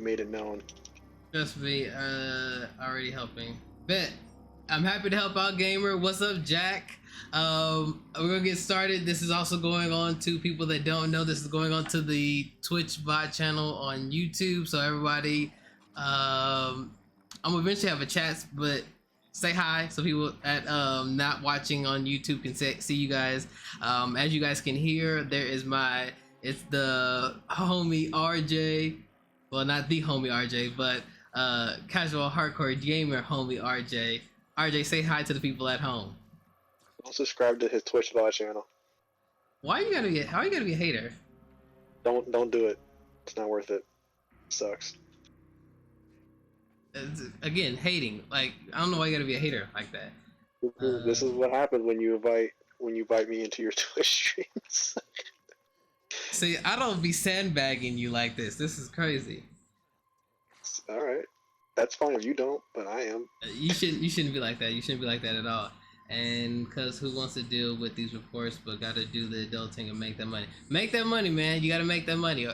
made it known. Trust me, already helping. Bet. I'm happy to help out, gamer. What's up, Jack? We're gonna get started. This is also going on to people that don't know. This is going on to the Twitch Vod Channel on YouTube. So everybody, I'm gonna eventually have a chat, but say hi so people at not watching on YouTube can see you guys. As you guys can hear, it's the homie RJ. Well, not the homie RJ, but casual hardcore gamer homie RJ. RJ, say hi to the people at home. Don't subscribe to his Twitch VOD channel. How you gotta be a hater? Don't do it. It's not worth it. It sucks. Again, hating. Like, I don't know why you gotta be a hater like that. This is what happens when you invite me into your Twitch streams. See, I don't be sandbagging you like this. This is crazy. All right, that's fine if you don't, but I am. You shouldn't be like that. You shouldn't be like that at all. And because who wants to deal with these reports, but gotta do the adulting and make that money. Make that money, man. You gotta make that money.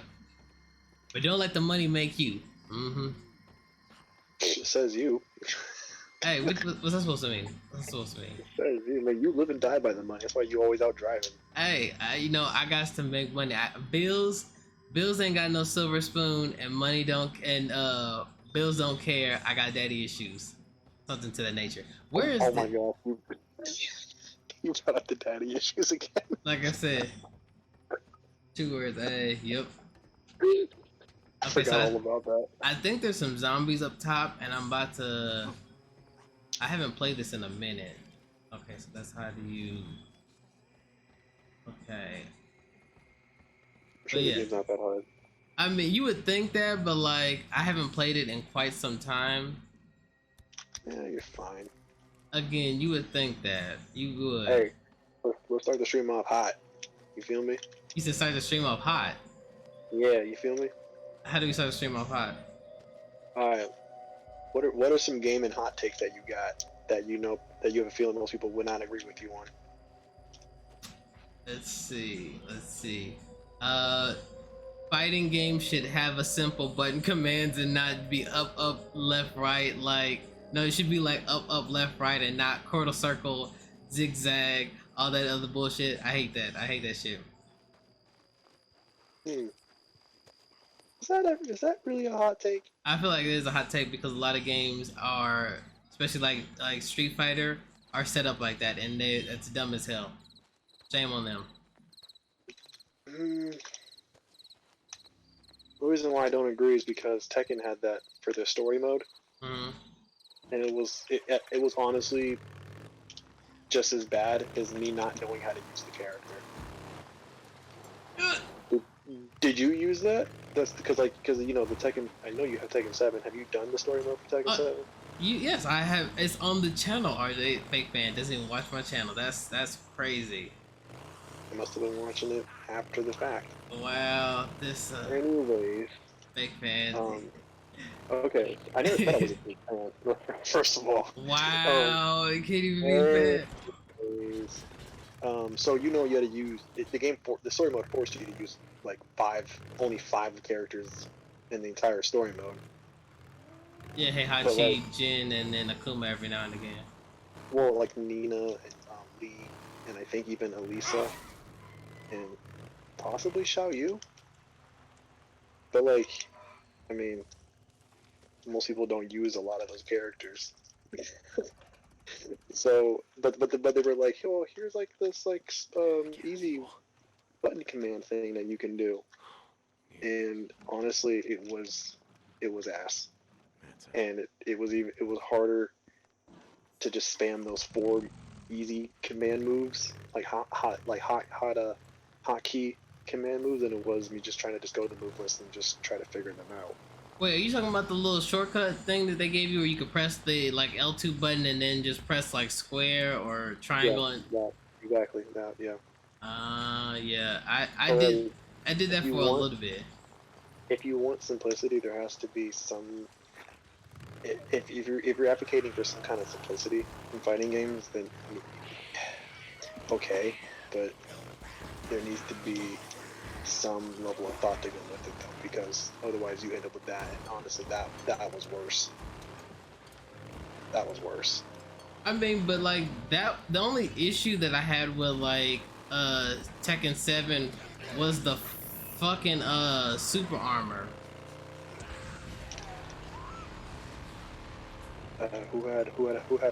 But don't let the money make you. It says you. Hey, what's that supposed to mean? What's that supposed to mean? It says you, man. You live and die by the money. That's why you always out driving. Hey, I got to make money. Bills ain't got no silver spoon, and money don't, and bills don't care. I got daddy issues, something to that nature. Where is? Oh my god, you brought up the daddy issues again. Like I said, 2 words. Hey, yep. I forgot all about that. I think there's some zombies up top, and I'm about to. I haven't played this in a minute. Okay, so that's how do you. Okay. I'm sure the game's not that hard. I mean, you would think that, but like, I haven't played it in quite some time. Yeah, you're fine. Again, you would think that. You would. Hey, let's start the stream off hot. You feel me? You said start the stream off hot. Yeah, you feel me? How do we start the stream off hot? Alright. What are some gaming hot takes that you got that you know that you have a feeling most people would not agree with you on? Let's see. Fighting games should have a simple button commands and not be up, left, right. Like, no, it should be like up, left, right, and not quarter circle, zigzag, all that other bullshit. I hate that shit. Is that really a hot take? I feel like it is a hot take because a lot of games are, especially like Street Fighter, are set up like that, and it's dumb as hell. Shame on them. The reason why I don't agree is because Tekken had that for their story mode, and it was honestly just as bad as me not knowing how to use the character. Did you use that? That's because you know the Tekken. I know you have Tekken 7. Have you done the story mode for Tekken 7? Yes, I have. It's on the channel. RJ fake fan doesn't even watch my channel. That's crazy. I must have been watching it after the fact. Wow, this. Anyways. Fake fan. Okay, I never thought I was a fake fan. First of all. Wow, it can't even be bad. So you know you had to use the game for the story mode forced you to use like only five characters in the entire story mode. Yeah, Heihachi, like, Jin, and then Akuma every now and again. Well, like Nina and Lee, and I think even Elisa, and possibly Xiao Yu. But like, I mean, most people don't use a lot of those characters. So, but they were like, oh, here's like this easy button command thing that you can do, and honestly, it was ass, and it was harder to just spam those 4 easy command moves, like hotkey command moves, than it was me just trying to just go to the move list and just try to figure them out. Wait, are you talking about the little shortcut thing that they gave you where you could press the like L2 button and then just press like square or triangle? Yeah, exactly. That, yeah. Yeah. I did that for a little bit. If you want simplicity, there has to be some. If you're advocating for some kind of simplicity in fighting games, then okay, but there needs to be some level of thought to go with it though, because otherwise you end up with that, and honestly, that was worse. That was worse. I mean, but like that, the only issue that I had with like Tekken 7 was the fucking super armor. Who had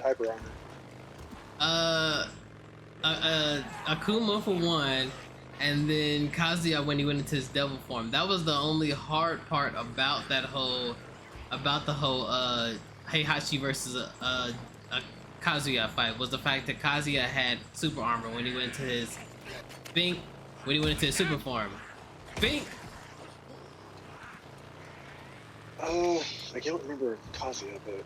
hyper armor? Akuma for one, and then Kazuya when he went into his devil form. That was the only hard part about the whole Heihachi versus a Kazuya fight, was the fact that Kazuya had super armor when he went into his super form. Bink. I can't remember Kazuya, but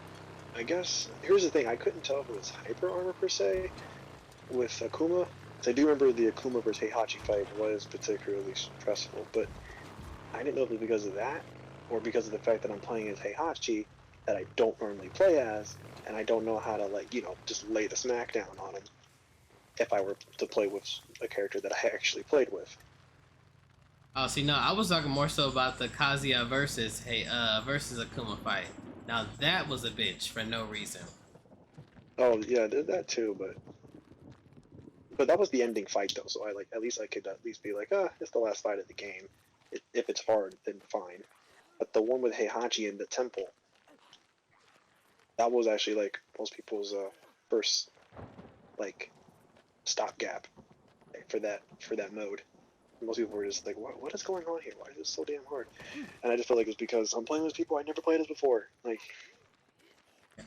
I guess here's the thing: I couldn't tell if it was hyper armor per se with Akuma. So I do remember the Akuma versus Heihachi fight was particularly stressful, but I didn't know if it was because of that or because of the fact that I'm playing as Heihachi that I don't normally play as, and I don't know how to, like, you know, just lay the smack down on him if I were to play with a character that I actually played with. Oh, see, no, I was talking more so about the Kazuya versus versus Akuma fight. Now that was a bitch for no reason. Oh yeah, did that too, but that was the ending fight though, so I like at least I could at least be like, it's the last fight of the game. If it's hard, then fine. But the one with Heihachi in the temple, that was actually like most people's first like stopgap for that mode. Most people were just like, what is going on here? Why is this so damn hard? And I just felt like it's because I'm playing with people I never played as before. Like,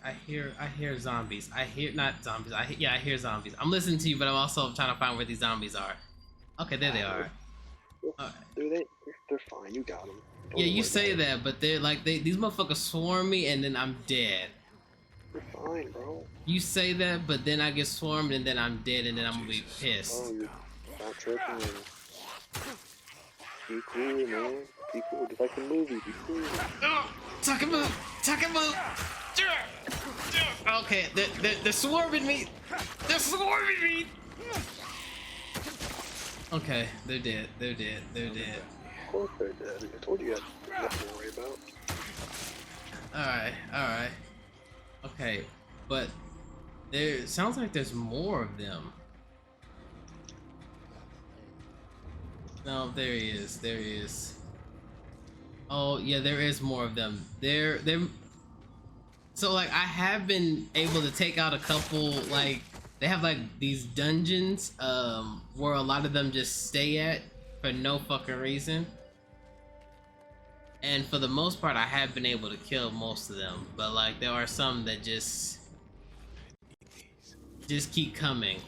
I hear zombies. I hear not zombies. I hear zombies. I'm listening to you, but I'm also trying to find where these zombies are. Okay, there they are. They're fine. You got them. Yeah, you say that, but they're like these motherfuckers swarm me and then I'm dead. You're fine, bro. You say that, but then I get swarmed and then I'm dead and then I'm gonna be pissed. Oh, you stop tripping. Be cool, man. Be cool. Just like the movie. Be cool. Oh, tuck and move. Okay, they're swarming me. They're swarming me. Okay, they're dead. They're dead. Of course they're dead. I told you had nothing to worry about. Alright. Okay, but there sounds like there's more of them. No, there he is. Oh yeah, there is more of them. They're so like I have been able to take out a couple, like they have like these dungeons where a lot of them just stay at for no fucking reason. And for the most part I have been able to kill most of them, but like there are some that just keep coming.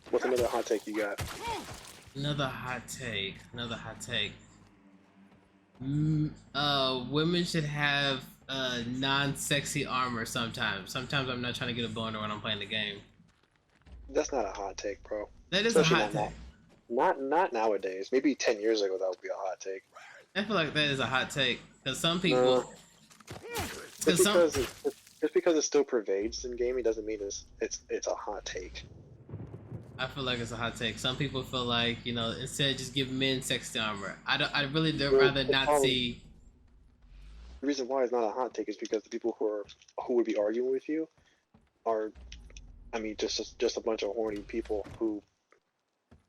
What's another hot take you got? Another hot take. Women should have non-sexy armor sometimes. Sometimes I'm not trying to get a boner when I'm playing the game. That's not a hot take, bro. That is especially a hot take. Not nowadays. Maybe 10 years ago that would be a hot take. I feel like that is a hot take because some people. Just because it still pervades in gaming doesn't mean it's a hot take. I feel like it's a hot take. Some people feel like, you know, instead just give men sexy armor. I really rather not see. The reason why it's not a hot take is because the people who would be arguing with you are, I mean, just a bunch of horny people who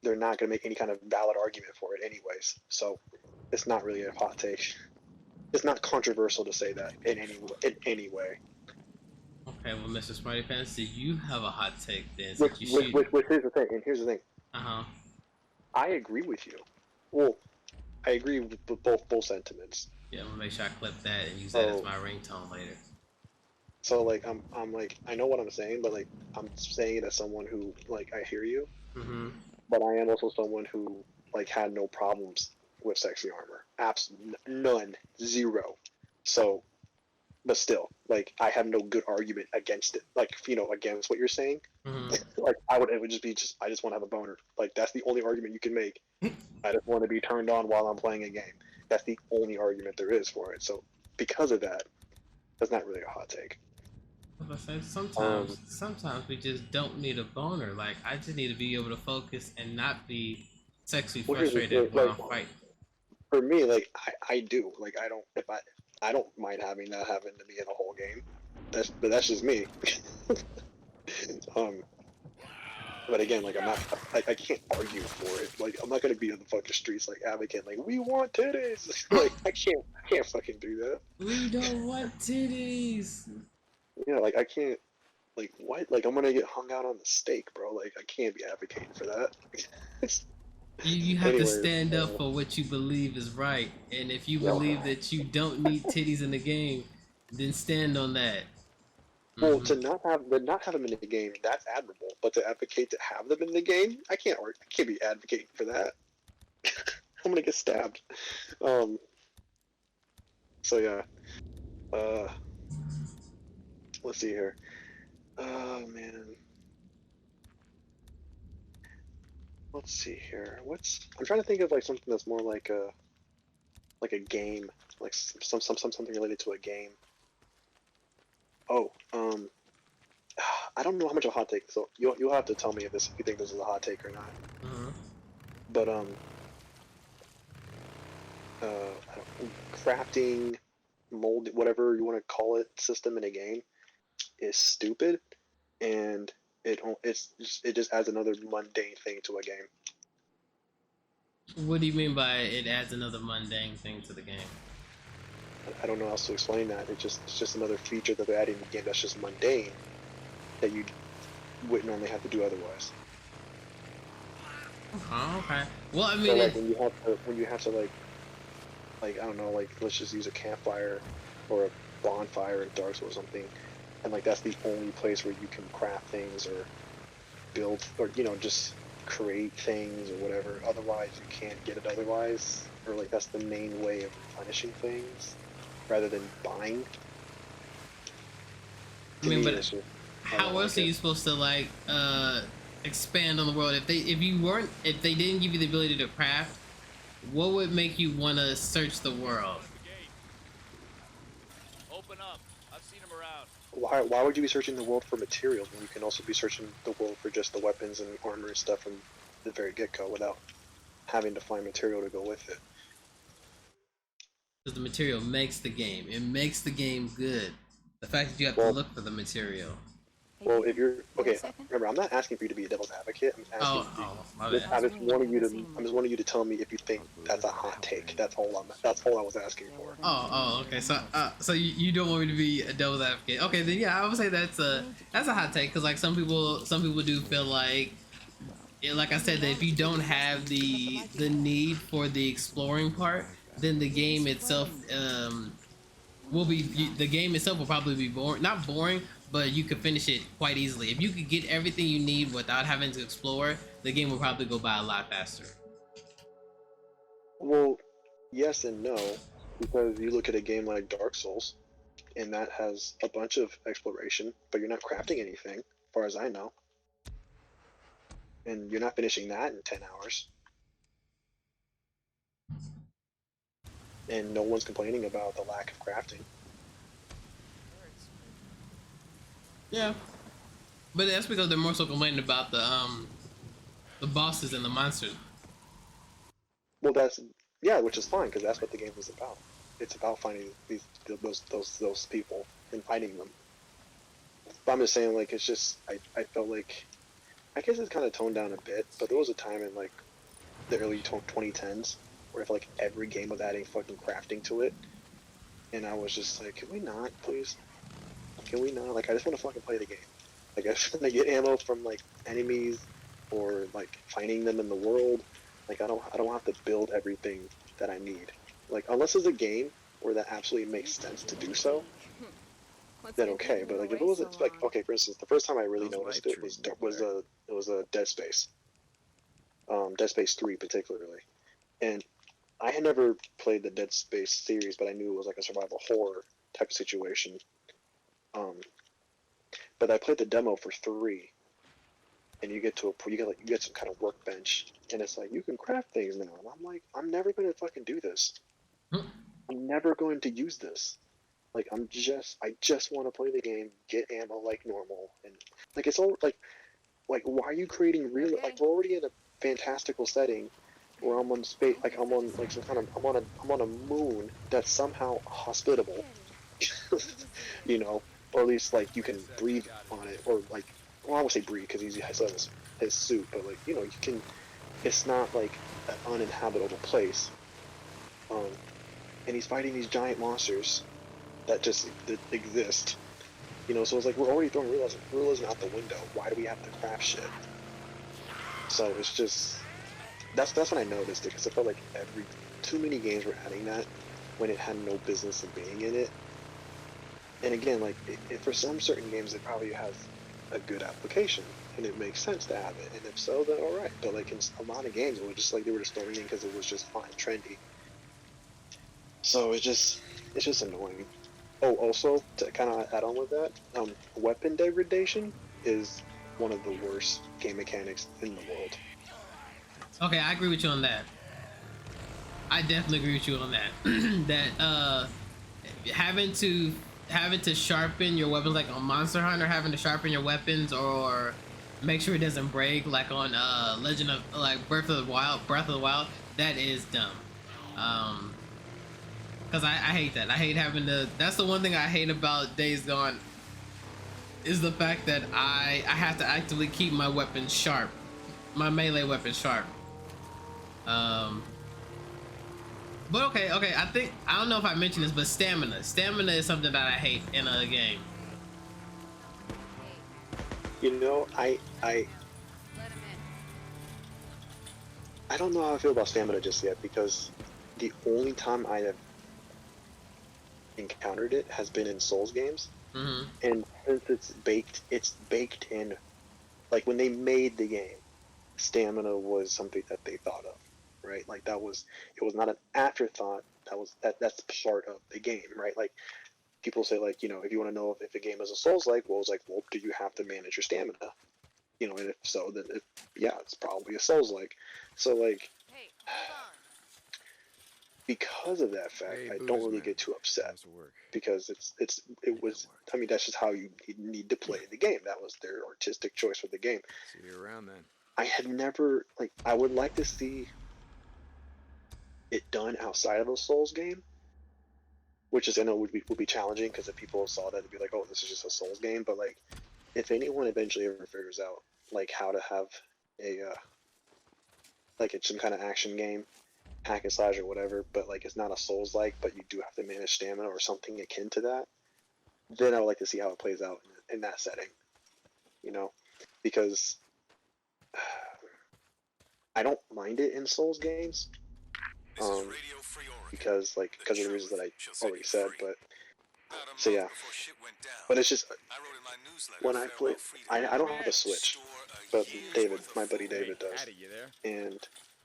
they're not going to make any kind of valid argument for it anyways. So it's not really a hot take. It's not controversial to say that in any way. Okay, well, Mr. Smarty Pants, do you have a hot take then? Which here's the thing. I agree with you. Well, I agree with both sentiments. Yeah, I'm gonna make sure I clip that and use that as my ringtone later. So like I'm like I know what I'm saying, but like I'm saying it as someone who like I hear you. Mm-hmm. But I am also someone who like had no problems with sexy armor. Absolutely none, zero. So, but still, like I have no good argument against it. Like against what you're saying. Mm-hmm. Like it would just be I just want to have a boner. Like that's the only argument you can make. I just want to be turned on while I'm playing a game. That's the only argument there is for it. So because of that, that's not really a hot take. Like I said, Um, sometimes we just don't need a boner. Like I just need to be able to focus and not be sexually well, here's the frustrated thing, while like I'm fighting. for me, like I do, like I don't if I don't mind having that happen to me in a whole game. That's just me. um, but again, like I'm not like I can't argue for it. Like I'm not gonna be in the fucking streets like advocating like we want titties. Like I can't fucking do that. We don't want titties. Yeah, like I can't. Like what? Like I'm gonna get hung out on the stake, bro. Like I can't be advocating for that. You have to Anyways, stand up for what you believe is right, and if you yo, believe that you don't need titties in the game, then stand on that. well, Hmm. to not have them in the game, that's admirable. But to advocate to have them in the game, I can't be advocating for that. I'm gonna get stabbed. Um. So yeah. Uh. Let's see here. Oh man. Let's see here. I'm trying to think of like something that's more like a game, like something related to a game. Oh. I don't know how much of a hot take. So you'll have to tell me if you think this is a hot take or not. Uh-huh. But crafting, mold, whatever you want to call it, system in a game is stupid, and it just adds another mundane thing to a game. What do you mean by it adds another mundane thing to the game? I don't know how else to explain that. It's just another feature that they're adding in the game that's just mundane that you wouldn't normally have to do otherwise. Oh, okay. Well, I So mean, like when you have to like I don't know, like let's just use a campfire or a bonfire in Dark Souls or something, and like that's the only place where you can craft things or build or just create things or whatever. Otherwise, you can't get it otherwise, or like that's the main way of replenishing things rather than buying. I To mean, me, but it's just I how don't else like are it. you supposed to like expand on the world if they didn't give you the ability to craft? What would make you want to search the world? Open up. I've seen him around. Why would you be searching the world for materials when you can also be searching the world for just the weapons and armor and stuff from the very get go without having to find material to go with it? Because the material makes the game. It makes the game good. The fact that you have to Well, look for the material. Hey, well, if Peter, you're got a okay, second? remember, I'm not asking for you to be a devil's advocate. I'm asking you. My Just, bad. I was ringing. Haven't seen him I'm just around. wanting you to tell me if you think that's a hot take. That's all I was asking They're for. working on getting me Okay. the So, most. you don't want me to be a devil's advocate? Okay, then yeah, I would say that's a hot take because like some people do feel like, yeah, like I said, that if you don't have the need for the exploring part, then the game itself will be the game itself will probably be boring. Not boring, but you could finish it quite easily. If you could get everything you need without having to explore, the game will probably go by a lot faster. Well, yes and no, because you look at a game like Dark Souls, and that has a bunch of exploration, but you're not crafting anything, as far as I know, and you're not finishing that in 10 hours, and no one's complaining about the lack of crafting. Yeah, but that's because they're more so complaining about the bosses and the monsters. Well, that's yeah, which is fine because that's what the game is about. It's about finding those people and fighting them. But I'm just saying, like, it's just I felt like I guess it's kind of toned down a bit, but there was a time in like the early 2010s where I felt like every game was adding fucking crafting to it, and I was just like, can we not, please? Can we not? Like, I just want to fucking play the game. Like, I just want to get ammo from like enemies or like finding them in the world. Like, I don't have to build everything that I need. Like, unless it's a game where that absolutely makes sense to do so, What's then been okay. keeping But you like, if it away so wasn't like, long? okay, for instance, the first time I really Those light noticed it trees was a Dead Space, Dead Space 3 particularly, and I had never played the Dead Space series, but I knew it was like a survival horror type of situation. Um, but I played the demo for 3, and you get some kind of workbench, and it's like you can craft things now, and I'm like, I'm never gonna fucking do this. Hmm. I'm never going to use this. Like I just want to play the game, get ammo like normal, and like it's all like why are you creating real? Okay. Like we're already in a fantastical setting where I'm on space, like I'm on like some kind of I'm on a moon that's somehow hospitable, you know, or at least like you can breathe on it, or like well I won't say breathe because he still has his suit, but like you know you can. It's not like an uninhabitable place. Um, and he's fighting these giant monsters that just that exist. You know, so it's like we're already throwing realism out the window. Why do we have to craft shit? So it's just that's when I noticed it because I felt like too many games were adding that when it had no business of being in it. And again, like for some certain games, it probably has a good application and it makes sense to have it. And if so, then all right. But like in a lot of games, it was just like they were just throwing in because it was just fun, trendy. So it's just annoying. Oh, also to kind of add on with that, weapon degradation is one of the worst game mechanics in the world. Okay, I agree with you on that. I definitely agree with you on that. That having to sharpen your weapons like on Monster Hunter, having to sharpen your weapons or make sure it doesn't break like on Legend of like Breath of the Wild, that is dumb. Cause I hate that. I hate having to. That's the one thing I hate about Days Gone is the fact that I have to actively keep my weapons sharp, my melee weapons sharp. But okay. I don't know if I mentioned this, but stamina is something that I hate in a game. You know, Let him I don't know how I feel about stamina just yet because the only time I have encountered it has been in Souls games, and since it's baked in. Like when they made the game, stamina was something that they thought of, right? Like it was not an afterthought. That's part of the game, right? Like people say, like you know, if you want to know if a game is a Souls like, well, it's like, well, do you have to manage your stamina? You know, and if so, then yeah, it's probably a Souls like. So like. Hey, hold on. Because of that fact, Hey, I don't Buddha's really man. get too upset How's the work? because it was. I mean, that's just how you need to play the game. That was their artistic choice for the game. See you around then. I had never like. I would like to see it done outside of a Souls game, which is I know would be challenging because if people saw that, they'd be like, "Oh, this is just a Souls game." But like, if anyone eventually ever figures out like how to have a like it's some kind of action game hack and slash or whatever, but like it's not a Souls like, but you do have to manage stamina or something akin to that, then I would like to see how it plays out in that setting, you know, because I don't mind it in Souls games, because of the reasons that I already said, but so yeah, but it's just when I play, I don't have a Switch, but David, my buddy David does, Addy, you there? and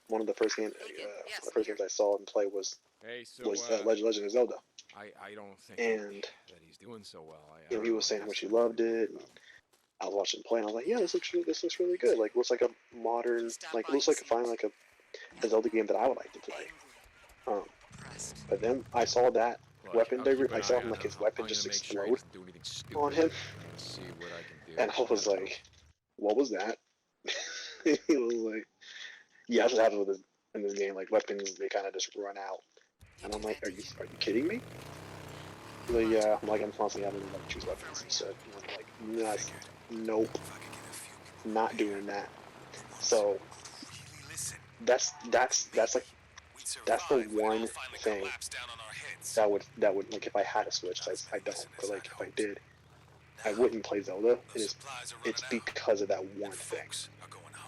one of the first games, Yes, the first games I saw him play was Hey, so Legend of Zelda. I don't think And that he's doing so well. you know, he was saying how much he loved it. And I was watching him play, and I was like, "Yeah, this looks really good. Like, looks like a modern, like, looks like finally like a Zelda game that I would like to play." But then I saw that weapon I saw him like his weapon just explode on him, See what I can do. and I was like, "What was that?" He was like, "Yeah, that's what happens with in this game. Like weapons, they kind of just run out." And I'm like, "Are you kidding me?" He's like, "Yeah." I'm like, "I'm constantly having to like choose weapons instead." And I'm like, "Nope, not doing that." So that's like that's the one thing that would like if I had a Switch, I don't, but like if I did, I wouldn't play Zelda. It's because of that one thing.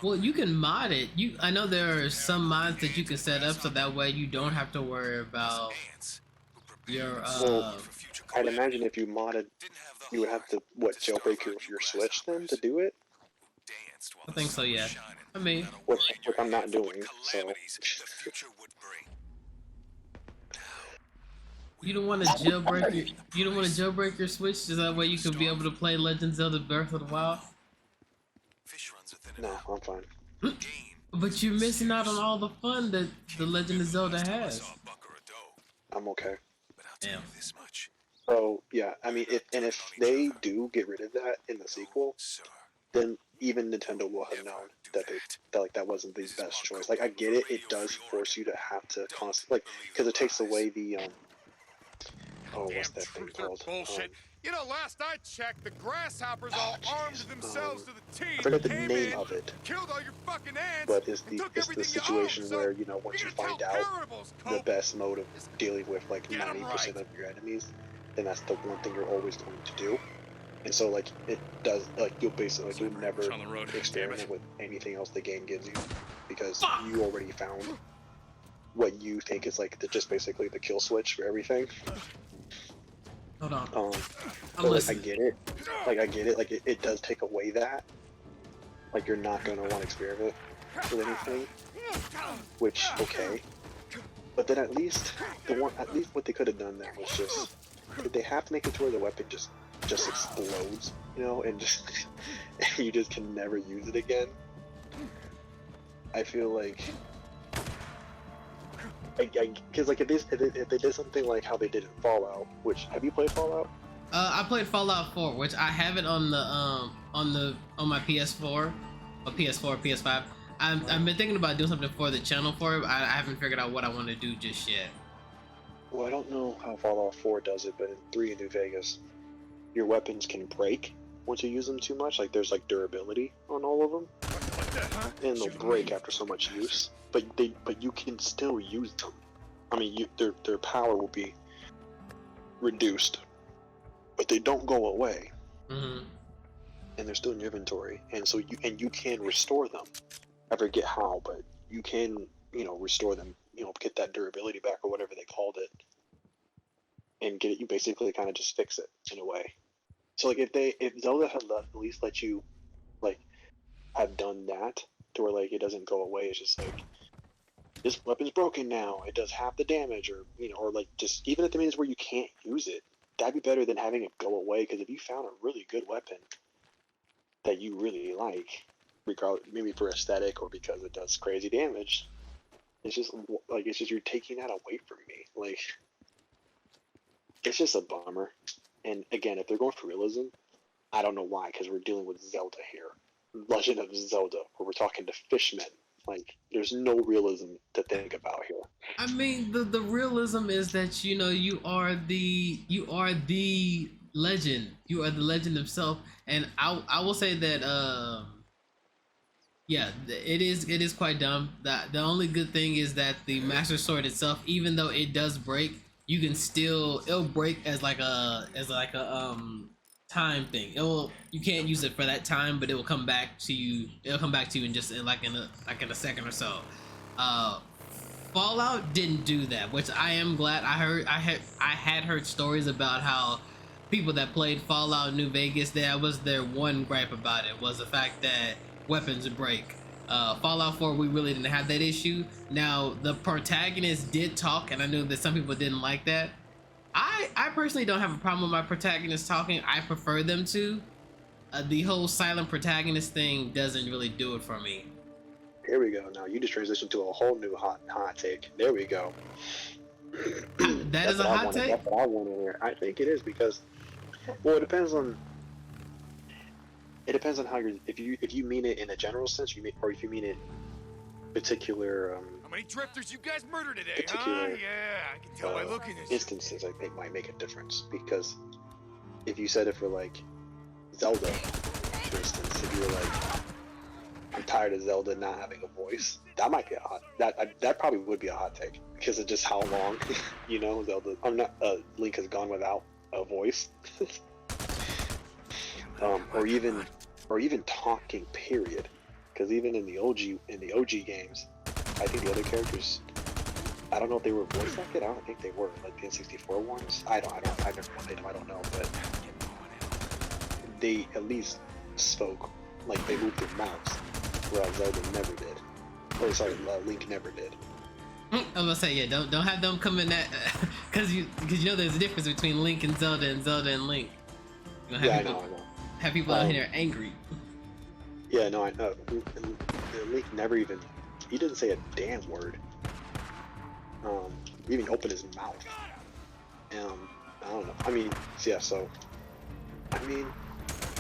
Well, you can mod it. I know there are some mods that you can set up so that way you don't have to worry about your Well, I'd imagine if you modded, you would have to jailbreak your Switch then to do it. I think so, yeah. I mean, Which I'm not doing. So you don't want to jailbreak your Switch so that way you can be able to play Legend of Zelda Breath of the Wild. no, I'm fine. But you're missing out on all the fun that the Legend of Zelda has. I'm okay. Damn. So yeah, I mean, if they do get rid of that in the sequel, then even Nintendo will have known that like that wasn't the best choice. Like I get it, it does force you to have to constantly like because it takes away the oh what's that thing called bullshit. You know, last I checked, the grasshoppers all armed jeez. themselves to the I teeth, forget the came name in, of it, killed all your fucking ants, but and took it's the everything you own. situation So where you know you're once you gonna tell find out parables, the Cope. best mode of dealing with like Get 'em 90% right. of your enemies, then that's the one thing you're always going to do. And so like it does like you'll basically like you'll never on the road. experiment with anything else the game gives you because you already found what you think is like the just basically the kill switch for everything. Hold on. I'm But like listening. I get it. Like it does take away that. Like you're not gonna want to experiment with anything. Which okay. But then at least what they could have done there was just did they have to make it to where the weapon just explodes, you know, and just you just can never use it again. I feel like because like if they did something like how they did in Fallout, which have you played Fallout? I played Fallout 4, which I have it on my PS4, or PS4, PS5. I've been thinking about doing something for the channel for it. But I haven't figured out what I want to do just yet. Well, I don't know how Fallout 4 does it, but in 3 in New Vegas, your weapons can break once you use them too much. Like there's like durability on all of them, and they'll break after so much use. But you can still use them. I mean, their power will be reduced, but they don't go away, Mm-hmm. and they're still in your inventory. And so you can restore them. I forget how, but you can restore them. Get that durability back or whatever they called it, and get it. You basically kind of just fix it in a way. So like if Zelda had at least let you like have done that to where like it doesn't go away, it's just like this weapon's broken now, it does half the damage, or or like just even at the minutes where you can't use it, that'd be better than having it go away. Because if you found a really good weapon that you really like, regardless maybe for aesthetic or because it does crazy damage, it's just you're taking that away from me. Like it's just a bummer. And again, if they're going for realism, I don't know why, because we're dealing with Zelda here. Legend of Zelda, where we're talking to fishmen. Like, there's no realism to think about here. I mean, the realism is that you are the legend. You are the legend himself, and I will say that yeah, it is quite dumb. The only good thing is that the Master Sword itself, even though it does break, you can it'll break as like a time thing. You can't use it for that time, but it will come back to you. It'll come back to you in just in a second or so. Fallout didn't do that, which I am glad. I had heard stories about how people that played Fallout New Vegas, that was their one gripe about it, was the fact that weapons break. Fallout 4, we really didn't have that issue. Now the protagonist did talk, and I knew that some people didn't like that. I personally don't have a problem with my protagonist talking. I prefer them to. The whole silent protagonist thing doesn't really do it for me. Here we go. Now you just transitioned to a whole new hot take. There we go. That is a hot take? That's what I want to hear. I think it is because, well, it depends on how you're. If you mean it in a general sense, or if you mean it particular. How many drifters you guys murdered today, particular, huh? Yeah, I can tell by looking at you. Instances, I think might make a difference because if you said it for like Zelda, for instance, if you were like, I'm tired of Zelda not having a voice, that might be a hot. That probably would be a hot take because of just how long, Zelda. Link has gone without a voice, or even talking. Period. Because even in the OG games, I think the other characters, I don't know if they were voice acted. I don't think they were, like the N64 ones. I've never played them. I don't know, but they at least spoke, like they moved their mouths, whereas Zelda never did. Oh, sorry, Link never did. I was gonna say, yeah, don't have them come in that, because there's a difference between Link and Zelda and Link. I know. Have people out here angry. Yeah, no, I know. Link never even. He didn't say a damn word. He even opened his mouth. I don't know. I mean, yeah. So, I mean,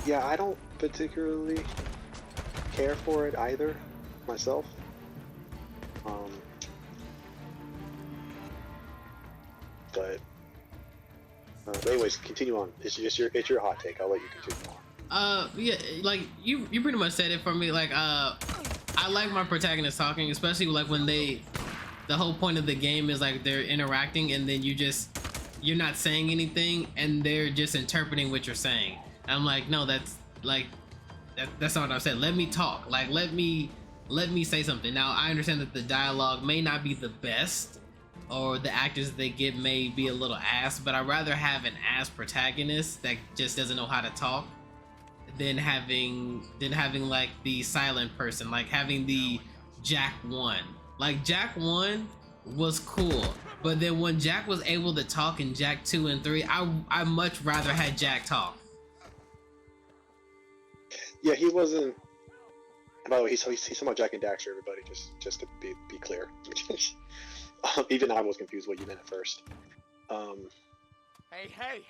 yeah, I don't particularly care for it either myself. But anyways, continue on. It's your hot take. I'll let you continue on. Yeah, like you pretty much said it for me. Like, I like my protagonist talking, especially like when the whole point of the game is like they're interacting, and then you're not saying anything, and they're just interpreting what you're saying. And I'm like, no, that's not what I said. Let me talk. Like, let me say something. Now, I understand that the dialogue may not be the best, or the actors they get may be a little ass, but I'd rather have an ass protagonist that just doesn't know how to talk than having like the silent person, like having the Jack 1. Like, Jack 1 was cool, but then when Jack was able to talk in Jack 2 and 3, I much rather had Jack talk. Yeah, he wasn't. By the way, he's talking about Jack and Daxter. Everybody, just to be clear. Even I was confused what you meant at first. Hey.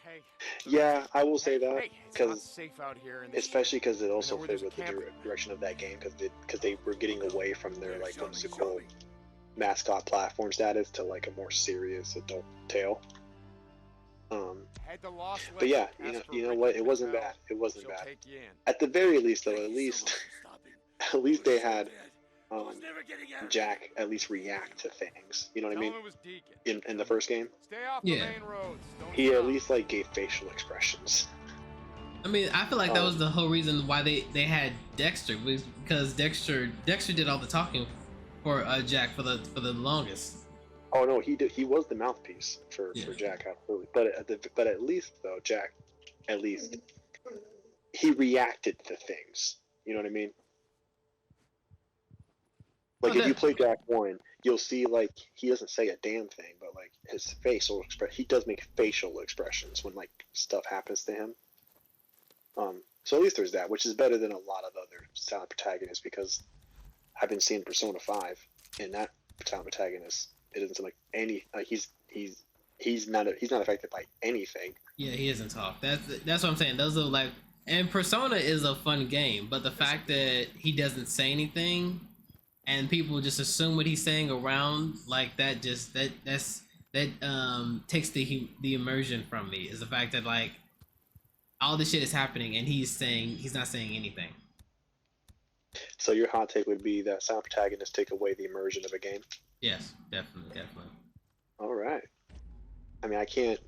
Yeah, I will say that Hey, it's not because safe out here in the especially because it also know where fit there's with the a camper. direction of that game because they were getting away from their like Show me, whimsical show me. mascot platform status to like a more serious adult tale. Had the lost But yeah, lady. Ask for you know Ricky what? It wasn't Patel. bad. It wasn't She'll bad. take you in. At the very least, though, at least they had Jack at least react to things. You know what I Tell mean? him it was Deacon. In the first game, Stay off Yeah. the main roads. Don't he at stop. least like gave facial expressions. I mean, I feel like that was the whole reason why they had Dexter, was because Dexter did all the talking for Jack for the longest. Oh no, he did. He was the mouthpiece for Jack, absolutely. But at least though, Jack, at least he reacted to things. You know what I mean? Like if you play Jack 1, you'll see like he doesn't say a damn thing, but like his facial expression, he does make facial expressions when like stuff happens to him. So at least there's that, which is better than a lot of other silent protagonists because I've been seeing Persona 5 and that silent protagonist, it doesn't seem like any he's not affected by anything. Yeah, he isn't talk. That's what I'm saying. Those are like, and Persona is a fun game, but the fact that he doesn't say anything and people just assume what he's saying around like that, just that takes the immersion from me, is the fact that like all this shit is happening and he's not saying anything. So your hot take would be that silent protagonists take away the immersion of a game? Yes, definitely. All right. I mean, I can't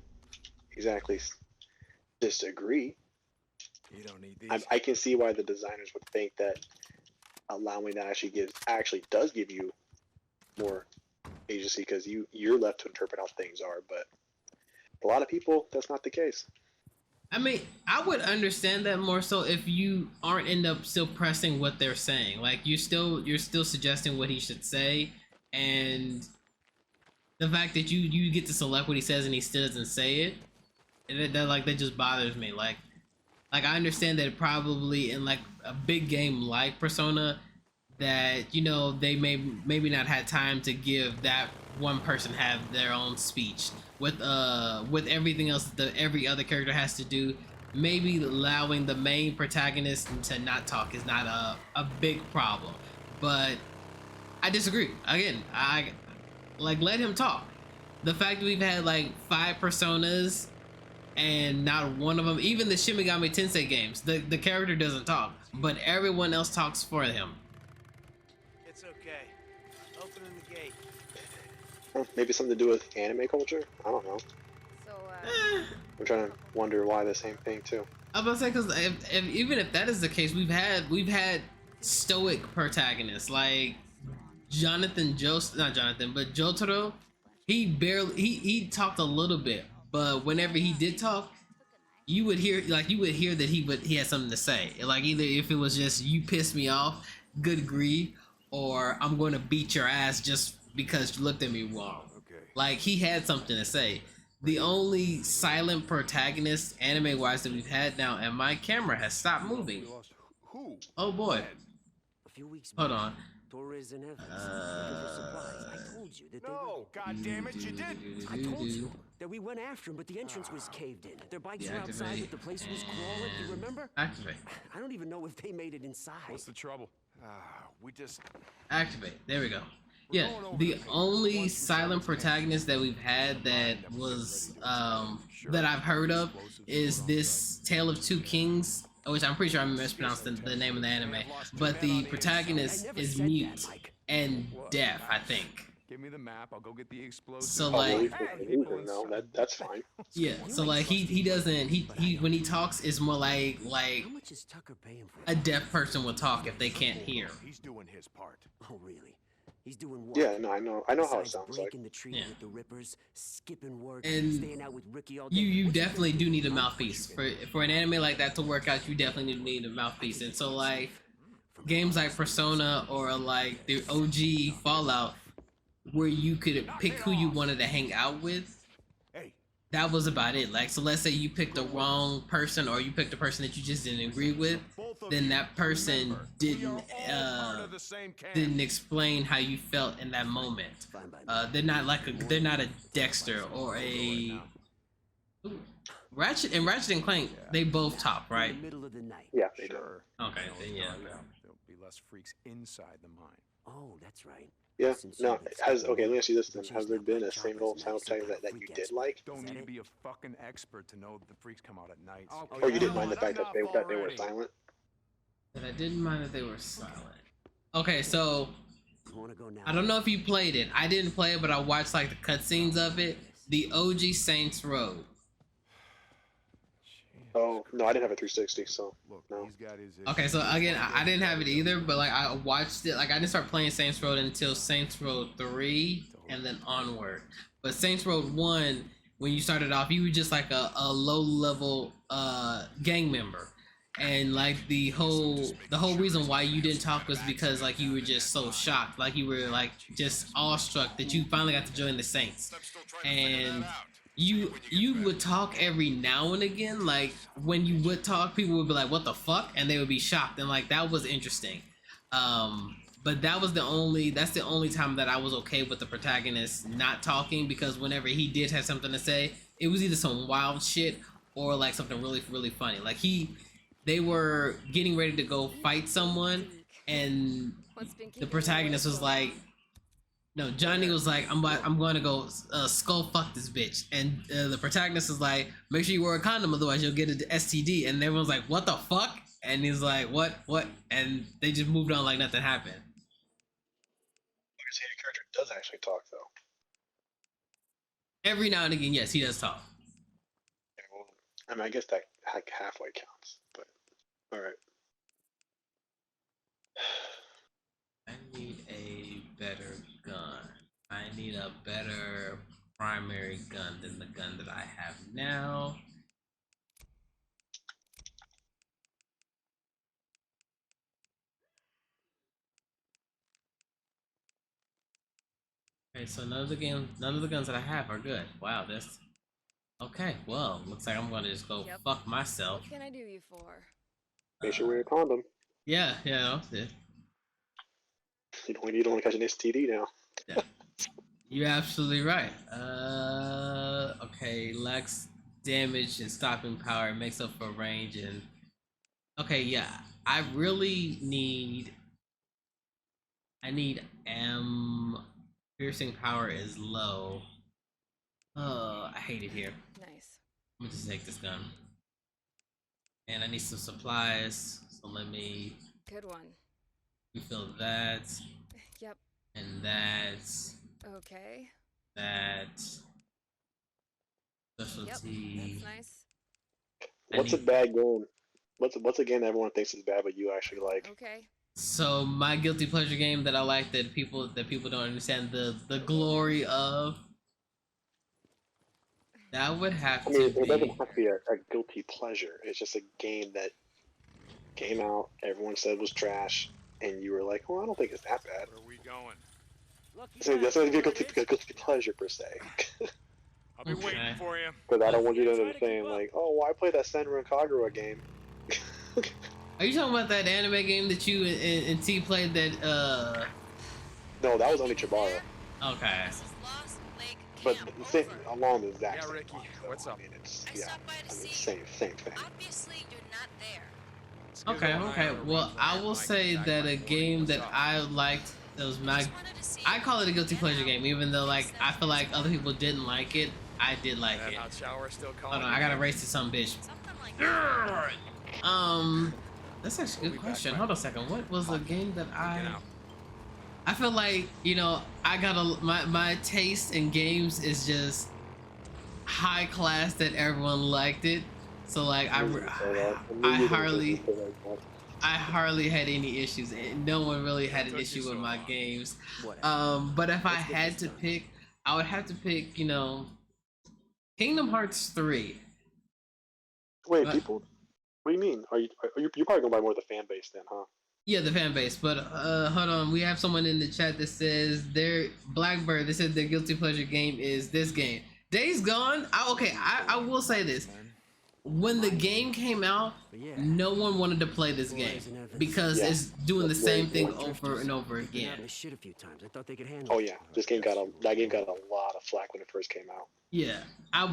exactly disagree. You don't need these. I can see why the designers would think that allowing that actually does give you more agency because you're left to interpret how things are. But a lot of people, that's not the case. I mean, I would understand that more so if you aren't end up still pressing what they're saying. Like you're still suggesting what he should say, and the fact that you get to select what he says and he still doesn't say it, and that just bothers me. Like I understand that probably in like a big game like Persona, that they maybe not had time to give that one person have their own speech with everything else that every other character has to do. Maybe allowing the main protagonist to not talk is not a big problem, but I disagree. Again, I like, let him talk. The fact that we've had like 5 Personas and not one of them, even the Shin Megami Tensei games, the character doesn't talk, but everyone else talks for him. It's okay. Opening the gate. Maybe something to do with anime culture? I don't know. So, I'm trying to wonder why the same thing too. I was about to say, because even if that is the case, we've had stoic protagonists like not Jonathan, but Jotaro. He talked a little bit, but whenever he did talk, you would hear that he had something to say. Like either if it was just you pissed me off, good grief, or I'm going to beat your ass just because you looked at me wrong. Okay. Like he had something to say. The only silent protagonist anime wise that we've had now, and my camera has stopped moving. Who? Oh boy. A few weeks Hold back, on. Torres and Evans looking for supplies. I told you that they were No, No, God damn it, you did. I told you that we went after him, but the entrance was caved in. Their bikes were outside, but the place was crawling. You remember? Activate. I don't even know if they made it inside. What's the trouble? We just... Activate. There we go. Yeah, the only silent protagonist that we've had that was that I've heard of is this Tale of Two Kings, which I'm pretty sure I mispronounced the name of the anime, but the protagonist is mute and deaf, I think. Give me the map. I'll go get the explosive. So Oh, well, like, he's confusing, no, that's fine. yeah, so like he doesn't he when he talks it's more like How much is Tucker paying for a it? deaf person would talk if they can't hear. He's doing his part. Oh, really? He's doing what? Yeah, no, I know how it Besides sounds like. breaking the tree Yeah. with the Rippers, skipping work, And staying out with Ricky all day. You What's he definitely gonna do need a mouthpiece for an anime like that to work out. You definitely need a mouthpiece, and so like games like Persona or like the OG Fallout, where you could pick who you wanted to hang out with. Hey, That was about it. Like, so let's say you picked the wrong person, or you picked a person that you just didn't agree with, then that person didn't explain how you felt in that moment. Fine by me. They're not a Dexter or a Ooh. Ratchet and Clank. They both top, right? In the middle of the night. Yeah, they do. Sure. Okay, then yeah. There'll be less freaks inside the mine. Oh, that's right. Yeah, Since no, you- okay, let me ask you this then. Which Has is there not been like a single chocolate's silent medicine, protagonist that freak you gets did like? Don't Is need that to it? be a fucking expert to know the freaks come out at night. Or you didn't mind the fact that they were silent? And I didn't mind that they were silent. Okay, so You wanna go now? I don't know if you played it. I didn't play it, but I watched like the cutscenes of it. The OG Saints Row. Oh, no, I didn't have a 360, so Look, no. he's got his Okay, so again, I didn't have it either, but like I watched it. Like I didn't start playing Saints Row until Saints Row 3 and then onward. But Saints Row 1, when you started off, you were just like a low level gang member. And like the whole reason why you didn't talk was because like you were just so shocked, like you were like just awestruck that you finally got to join the Saints. And you would talk every now and again. Like when you would talk, people would be like, "What the fuck?" and they would be shocked, and like that was interesting. But that's the only time that I was okay with the protagonist not talking, because whenever he did have something to say, it was either some wild shit or like something really, really funny. Like they were getting ready to go fight someone, and the protagonist was like, no, Johnny was like, I'm going to go skull fuck this bitch, and the protagonist was like, make sure you wear a condom, otherwise you'll get an STD. And everyone's like, what the fuck? And he's like, what? And they just moved on like nothing happened. Your character does actually talk, though. Every now and again, yes, he does talk. Yeah, well, I mean, I guess that like halfway counts, but all right. I need a better gun. I need a better primary gun than the gun that I have now. Okay, so none of the guns that I have are good. Wow, this. Okay, well, looks like I'm gonna just go Yep. fuck myself. What can I do you for? Make sure you wear a condom. Yeah, that's it. You don't want to catch an STD now. Yeah. You're absolutely right. Okay, lacks damage and stopping power, makes up for range and. Okay, yeah, I really need. I need piercing power is low. I hate it here. Nice. I'm gonna just take this gun. And I need some supplies, so let me Good one. refill that, Yep. and that, Okay. that. Yep. Specialty. That's nice. What's a bad game? What's a game that everyone thinks is bad, but you actually like? Okay. So my guilty pleasure game that I like that people don't understand the glory of. That would have I mean, to it doesn't be. have to be a guilty pleasure. It's just a game that came out, everyone said was trash, and you were like, well, I don't think it's that bad. Where are we going? So that's not a guilty pleasure per se. I'll be Okay. waiting for you. Because I don't want you to understand, like, oh, well, I played that Senran Kagura game. Are you talking about that anime game that you and T played that? No, that was only Chibara. Okay. Lost but the same, along the exact Yeah, same Ricky, lines, though. what's up? I mean, it's I yeah, stopped by to I mean, see you. same thing. Obviously, you're not there. Okay, Skizzo and I okay. oughta run Well, I Iron will Mike say back that by a morning. game What's that up? I liked, that was I my, just wanted to see I you. call it a guilty Get pleasure out. game, even though like I feel like other people didn't like it. I did like That it. hot shower still Hold calling on, you, I gotta man? race to some bitch. Something like that. That's actually a We'll good be back question. by Hold on a second. What was the game that Get out. I feel like, you know, I got my taste in games is just high class that everyone liked it. So like I knew you would say that. I knew I you were gonna say hardly something like that. I hardly had any issues, and no one really had an Took you issue so with my long. games. Whatever. But if I Let's get had this to done. pick, I would have to pick, you know, Kingdom Hearts 3. Wait, But people? What do you mean? You're probably going by more the fan base then, huh? yeah, the fan base. But hold on, we have someone in the chat that says their Blackbird. They said their guilty pleasure game is this game. Days Gone. I will say this. When the game came out, no one wanted to play this game because Yeah. it's doing the That's same very thing true. over and over They've been out again. in the shit a few times. I thought they could handle Oh it. yeah, that game got a lot of flack when it first came out. Yeah,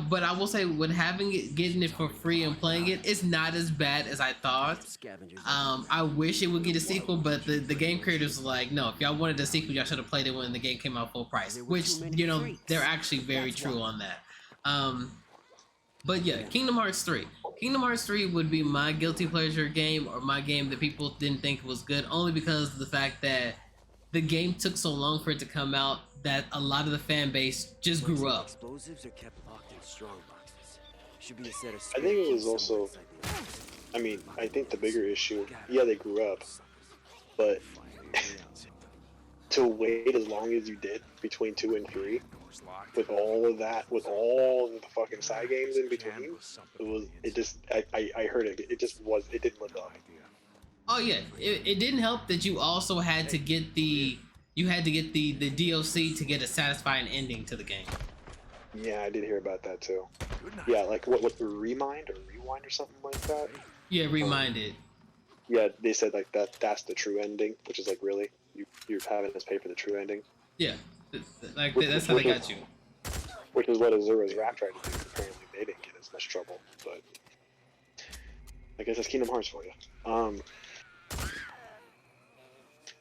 but I will say with having it, getting it for free and playing it, it's not as bad as I thought. Scavengers. I wish it would get a sequel, but the game creators were like, no, if y'all wanted a sequel, y'all should have played it when the game came out full price. Which, you know, they're actually very true on that. But yeah, Kingdom Hearts 3. Kingdom Hearts 3 would be my guilty pleasure game, or my game that people didn't think was good, only because of the fact that the game took so long for it to come out that a lot of the fan base just grew up. Explosives are kept locked in strong boxes. Should be a set of I think it secret was keys somewhere also, inside the I mean, I think the bigger issue, yeah, they grew up, but to wait as long as you did between 2 and 3, with all of that, with all of the fucking side games in between, I heard it didn't live up. Oh yeah, it didn't help that you also had to get the DLC to get a satisfying ending to the game. Yeah, I did hear about that too. Yeah, like what the Rewind or something like that. Yeah, reminded. Yeah, they said like that's the true ending, which is like really you're having us pay for the true ending. Yeah, that's how they got you. Which is what Azura's Wrath tried to do. Apparently, they didn't get as much trouble, but I guess that's Kingdom Hearts for you.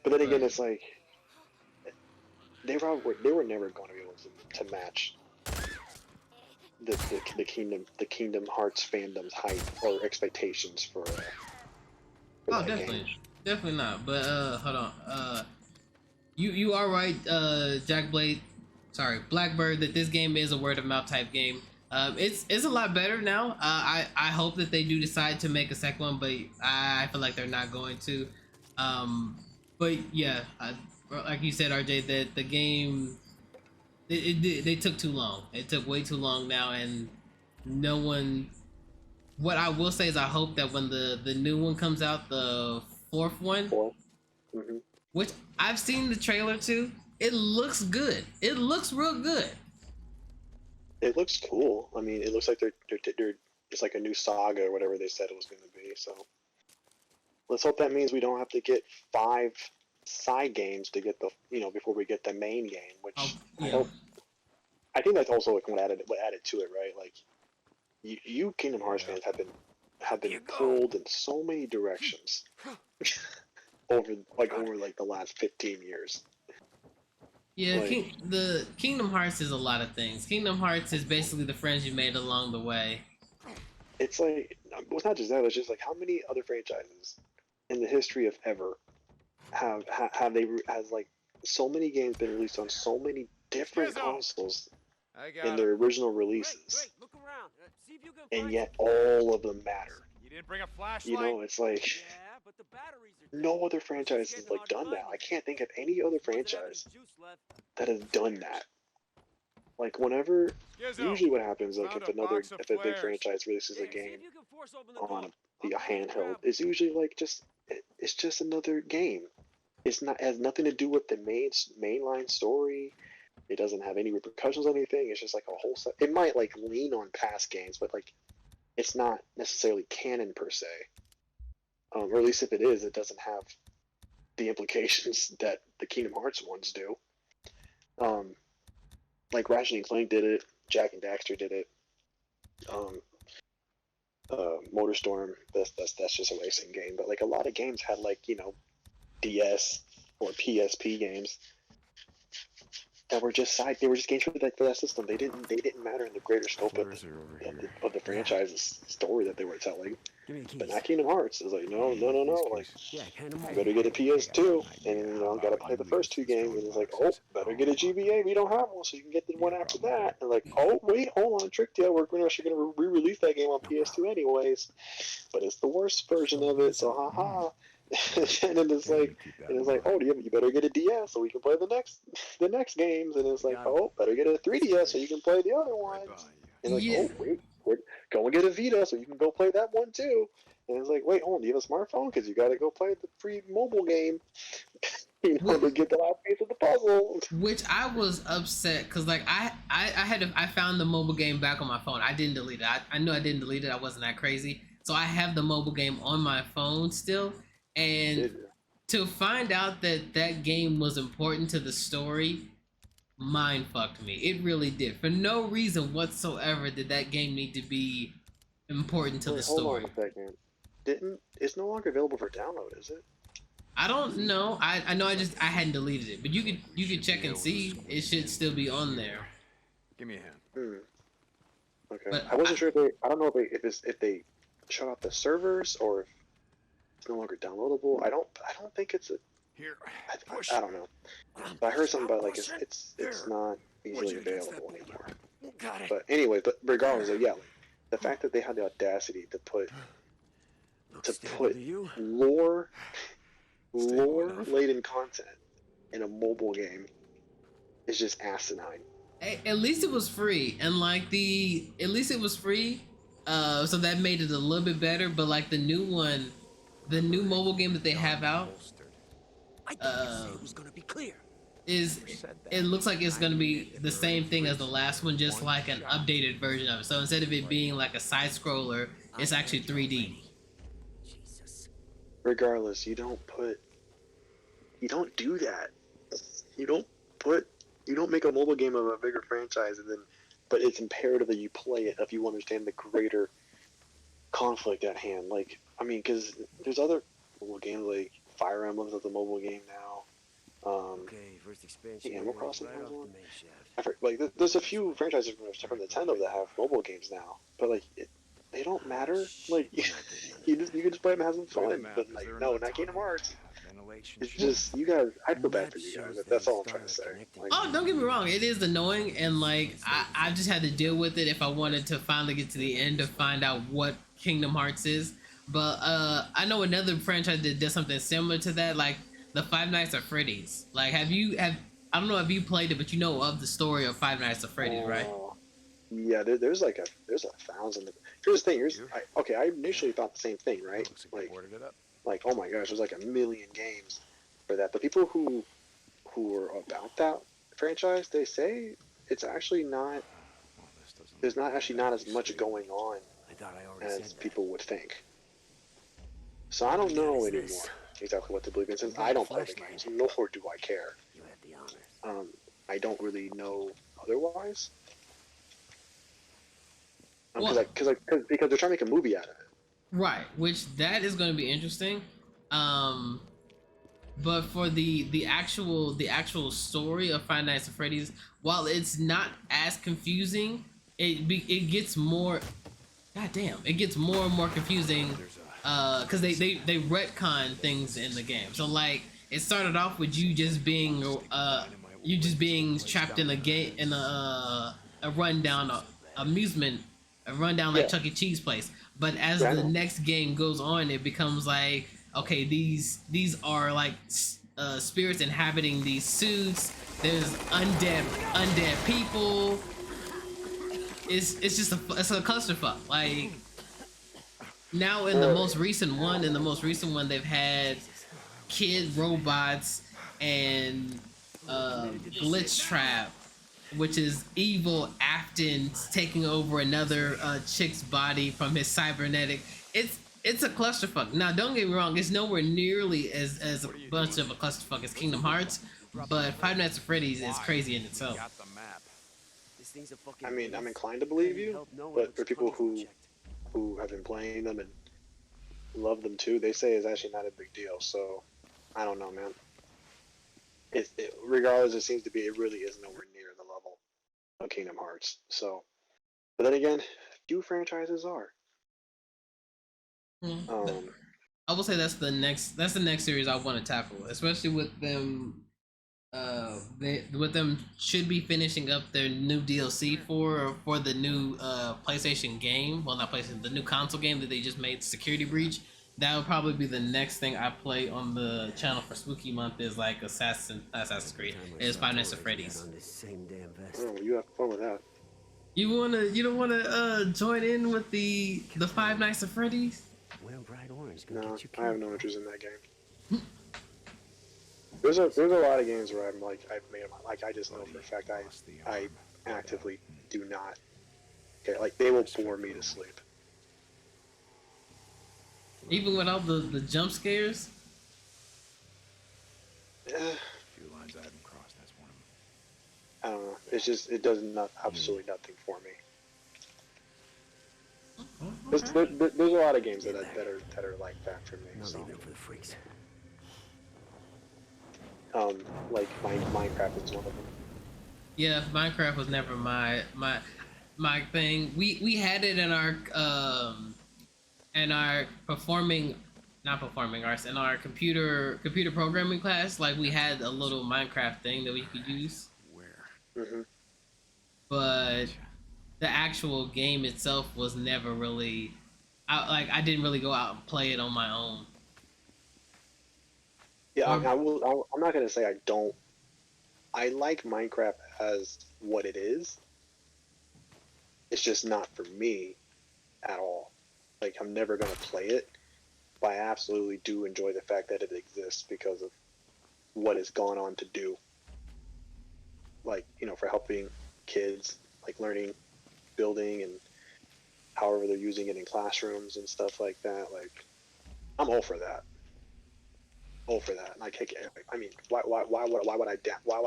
But then again, it's like they were never going to be able to match the Kingdom Hearts fandom's hype or expectations for Oh, that definitely, game. definitely not. But hold on. You are right, Jack Blade. Sorry, Blackbird. That this game is a word of mouth type game. It's a lot better now. I hope that they do decide to make a second one, but I feel like they're not going to. But yeah, like you said, RJ, that the game they took too long. It took way too long now, and no one. What I will say is, I hope that when the new one comes out, the fourth one, Mm-hmm. which I've seen the trailer to, it looks good. It looks real good. It looks cool. I mean, it looks like they're it's like a new saga or whatever they said it was going to be. So let's hope that means we don't have to get 5 side games to get the before we get the main game. Which Yeah. I think that's also like what added to it, right? Like you Kingdom Hearts fans have been pulled in so many directions over the last 15 years. Yeah, Like, the Kingdom Hearts is a lot of things. Kingdom Hearts is basically the friends you made along the way. it's like, well, it's not just that. It's just like how many other franchises in the history of ever has like so many games been released on so many different Skizzo! consoles I got in it. their original releases, Great, look around. See if you can and find yet all of them matter. You didn't bring a flashlight? You know, it's like Yeah, but the batteries are no other franchise has like done that. I can't think of any other franchise that has done that. Like whenever, Skizzo, usually what happens, like found if a box of a big flares. franchise releases a See game if you can force open the on door. the I'll come in and handheld, grab it's usually like it's just another game. It's not has nothing to do with the mainline story. It doesn't have any repercussions on anything. It's just like a whole set. It might like lean on past games, but like it's not necessarily canon per se. Or at least if it is, it doesn't have the implications that the Kingdom Hearts ones do. like Ratchet and Clank did it, Jack and Daxter did it, Motorstorm. That's just a racing game, but like a lot of games had like DS or PSP games that were just they were just games for that system. They didn't matter in the greater scope of the franchise's story that they were telling. Give me the keys. But not Kingdom Hearts. It's like no. Like Yeah, hand them you over. better get a PS2 and gotta play the first 2 games. And it's like, oh, better get a GBA. We don't have one, so you can get the one after that. And like, oh wait, hold on, tricked you. We're actually gonna re-release that game on PS2 anyways, but it's the worst version of it. So haha. And then it's like, oh, you better get a DS so we can play the next games. And it's like, oh, better get a 3DS so you can play the other ones. And like, oh wait, go and get a Vita so you can go play that one too. And it's like, wait, hold on, do you have a smartphone? Because you got to go play the free mobile game, to get the last piece of the puzzle. Which I was upset because like I found the mobile game back on my phone. I didn't delete it. I knew I didn't delete it. I wasn't that crazy. So I have the mobile game on my phone still. And to find out that game was important to the story, mind fucked me. It really did. For no reason whatsoever did that game need to be important to the story. Hold on a second. It's no longer available for download, is it? I don't know. I know I hadn't deleted it, but you could check and see. It should still be on there. Give me a hand. Okay. But I wasn't sure I don't know if they shut off the servers or if it's no longer downloadable. I don't think it's a. Here. I don't know. But I heard something about like it's not easily available anymore. Got it. But anyway, regardless of the fact that they had the audacity to put lore laden content in a mobile game is just asinine. At least it was free, and like at least it was free, so that made it a little bit better. But like the new mobile game that they have out, I thought you said it was gonna be clear. it looks like it's gonna be the same thing as the last one, just like an updated version of it. So instead of it being like a side scroller, it's actually 3D. Jesus. Regardless, you don't do that. You don't make a mobile game of a bigger franchise but it's imperative that you play it if you understand the greater conflict at hand. Like, I mean, because there's other mobile games like Fire Emblem's a mobile game now. Okay, first expansion. Animal Crossing has right one. off the main shaft. Like, there's a few franchises from Nintendo that have mobile games now, but like they don't matter. Like you can just play them and have some fun. But like no, not Kingdom Hearts. It's just you guys. I feel bad for you guys. That's all I'm trying to say. Like, Oh, don't get me wrong, it is annoying, and like I just had to deal with it if I wanted to finally get to the end to find out what Kingdom Hearts is. But I know another franchise that does something similar to that, like the Five Nights at Freddy's. Like, I don't know if you played it, but you know of the story of Five Nights at Freddy's, right? Yeah, there's a 1,000. Here's the thing. I initially thought the same thing, right? Like, oh my gosh, there's like 1 million games for that. The people who are about that franchise, they say it's actually not. There's not as much going on as people would think. So I don't know anymore exactly what to believe in, since I don't play the games, nor do I care. You had the honors. I don't really know otherwise. Because they're trying to make a movie out of it. Right, which that is going to be interesting. But for the actual story of Five Nights at Freddy's, while it's not as confusing, it gets more. Goddamn, it gets more and more confusing. Because they retcon things in the game. So like, it started off with you just being trapped in a rundown amusement. A rundown like Chuck E. Cheese place, but as the next game goes on, it becomes like, okay, these are like spirits inhabiting these suits. There's undead people. It's just a clusterfuck. Like now in the most recent one, they've had kid robots and Glitch Trap, which is evil Afton taking over another chick's body from his cybernetic. It's a clusterfuck. Now, don't get me wrong, it's nowhere nearly as a bunch of a clusterfuck as Kingdom Hearts, but Five Nights at Freddy's is crazy in itself. This thing's a fucking I mean, I'm base. inclined to believe Couldn't you, help knowing but which for people tunnels were who have been playing them and love them too, they say it's actually not a big deal. So I don't know, man. Regardless, it seems to be. It really is nowhere near the level of Kingdom Hearts. So, but then again, few franchises are. Um, I will say that's the next series I want to tackle, especially with them. With them should be finishing up their new DLC for the new PlayStation game. Well, not PlayStation, the new console game that they just made, Security Breach. That would probably be the next thing I play on the channel for Spooky Month. Is like Assassin's Creed. It's Five Nights at Freddy's. on this same damn vest. oh, you have fun with that. You don't wanna join in with the Five Nights at Freddy's? Wearing bright orange gonna No, get you I have killed, no bro. interest in that game. There's a lot of games where I'm like I've made like I just know for a fact I actively do not care. Like they will bore me to sleep. Even with all the jump scares? Eh, Few lines I haven't crossed, that's one of them. I don't know. It's just it does not absolutely nothing for me. There's a lot of games that are like that for me. Not So leaving it for the freaks. like Minecraft is one of them. Yeah, Minecraft was never my thing. We had it in our not performing arts, in our computer programming class. Like we had a little Minecraft thing that we could use, Mm-hmm. but the actual game itself was never really. I didn't really go out and play it on my own. Yeah, I'm not gonna say I don't. I like Minecraft as what it is. It's just not for me at all. Like I'm never gonna play it, but I absolutely do enjoy the fact that it exists because of what it's gone on to do. Like for helping kids, like learning, building, and however they're using it in classrooms and stuff like that. Like I'm all for that. All for that. Like, I mean, why would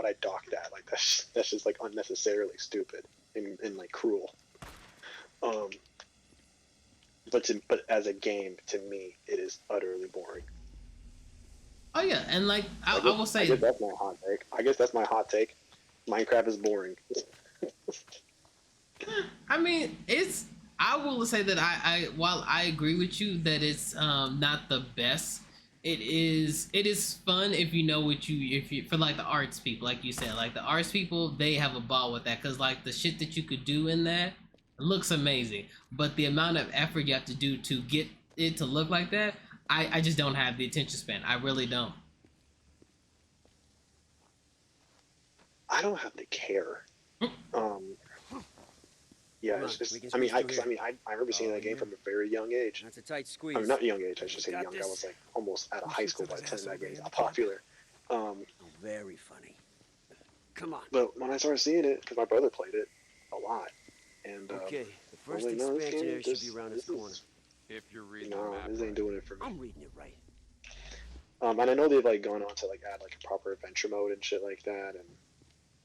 I dock that? Like, that's just like unnecessarily stupid and like cruel. Um, but as a game, to me, it is utterly boring. Oh yeah, and like I will I say, guess that's my hot take. I guess that's my hot take. Minecraft is boring. I mean, it's. I will say that while I agree with you that it's not the best, it is fun if you know what you for like the arts people, like you said, like the arts people, they have a ball with that because like the shit that you could do in that looks amazing, but the amount of effort you have to do to get it to look like that, I just don't have the attention span. I really don't. I don't have to care. Yeah, Come it's on, just. we can I mean, squeeze through I remember seeing that game from a very young age. That's a tight I squeeze. mean, not young age. I should say Got young. I this. was like almost out of high school by the time that game got Asshole, popular. Oh, very funny. Come on. But when I started seeing it, because my brother played it a lot, and Okay, the I was first like, no, this expansion game, area should be around this corner. If you're reading the no, map. this ain't doing it for me. I'm reading it right. And I know they've like gone on to like add like a proper adventure mode and shit like that and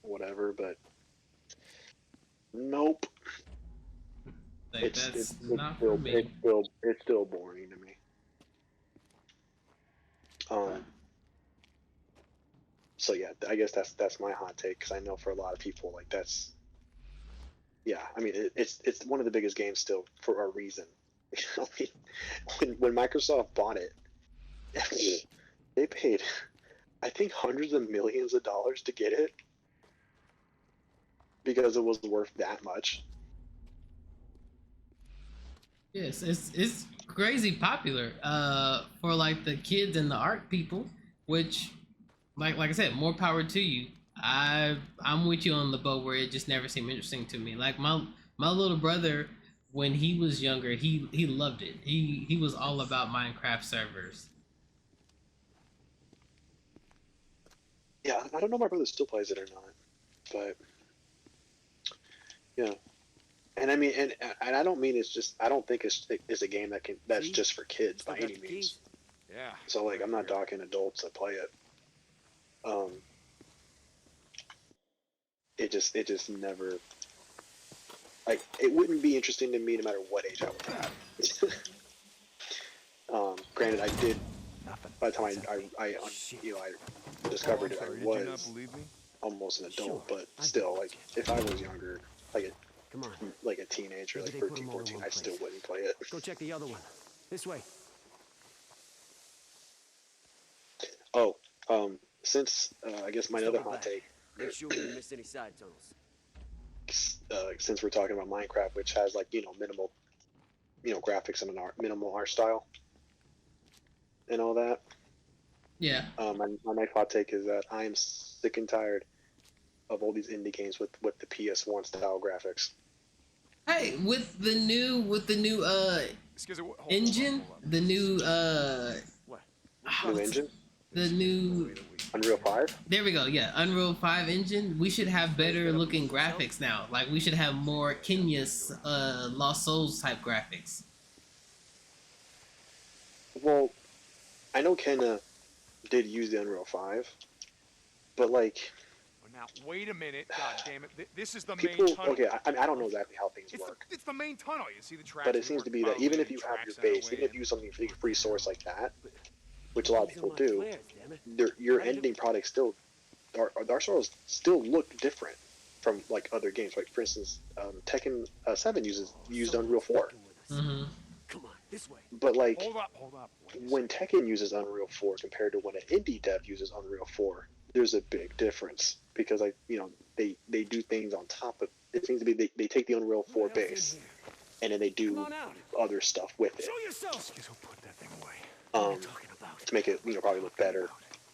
whatever, but nope. Like that's not for still, me. it's still boring to me. So yeah, I guess that's my hot take because I know for a lot of people like that's yeah. I mean it's one of the biggest games still for a reason. I mean, when Microsoft bought it, they paid I think hundreds of millions of dollars to get it because it was worth that much. Yes, it's crazy popular for like the kids and the art people, which like I said, more power to you. I'm with you on the boat where it just never seemed interesting to me. Like my little brother, when he was younger, he loved it. He was all about Minecraft servers. Yeah, I don't know if my brother still plays it or not, but yeah. And I mean, and I don't mean it's just. I don't think it's a game that's See? just for kids Still by got any the means. keys. Yeah. So like, I'm not Right here. docking adults that play it. It just never like it wouldn't be interesting to me no matter what age I was at. Granted, I did. By the time I discovered it, I Sorry, did you not was believe me? almost an adult. Sure, But I still, get like if I was younger, like Come on. a teenager, Maybe like they put 13, them all in 14, one I still place. wouldn't play it. Go check the other one. This way. Oh, since I guess my Let's other double hot back. take, Make sure we didn't miss any side tunnels. since we're talking about Minecraft, which has like minimal, graphics and minimal art style and all that. Yeah. My next hot take is that I am sick and tired of all these indie games with the PS1 style graphics. Hey, with the new Excuse me, hold on, engine, hold on. the new What? New engine, the new Unreal 5. there we go, yeah, Unreal 5 engine. We should have better looking graphics now. Like we should have more Kenya's Lost Souls type graphics. Well, I know Kenna did use the Unreal 5, but like Now, wait a minute. God damn it. This is the people, main tunnel. okay, I mean I don't know exactly how things It's work, the main tunnel. You see the tracks. but it seems to be that even if you have your base, even if you use something free source like that, which a lot of people do, your ending product still, Dark Souls still look different from like other games. Like for instance, Tekken 7 used Unreal 4, Mm-hmm. Come on, this way. but like Hold up. Wait a when Tekken uses Unreal 4 compared to when an indie dev uses Unreal 4, there's a big difference because they do things on top of it. Seems to be they take the Unreal 4 base and then they Come do on out. other stuff with it Show yourself. Excuse me, put that thing away. What are you talking about? to make it probably look better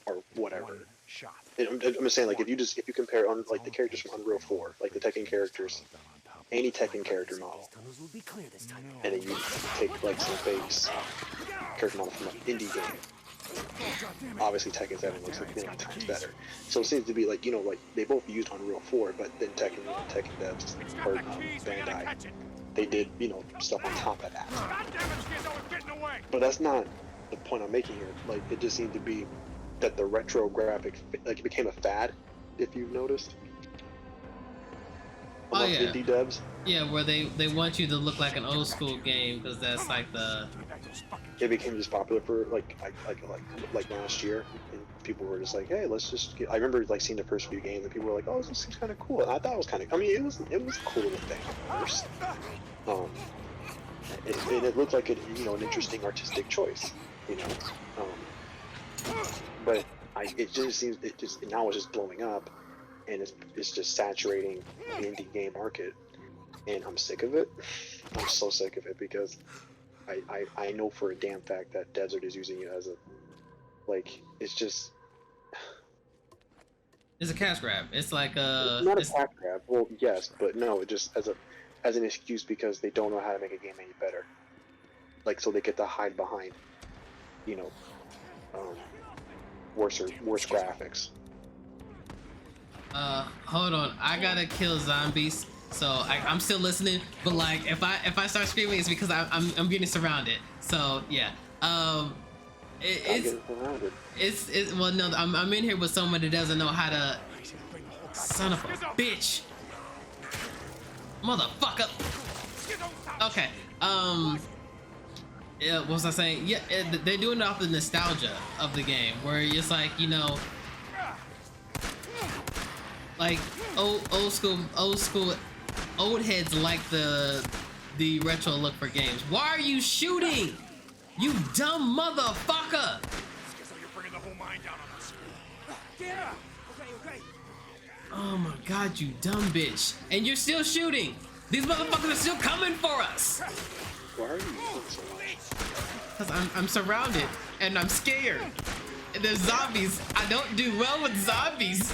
or whatever. One shot. And I'm just saying, like if you compare like the characters from Unreal 4, like the Tekken characters, any Tekken character model, These tunnels will be clear this time. and then you take like some base character model from an indie game. Obviously, Tekken 7 looks like a million times better. So it seems to be like like they both used Unreal 4, but then Tekken devs or Bandai, they did stuff on top of that. God damn it, Skizzo, it's getting away. But that's not the point I'm making here. Like it just seemed to be that the retro graphic it became a fad, if you've noticed. Oh, Amongst yeah. indie devs. Yeah, where they want you to look like an old school game because that's like the It became just popular for like last year, and people were just like, hey, let's just get. I remember like seeing the first few games, and people were like, oh, this seems kind of cool. And I thought it was kind of. I mean, it was a cool little thing at first. And it looked like an interesting artistic choice, But it just seems now it's just blowing up, and it's just saturating the indie game market, and I'm sick of it. I'm so sick of it because I know for a damn fact that Desert is using it as a it's just it's a cash grab. It's like it's not a cash grab. Well, yes, but no, just as an excuse because they don't know how to make a game any better. Like so they get to hide behind, worse graphics. Hold on, I gotta kill zombies. So I'm still listening, but like if I start screaming, it's because I'm getting surrounded. So yeah, it's well no, I'm in here with someone that doesn't know how to. Son of a bitch, motherfucker. Okay, yeah, what was I saying? Yeah, they're doing it off the nostalgia of the game, where it's like like old school old heads like the retro look for games. Why are you shooting? You dumb motherfucker! Skizzo, you're bringing the whole mine down on us. Yeah. Okay. Oh my god, you dumb bitch. And you're still shooting! These motherfuckers are still coming for us! Why are you doing so much? Because I'm surrounded and I'm scared. And there's zombies. I don't do well with zombies.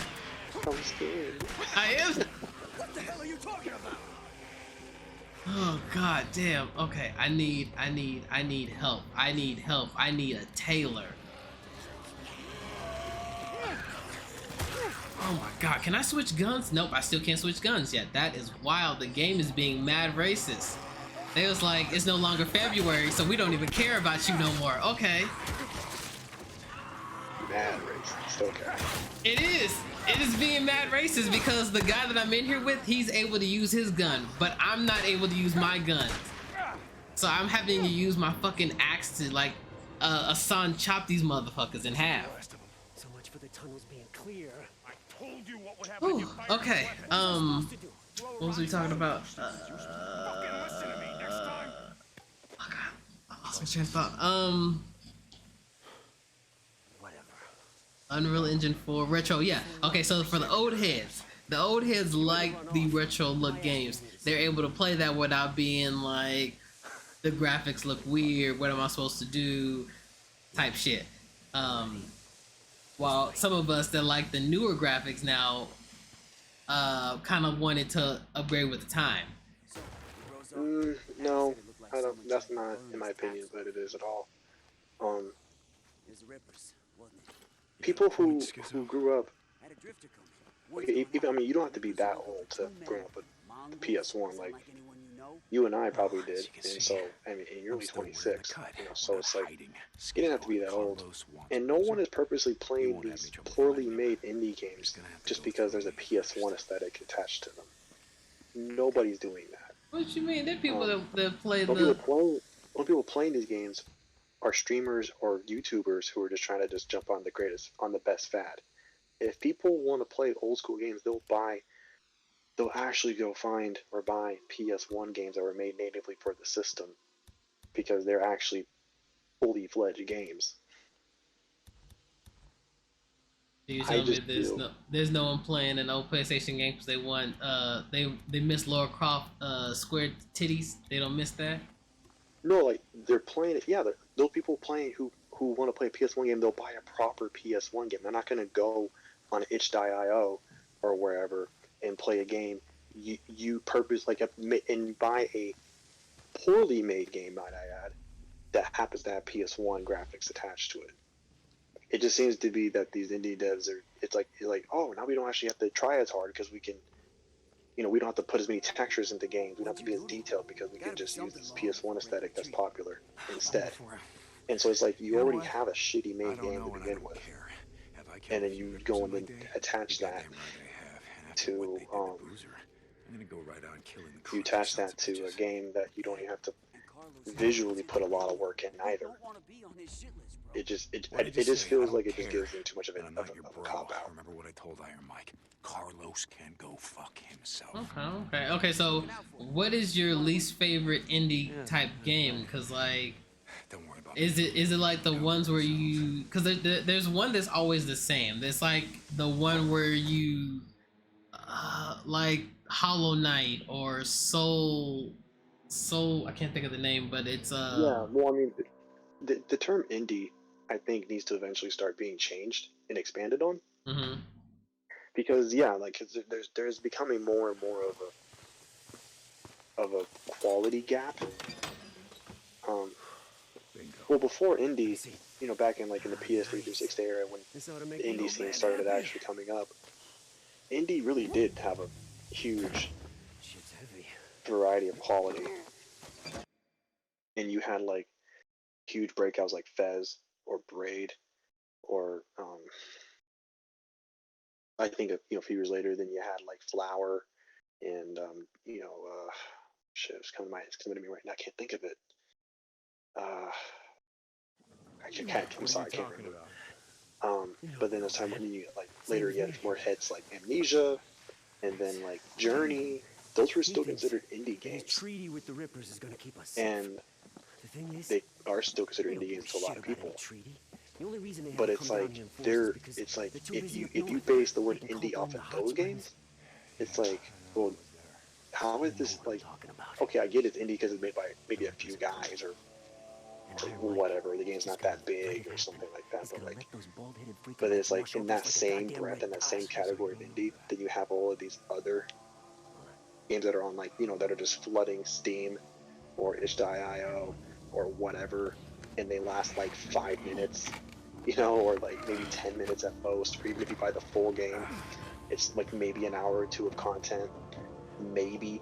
I'm scared. I am. What the hell are you talking about? Oh god damn. Okay, I need help. I need help. I need a tailor. Oh my god, can I switch guns? Nope, I still can't switch guns yet. That is wild. The game is being mad racist. They was like, it's no longer February, so we don't even care about you no more. Okay. mad racist. Okay. It is. It is being mad racist because the guy that I'm in here with, he's able to use his gun, but I'm not able to use my guns. So I'm having to use my fucking axe to like Asan chop these motherfuckers in half. So much for the tunnels being clear. I told you what would happen if you Whew, fired okay. your weapon. What was we talking about? Fucking listen to me next time. Oh god, I lost my train of thought. Whatever. Unreal Engine 4 retro. Yeah. Okay, so for the old heads like the retro look games. They're able to play that without being like the graphics look weird. What am I supposed to do? Type shit. While some of us that like the newer graphics now, kind of wanted to upgrade with the time. No, I don't. That's not in my opinion, but it is at all. There's the Rippers, wasn't it? People who grew up. Had a drifter come in. Okay, even, I mean, you don't have to be that old to grow up with the PS1. Like you and I probably did, and so I mean, and you're only 26. You know, so it's like you didn't have to be that old. And no one is purposely playing these poorly made indie games just because there's a PS1 aesthetic attached to them. Nobody's doing that. What you mean? There are people that play People playing these games are streamers or YouTubers who are just trying to just jump on the best fad. If people want to play old school games, they'll actually go find or buy PS1 games that were made natively for the system because they're actually fully fledged games. You tell me there's no one playing an old PlayStation game because they want they miss Lara Croft square titties. They don't miss that. No, like they're playing it. Yeah, those people playing who want to play a PS1 game, they'll buy a proper PS1 game. They're not going to go on itch.io or wherever and play a game. You purpose like and buy a poorly made game, might I add, that happens to have PS1 graphics attached to it. It just seems to be that these indie devs are. It's like oh, now we don't actually have to try as hard because we can. You know, we don't have to put as many textures into games. We don't have to be as detailed because we can just use this PS1 aesthetic that's popular instead. And so it's like you already have a shitty made game to begin with, and then you go and then attach that to you attach that to a game that you don't even have to visually put a lot of work in either. It just feels like it just gives them too much of a cop out. Remember what I told Iron Mike? Carlos can go fuck himself. Okay. So, what is your least favorite indie type game? Because like, don't worry about is it like the ones where you? Because there's one that's always the same. There's like the one where you, like Hollow Knight or Soul. I can't think of the name, but it's Yeah, well, I mean, the term indie, I think, needs to eventually start being changed and expanded on. Mm-hmm. Because there's becoming more and more of a quality gap. Well, before indie, you know, back in the PS3 360 era when the indie scene started actually coming up, indie really did have a huge variety of quality, and you had like huge breakouts like Fez or Braid or I think a few years later, then you had like Flower, and shit, it's coming to me right now. I can't think of it. I'm sorry, I can't remember. But then there's time when you like later you had more hits like Amnesia, and then like Journey. Those were still considered indie games, and they are still considered indie games to a lot of people. But it's like if you base the word indie off of those games, it's like, well, how is this like? Okay, I get it's indie because it's made by maybe a few guys or whatever. The game's not that big or something like that. But it's like in that same breath, in that same category of indie, then you have all of these other games that are on that are just flooding Steam or itch.io or whatever, and they last like 5 minutes. Or like maybe 10 minutes at most, or even if you buy the full game, it's like maybe an hour or two of content, maybe.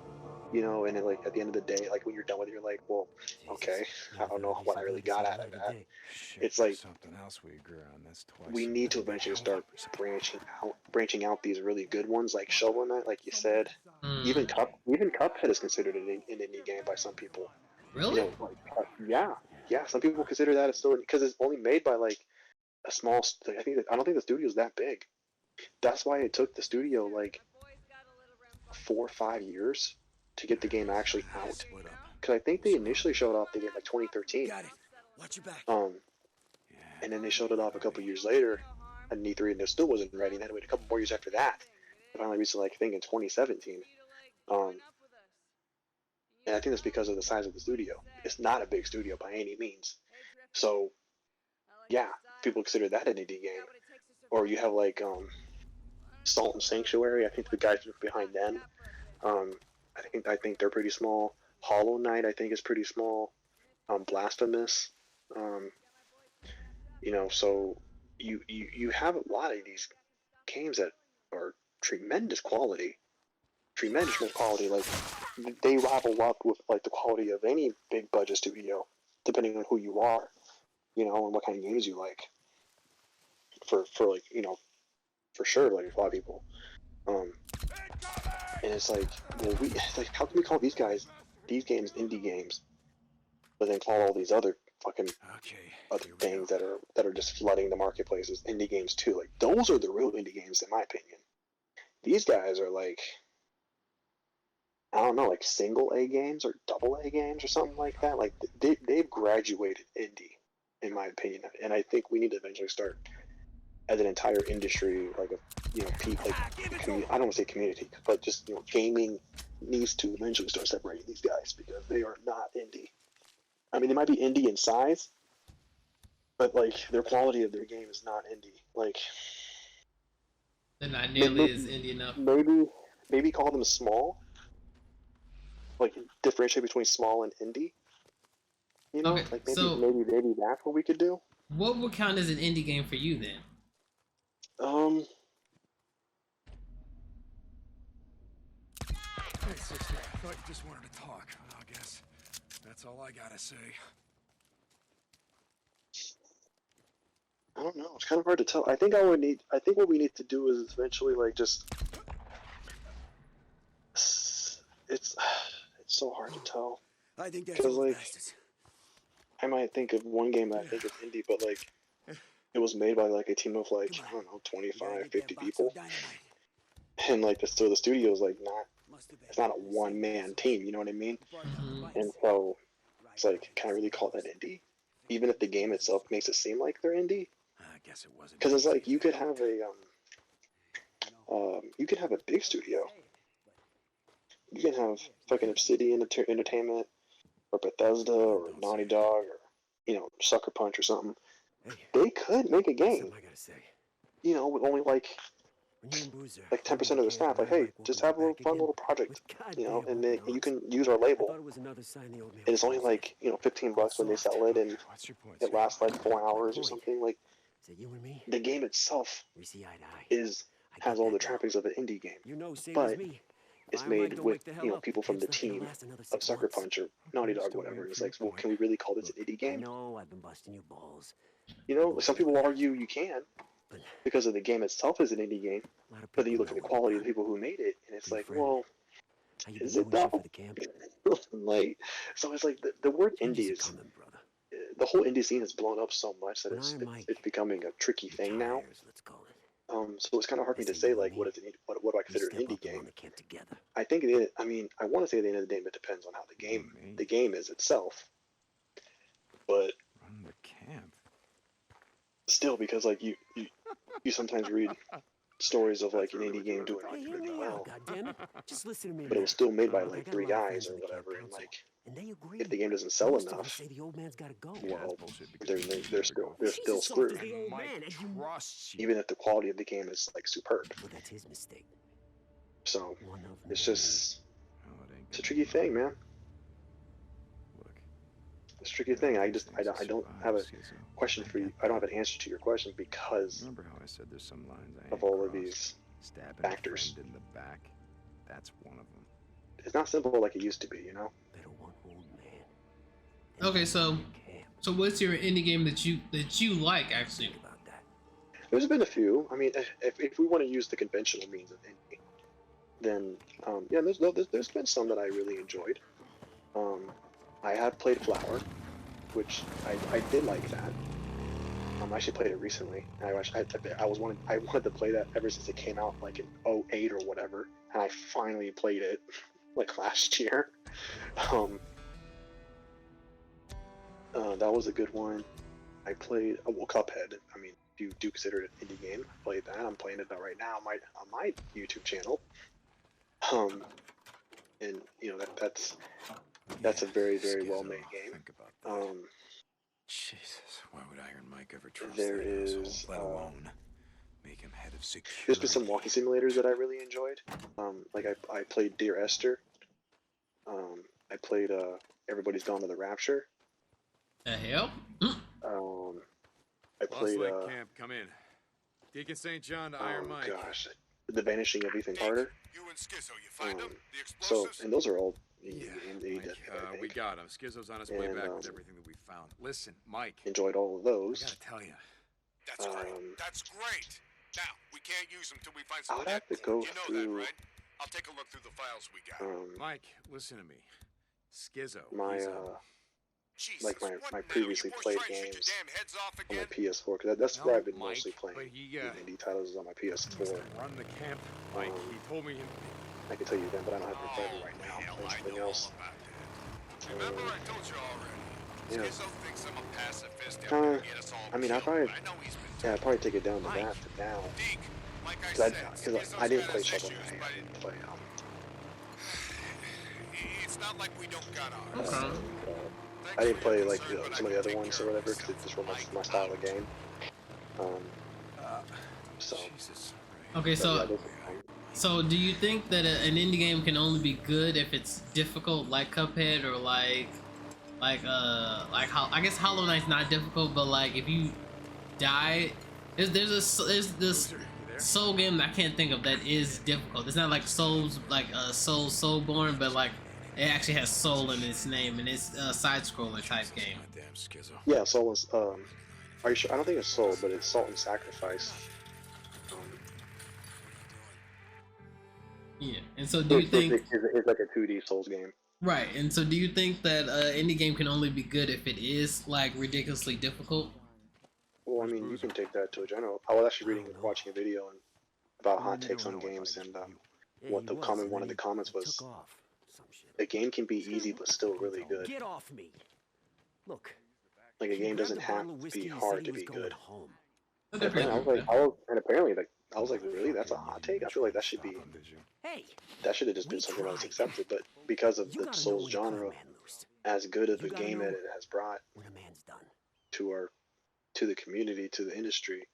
you know, and then, like at the end of the day, like when you're done with it, you're like, well, okay, I don't know what I really got out of that. Shit, It's there's like something else we agree on. That's twice. we so need to many eventually hell start hoppers. branching out these really good ones like Shovel Knight, like you said. Hmm. Even Cuphead is considered an indie game by some people. You Really? know, like yeah. Some people consider that as still because it's only made by like a small. I don't think the studio's that big. That's why it took the studio like 4 or 5 years to get the game actually out. Split up. Because I think they initially showed off the game like 2013. Got it. Watch your back. Yeah. And then they showed it off a couple years later at E3, and it still wasn't ready. And then wait a couple more years after that. They finally released it, like I think in 2017. And I think that's because of the size of the studio. It's not a big studio by any means. So yeah, people consider that an indie game. Or you have like Salt and Sanctuary. I think the guys behind them. I think they're pretty small. Hollow Knight I think is pretty small. Blasphemous. Um, so you have a lot of these games that are tremendous quality, tremendous quality. Like they rival up with like the quality of any big budget studio, depending on who you are, and what kind of games you like. For like for sure, like a lot of people. Um, and it's like, well, like how can we call these games indie games, but then call all these other fucking Okay. other Here we things go. that are just flooding the marketplaces indie games too? Like those are the real indie games in my opinion. These guys are like, I don't know, like single A games or double A games or something like that. Like they've graduated indie, in my opinion, and I think we need to eventually start as an entire industry, like I don't want to say community, but just gaming needs to eventually start separating these guys because they are not indie. I mean, they might be indie in size, but like their quality of their game is not indie. Like They're not nearly maybe as indie enough. maybe call them small, like differentiate between small and indie. Okay, Like so maybe that's what we could do. what would count as an indie game for you then? Um, Hey, sister. I thought you just wanted to talk. I guess that's all I gotta say. I don't know. It's kind of hard to tell. I think what we need to do is eventually like just. It's so hard to tell I think that's because all the like bastards. I might think of one game that I think is indie, but like it was made by like a team of like I don't know We gotta 25, get 50 that box people, of dynamite. and like the studio is like not Must have been. it's not a one man team. You know what I mean? Mhm. And so it's like, can I really call that indie? Even if the game itself makes it seem like they're indie, I guess it wasn't. because it's easy like if it helped. you can have a big studio. You can have fucking Obsidian Entertainment or Bethesda or Naughty Dog or Sucker Punch or something. Hey, They could make a game, something I gotta say. with only like When you and Boozer 10% of the staff. Like, hey, just have a little fun little project, and then you can use our I label. thought it was another sign the old man And was it's only losing like $15 when they sell it, and What's your point, it sir? lasts like 4 hours or Point. something. Like Is it you and me? the game itself We see eye to eye. is I has get all the that now. trappings of an indie game, You know, same as but me. it's Limelight made don't with wake the hell up. people from the Camp's not gonna team last another of 6 Sucker months. Punch or Naughty Dog, still whatever. waiting It's for like, your well, can we really call this an indie I game? know I've been busting you balls. Some people argue you can But because of the game itself is an indie game, a lot of but people then you look at know the what quality we've of the people who made it, and it's New like, friend. well, How you is been it doing shit though? for the camp? Like, so it's like the word Changes indie are is coming, brother. the whole indie scene has blown up so much that When it's Iron it's, Mike it's becoming a tricky thing now. retires, let's call it. So it's kind of hard for me I to say say you like and what me. is it, what do I We consider an step indie up and run game. the camp together. I think I want to say at the end of the day, it depends on how Me? the game is itself. But Run the camp. still, because like you sometimes read stories of like That's an really indie what you game wanted to doing talk like Hey, to hear me really me about? out, well, goddammit. Just listen to me. but it a was minute. still made by Look, I like got a three lot of guys friends or on the camp whatever, and council, like and they agree. if the game doesn't sell Most of them enough, say the old man's gotta go. Yeah, that's well, bullshit because they're we they're, should they're never still go. they're She's still as soft as screwed, the old Mike man, and you. trusts you. even if the quality of the game is like superb. Well, that's his mistake. So One of it's many. just Well, it ain't it's a gonna tricky be thing, mine. man. Look, It's a tricky you thing. gotta I do just things to I don't survive, have a Schizo. question I for you. got I don't have that. an answer to your question because Remember how I said there's some lines I of ain't all of crossed? these Stabbing factors. a friend in the back. That's one of them. it's not simple like it used to be, you know. Better one old man. Okay, so what's your indie game that you like actually? Think about that. There's been a few. I mean, if we want to use the conventional means of indie, then yeah, there's been some that I really enjoyed. I have played Flower, which I did like that. I actually played it recently. I wanted to play that ever since it came out like in '08 or whatever, and I finally played it like last year. Um, that was a good one. I played well, Cuphead. I mean, if you do consider it an indie game, I played that. I'm playing it right now on my YouTube channel. And you know that's a very well made game. Think about that. Um, Jesus, why would Iron Mike ever trust there that is asshole, let alone make him head of security? there's been some walking simulators that I really enjoyed. Like I played Dear Esther. I played Everybody's Gone to the Rapture. The hell? I Lost played Lake Camp, come in. Deacon St. John to Iron oh Mike. gosh, The Vanishing of Ethan Carter. You and Schizo, you find them? The So explosives? and those are all Yeah, indie, Mike, I We think. got him. Schizo's on his way And, back with everything that we found. Listen, Mike, Enjoyed all of I those. gotta tell you, that's great. Um, That's great. Now, we can't use them till we find I some would dead. have to go You know through that, right? I'll take a look through the files we got. Mike, listen to me. Schizo. my he's Jesus, like my what now? previously You boys played trying to shoot your games damn heads off on my again? PS4 because that's where I've been Mike, mostly playing but he, indie titles is on my PS4. run the camp, Mike. He told me him. I can tell you that, but I don't have it playing right now. Hell, Play I something know else. all about that. Remember, I told you already. Yeah. Schizo thinks I'm a pacifist. He'll get us all I mean, I killed, probably but I know he's been yeah, I'd probably take it down to Mike. that for now. Deke, like I Because said, I didn't Schizo's play got his Shovel issues, Knight. but I didn't play it's not like we don't got ours. Okay. I didn't play like some of the other ones or whatever because it just wasn't my style of game. So Jesus. Okay, but yeah, so do you think that an indie game can only be good if it's difficult, like Cuphead, or how I guess Hollow Knight's not difficult, but like if you die, there's this Loser, you there? Soul game that I can't think of that is difficult. It's not like Souls, like Soulborn, but like it actually has soul in its name, and it's a side-scroller type game. Goddamn Schizo. yeah, Soul was are you sure? I don't think it's Soul, but it's Salt and Sacrifice. Yeah, and so do you think It's like a 2D Souls game? right? And so do you think that indie game can only be good if it is like ridiculously difficult? Well, I mean, you can take that to a general. I was actually watching a video about hot takes on games, and what the comment one of the comments was, Took off. Some shit. a game can be easy but still really good. Get off me. Look. Like a he game grabbed doesn't a bottle have of to whiskey be and hard said to he was be going good. home. And apparently, I was like, really? That's a hot take? I feel like that should be, Hey, that should have just been we something that was tried. accepted. But because of you the gotta know Souls when to cut a genre, man loose, as good of You a gotta game know that it has brought when a man's done. to the community, to the industry,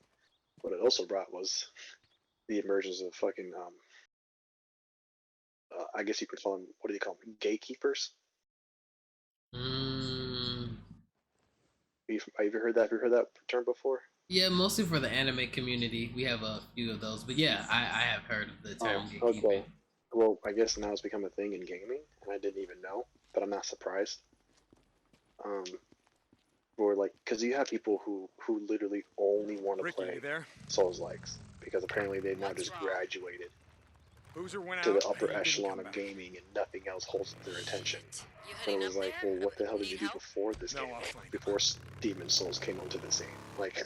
what it also brought was the emergence of fucking I guess you could call them, what do they call them, gatekeepers? Have you heard that? Have you heard that term before? Yeah, mostly for the anime community. We have a few of those, but yeah, I have heard of the term gatekeeping. Okay. Well, I guess now it's become a thing in gaming, and I didn't even know, but I'm not surprised. Or like, because you have people who literally only want to Ricky, play you there? Souls likes because apparently they've now just graduated Boozer went to out. the upper He didn't echelon come of back. gaming, and nothing else holds their attention. You And heading it up was like, there? well, what the hell did Need you do help? before this No, game? I'll find Before Demon's Souls came onto the scene? Like,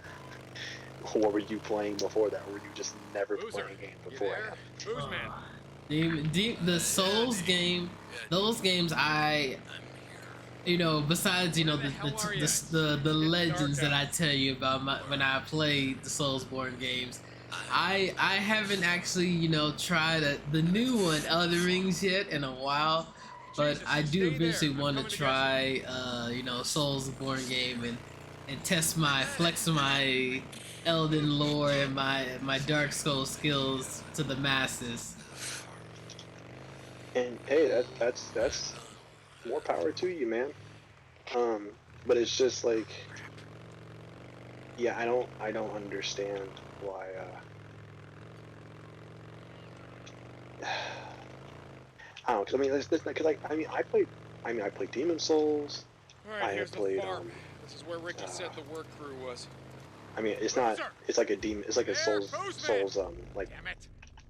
what were you playing before that? Or were you just never Boozer, playing a game you beforehand? there? Booze man. The Souls game, those games besides the legends that I tell you about when I played the Soulsborne games, I haven't actually tried the new one, Elden Rings, yet in a while, but I do stay eventually there. I'm want to coming to try Soulsborne game and test flex my Elden lore and my Dark Souls skills to the masses. And hey, that's more power to you, man. But it's just like, yeah, I don't understand why. I don't know. 'Cause I mean, because I played Demon Souls. All right, I here's have played the farm. This is where Ricky said the work crew was. I mean, it's not. It's like a demon. It's like a Souls like Damn it.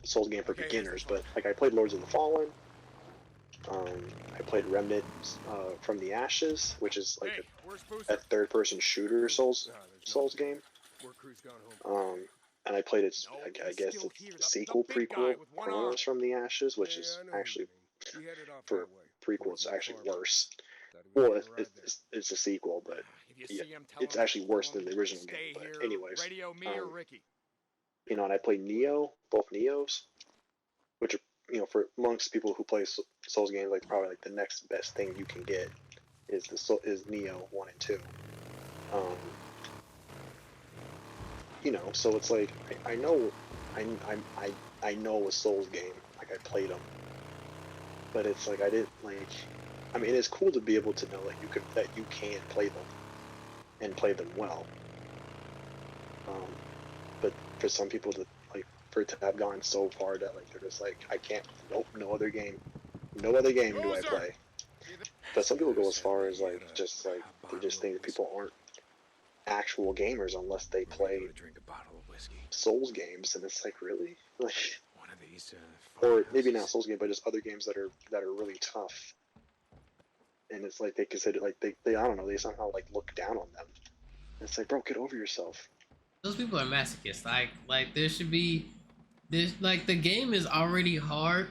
Souls game for Okay, here's the beginners. farm. But like I played Lords of the Fallen. I played Remnant from the Ashes, which is like Hey, where's a Booster? third-person shooter Souls game. Work crew's gone home. And I played its, No, I he's guess still it's here. the The sequel big guy prequel, with one arm. Chronos from the Ashes, which Yeah, is I know who actually you mean. He headed off for that way. prequel, Towards it's the actually farm. worse. Thought he was Well, gonna ride there. it's a sequel, but If you yeah, see him, tell it's him, actually worse tell than him the original stay game. But here. anyways, Radio me or Ricky. you know, and I played Neo, both Neos, which are, you know, for amongst people who play Souls games, like probably like the next best thing you can get is is Neo 1 and 2. You know, so it's like I know I know a Souls game, like I played them, but it's like I didn't like. I mean, it's cool to be able to know that you can play them and play them well. But for some people to like for it to have gone so far that like they're just like I can't. Nope, no other game do I play. But some people go as far as like just like they just think that people aren't actual gamers unless they play Drink a bottle of whiskey. Souls games, and it's like really like, One of these. or maybe not Souls games, but just other games that are really tough. And it's like they consider like they I don't know, they somehow like look down on them. And it's like, bro, get over yourself. Those people are masochists. Like there should be this, like the game is already hard,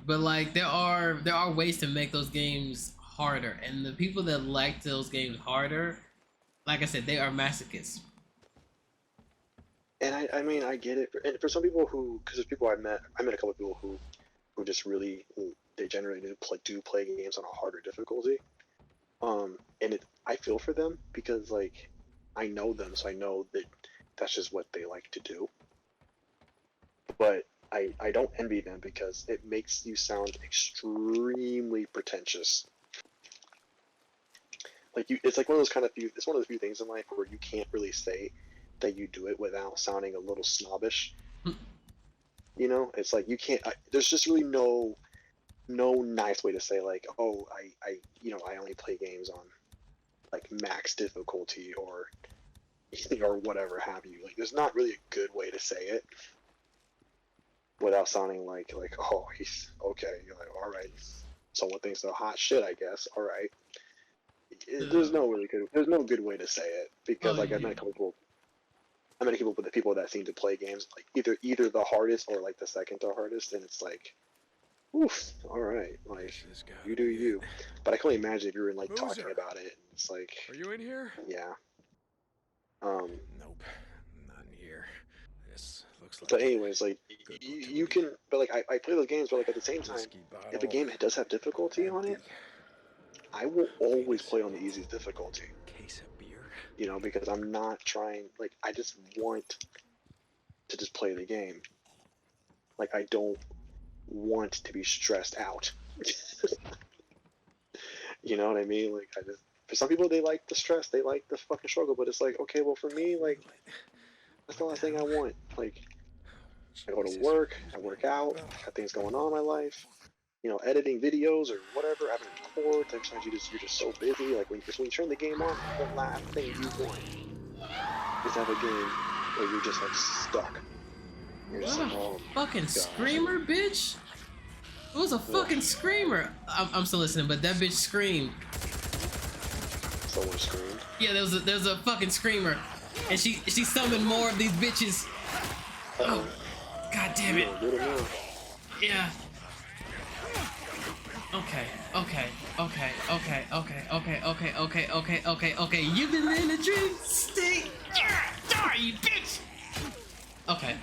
but like there are ways to make those games harder, and the people that like those games harder, like I said, they are masochists. And I mean I get it, and for some people because there's people I met a couple of people who just really they generally do play games on a harder difficulty. And I feel for them because like I know them, so I know that that's just what they like to do. But I don't envy them because it makes you sound extremely pretentious. Like it's like one of those kind of it's one of the few things in life where you can't really say that you do it without sounding a little snobbish. You know, it's like you can't. There's just really no nice way to say like, oh, I I only play games on like max difficulty or whatever have you. Like, there's not really a good way to say it without sounding like oh, he's okay. You're like, all right, someone thinks they're hot shit, I guess. All right. There's no good way to say it because like I met a couple people. I met the people that seem to play games like either the hardest or like the second to hardest, and it's like, oof, all right, like you do you. But I can only imagine if you were like talking about it. It's like, Are you in here? yeah. Nope, not in here. This looks like. But anyways, like you can, but like I play those games, but like at the same time, if a game does have difficulty on it, I will always play on the easiest difficulty. Case of beer. You know, because I'm not trying. Like I just want to just play the game. Like I don't want to be stressed out. You know what I mean? Like for some people they like the stress, they like the fucking struggle, but it's like, okay, well for me, like that's the last thing I want. Like I go to work, I work out, got things going on in my life. You know, editing videos or whatever, having to record. Sometimes you're just so busy. Like when you turn the game on, the last thing you want is to have a game where you're just like stuck. You're just like, oh, fucking screamer, bitch. It was a fucking screamer. I'm still listening, but that bitch screamed. Someone screamed. Yeah, there was a fucking screamer, and she summoned more of these bitches. Oh, god damn it. Yeah. Okay. You've been in a dream state. Die, you bitch. Okay.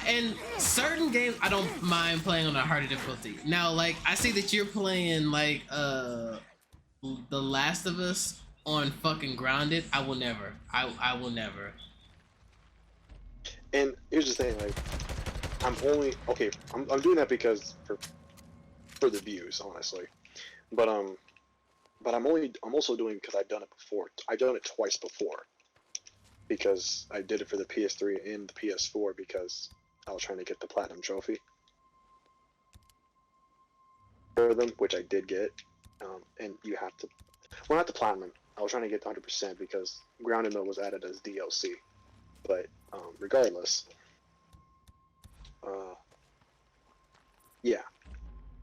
In certain games, I don't mind playing on a harder difficulty. Now, like, I see that you're playing like The Last of Us on fucking grounded. I will never. I will never. And here's the thing, like, I'm doing that because for the views, honestly. But I'm also doing it because I've done it before. I've done it twice before. Because I did it for the PS3 and the PS4 because I was trying to get the platinum trophy. for them, which I did get. And you have to, well, not the platinum. I was trying to get 100% because grounded mode was added as DLC. But regardless, yeah.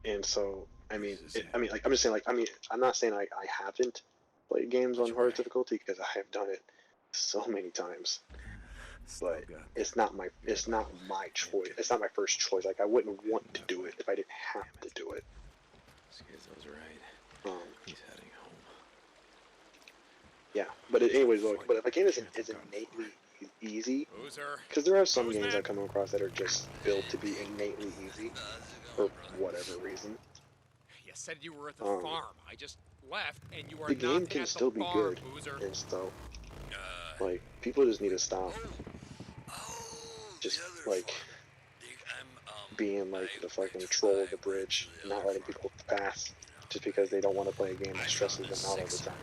And so I mean, like I'm just saying, like I'm not saying I haven't played games on hard difficulty because I have done it so many times. But it's not my choice. It's not my first choice. Like I wouldn't want to do it if I didn't have to do it. Schizo's right. He's heading home. Yeah, but anyways, but if a game is innately easy, because there are some games I come across that are just built to be innately easy for whatever reason. You said you were at the farm. I just left, and you are the game can still be good, boozer. And so like people just need to stop just like being like the fucking troll of the bridge, not letting people pass just because they don't want to play a game that stresses them out all the time.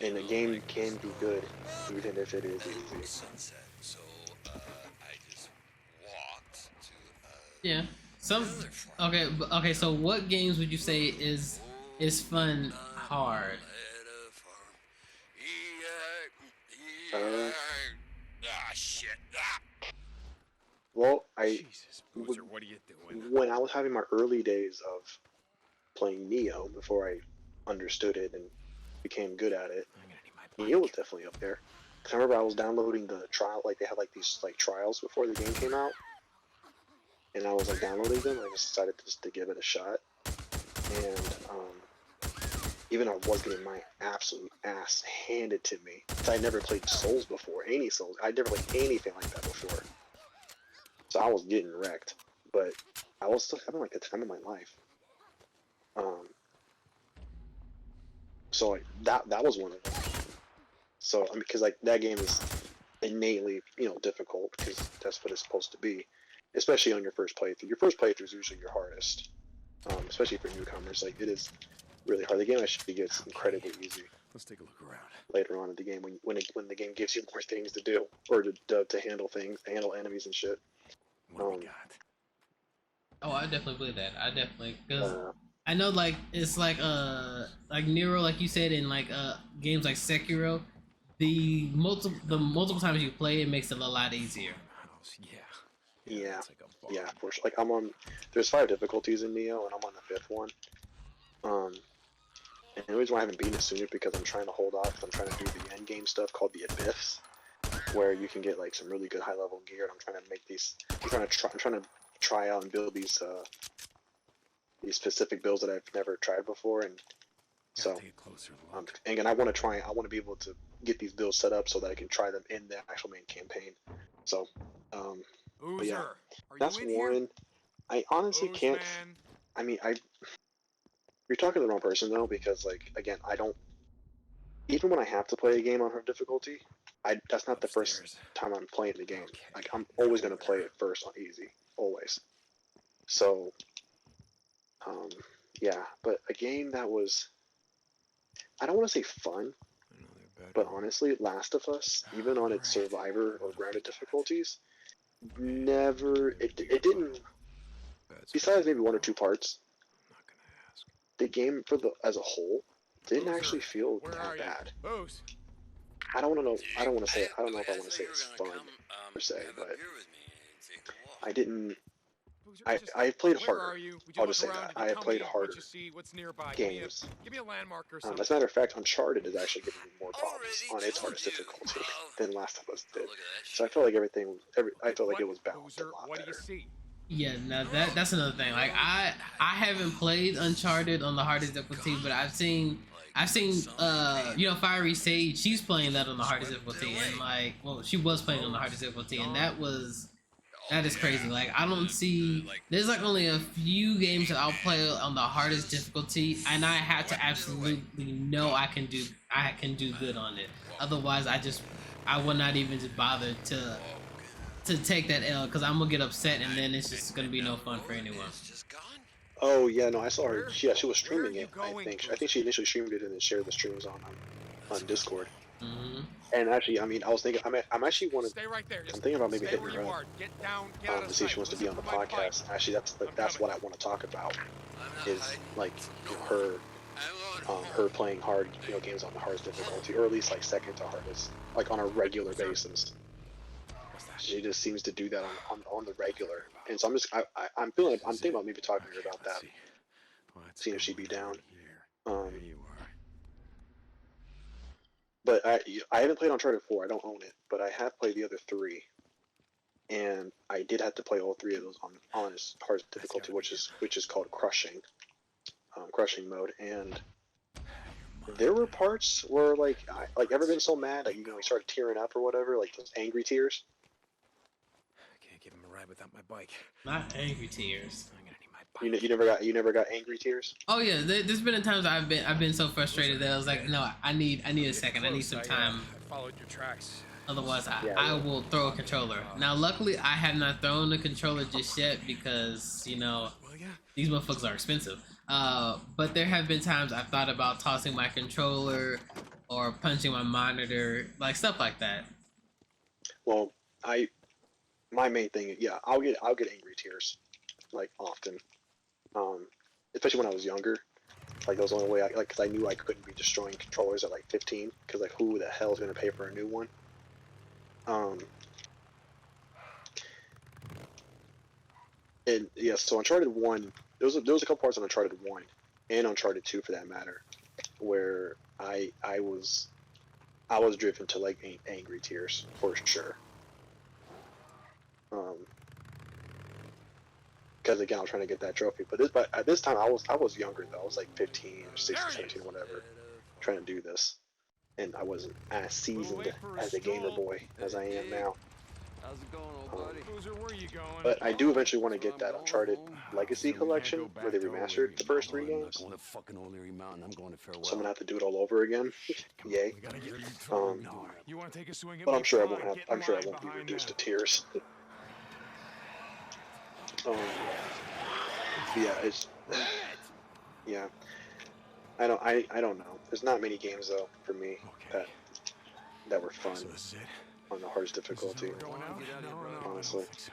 And the game can be good even if it is easy. Yeah. Okay. So what games would you say is fun hard? Well, Jesus, Boozer, what are you doing? When I was having my early days of playing Neo, before I understood it and became good at it, Neo was definitely up there. Cause I remember I was downloading the trial, like they had like these like trials before the game came out, and I was like downloading them. I just decided just to give it a shot, and even I was getting my absolute ass handed to me. Cause I never played Souls before, any Souls. I'd never played anything like that before. So I was getting wrecked, but I was still having like the time of my life. So like that was one of them. So I mean, because like that game is innately difficult because that's what it's supposed to be, especially on your first playthrough. Your first playthrough is usually your hardest, especially for newcomers. Like it is really hard. The game actually gets incredibly easy. Let's take a look around. Later on in the game, when the game gives you more things to do or to handle things, to handle enemies and shit. What do we got? Oh, I definitely believe that. I definitely, because I know like it's like Nero, like you said, in like games like Sekiro, the multiple times you play it makes it a lot easier. Yeah, for sure. Like there's 5 difficulties in Neo, and I'm on the 5th one. And the reason why I haven't beaten it sooner is because I'm trying to hold off. I'm trying to do the end game stuff called the Abyss, where you can get like some really good high level gear. And I'm trying to make these. I'm trying to try out and build these specific builds that I've never tried before, and so and again I want to be able to get these builds set up so that I can try them in the actual main campaign. So but yeah, that's one. Here? I honestly can't. Man. I mean, you're talking to the wrong person though, because like again, I don't. Even when I have to play a game on hard difficulty, that's not the first time I'm playing the game. Like I'm always gonna play it first on easy, always. So, yeah, but a game that was, I don't want to say fun, but honestly, Last of Us, even on its Survivor or grounded difficulties, it didn't, besides maybe 1 or 2 parts, the game as a whole didn't actually feel that bad. I don't know if I want to say it's fun per se, but I didn't. I played harder. I'll just say that I have played harder games. Give me a landmark or As a matter of fact, Uncharted is actually giving me more problems on its hardest difficulty than Last of Us did. So I felt like I felt like it was balanced a lot better. Yeah, now that's another thing. Like I haven't played Uncharted on the hardest difficulty, but I've seen Fiery Sage, she's playing that on the hardest difficulty, and like, well, she was playing on the hardest difficulty, and that is crazy. Like I don't see, there's like only a few games that I'll play on the hardest difficulty, and I have to absolutely know I can do good on it. Otherwise, I would not even just bother to take that L, because I'm gonna get upset, and then it's just gonna be no fun for anyone. Oh yeah, no, I saw her. Yeah, she was streaming it. I think she initially streamed it and then shared the streams on Discord. Mhm. And actually, I mean, I was thinking, I'm actually Stay right there. I'm thinking about maybe stay hitting where her you up are. Get down. Get out of to see if sight. she wants to be on the Listen for my bike. podcast. Actually, that's coming. what I want to talk about. I'm not Is hiding like from no her one. I'm going her home. playing hard games on the hardest difficulty, or at least like second to hardest, like on a regular basis. What's that? She just seems to do that on the regular, and so I'm thinking about maybe talking to her about that, seeing if she'd be down. There you are. But I haven't played Uncharted 4. I don't own it, but I have played the other three, and I did have to play all three of those on its hardest difficulty, which is called crushing mode. And there were parts where like ever been so mad that you started tearing up or whatever, like those angry tears. I can't give him a ride without my bike. Not angry tears. I'm gonna need my bike. You never got angry tears. Oh yeah, there's been times I've been so frustrated that I was like, no, I need a second. I need some time. I followed your tracks. Otherwise, I will throw a controller. Now, luckily, I have not thrown a controller just yet because these motherfuckers are expensive. But there have been times I've thought about tossing my controller or punching my monitor, like stuff like that. Well, my main thing, I'll get angry tears, like often, especially when I was younger. Like that was the only way because I knew I couldn't be destroying controllers at like 15, because like who the hell is gonna pay for a new one? And yeah, so Uncharted 1, there was a couple parts on Uncharted 1 and Uncharted 2 for that matter, where I was driven to like angry tears for sure. Because again, I was trying to get that trophy, but at this time I was younger though. I was like 15 or 16, 17, whatever, trying to do this, and I wasn't as seasoned as a gamer boy as I am now. How's it going, old buddy? Boozer, where you going? But I do eventually want to get that Uncharted Legacy Collection where they remastered the first 3 games. I'm going to fucking O'Leary Mountain. I'm going to farewell. So I'm gonna have to do it all over again. Yay. We gotta get you you want to take a swing at But me? I'm sure I Come on, won't get have. in I'm sure I line won't be behind reduced to them. tears. Yeah, it's yeah. I don't know. There's not many games though for me that were fun So this is it. on the hardest difficulty. We're going out? No, honestly. I don't think so.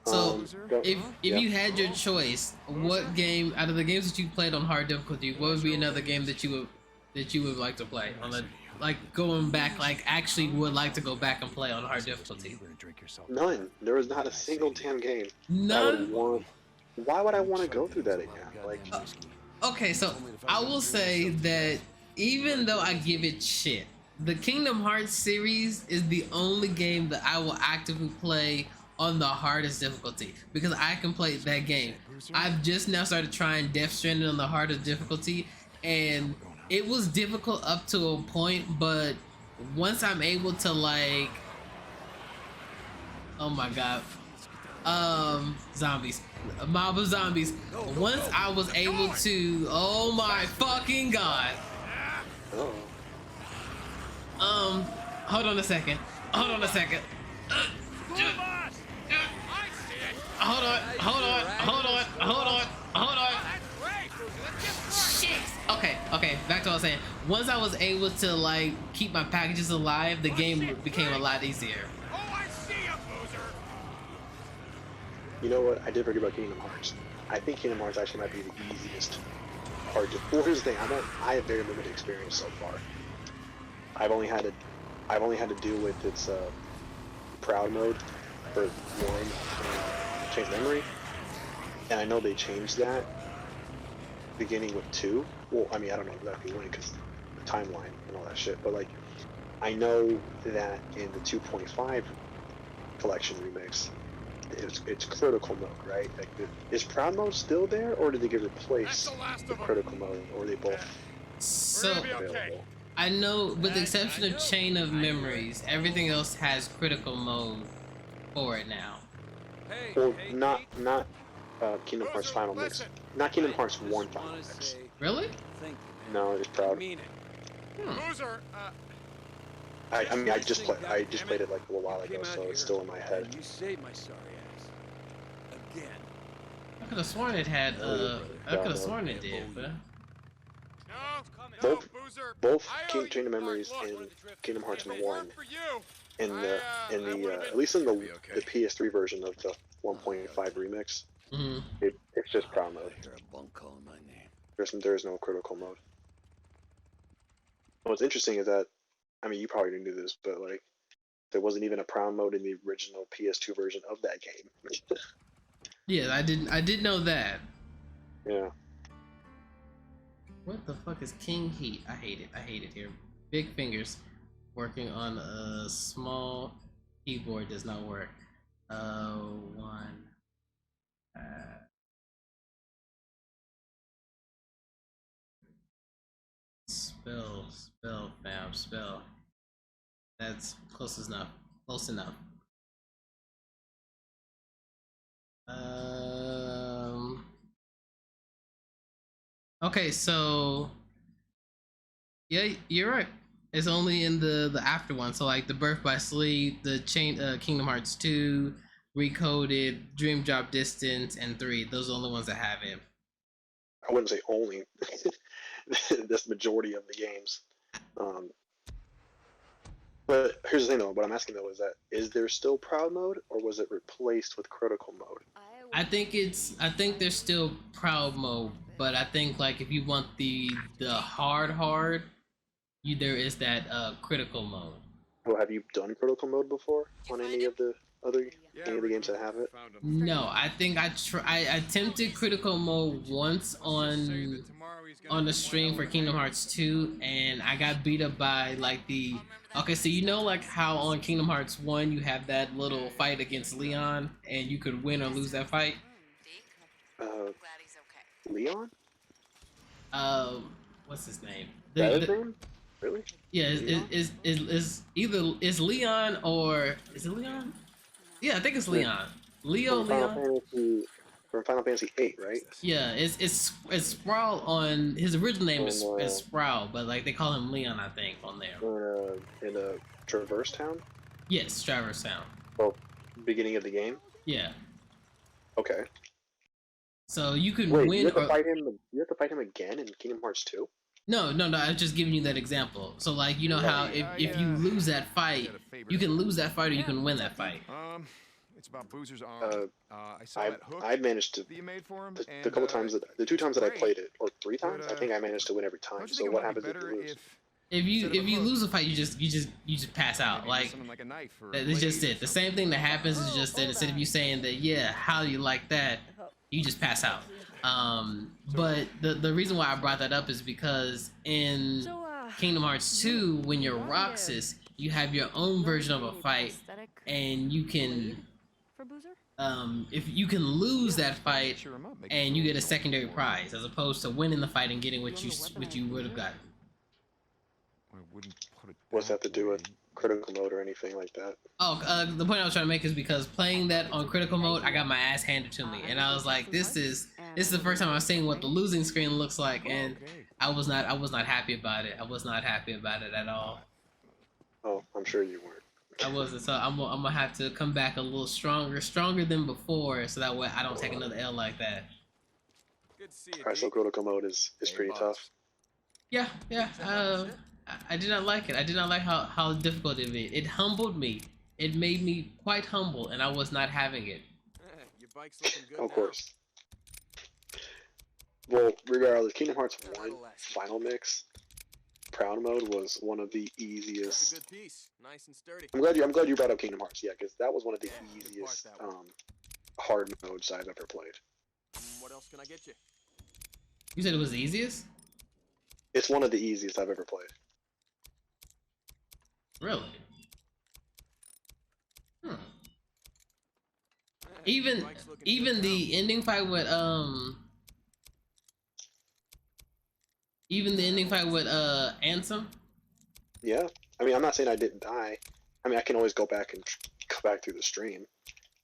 So, if yeah. you had your choice, what game out of the games that you played on hard difficulty, what would be another game that you would like to play on the going back, like actually would like to go back and play on hard difficulty? None. There was not a single damn game. None. Why would I want to go through that again? Like, Okay, so I will say that even though I give it shit, the Kingdom Hearts series is the only game that I will actively play on the hardest difficulty because I can play that game. I've just now started trying Death Stranding on the hardest difficulty, and it was difficult up to a point, but once I'm able to like, oh my god, zombies, a mob of zombies. Once I was able to, oh my fucking god. Hold on a second. Hold on. Shit. Okay, back to what I was saying. Once I was able to like keep my packages alive, the game became a lot easier. Oh, I see ya, Boozer. you know what? I did forget about Kingdom Hearts. I think Kingdom Hearts actually might be the easiest hard to. Well, here's the thing. I have very limited experience so far. I've only had to deal with its proud mode for 1 change memory, and I know they changed that beginning with 2. Well, I mean, I don't know exactly when because the timeline and all that shit, but like I know that in the 2.5 collection remix, it's critical mode, right? Like, is proud mode still there, or did they get replaced with critical mode, or are they both So available? I know, with the exception of Chain of Memories, everything else has critical mode for it now. Well, not Kingdom Hearts Final Mix, not Kingdom Hearts 1 Final Mix. Really? No, it's proud. Boozer, I mean, I just played it like a little while ago, so it's still in my head. You saved my sorry ass. Again. I could have sworn it had. I could have sworn it did, but. No, coming. both Kingdom Memories and Kingdom Hearts 1 in the at least in the PS3 version of the 1.5 remix, it's just proud mode. There's no critical mode. What's interesting is that, I mean, you probably didn't do this, but like, there wasn't even a proud mode in the original PS2 version of that game. Yeah, I did know that. Yeah. What the fuck is King Heat? I hate it. I hate it here. Big fingers. Working on a small keyboard does not work. One. Spell, fam, spell. That's close enough. Close enough. Okay, so yeah, you're right. It's only in the after one. So like the Birth by Sleep, the Kingdom Hearts 2, Recoded, Dream Drop Distance, and 3. Those are the only ones that have it. I wouldn't say only. That's the majority of the games. But here's the thing though, what I'm asking though is there still proud mode, or was it replaced with critical mode? I think there's still proud mode, but I think like if you want the hard, there is that critical mode. Well, have you done critical mode before on any of the games that have it? No, I think I attempted critical mode once on the stream for Kingdom Hearts 2, and I got beat up by like the. Okay, so you know like how on Kingdom Hearts 1 you have that little fight against Leon, and you could win or lose that fight. Leon? What's his name? His name? Really? Yeah, is either is Leon or is it Leon? Yeah, I think it's Leon. Leon. From Final Fantasy VIII, right? Yeah, it's Sproul on his original name is Sproul, but like they call him Leon, I think, on there. In Traverse Town? Yes, Traverse Town. Well, beginning of the game? Yeah. Okay. So you could win. You have to fight him. You have to fight him again in Kingdom Hearts 2. No. I'm just giving you that example. So like you know how if you lose that fight, you can lose that fight or you can win that fight. It's about Boozer's arm. I managed to the couple times the 2 times that I played it, or 3 times, I think I managed to win every time. So what happens if you lose? If you lose a fight, you just pass out. Like it's just it. The same thing that happens is just that instead of you saying that how do you like that, you just pass out. But the reason why I brought that up is because in Kingdom Hearts 2, when you're Roxas, you have your own version of a fight, and you can if you can lose that fight and you get a secondary prize as opposed to winning the fight and getting what you would have gotten. What's that have to do with critical mode or anything like that? Oh, the point I was trying to make is because playing that on critical mode, I got my ass handed to me, and I was like, this is the first time I've seen what the losing screen looks like, and I was not happy about it. I was not happy about it at all. Oh, I'm sure you weren't. I wasn't, so I'm gonna have to come back a little stronger than before, so that way I don't take another L like that. Alright, so critical mode is pretty tough. Yeah. I did not like it. I did not like how difficult it made. It humbled me. It made me quite humble, and I was not having it. Your bike's looking good of course. Well, regardless, Kingdom Hearts 1 Final Mix Proud Mode was one of the easiest. That's a good piece. Nice and sturdy. I'm glad you brought up Kingdom Hearts, because that was one of the easiest hard modes I've ever played. What else can I get you? You said it was the easiest? It's one of the easiest I've ever played. Really? Even the ending fight with Ansem? Yeah. I mean, I'm not saying I didn't die. I mean, I can always go back through the stream,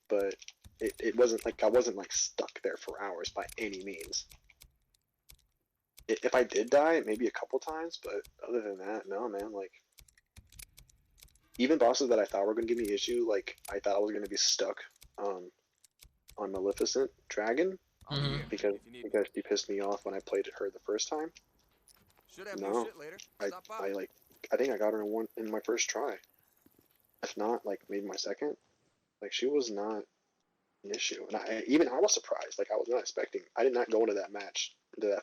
but it wasn't like I wasn't like stuck there for hours by any means. If I did die, maybe a couple times, but other than that, no, man. Like, even bosses that I thought were going to give me issue, like I thought I was going to be stuck on Maleficent Dragon, because she pissed me off when I played her the first time. Should have No. new shit later. Stop by. I think I got her in my first try. If not, like maybe my second. Like she was not an issue, and I was surprised. Like I was not expecting. I did not go into that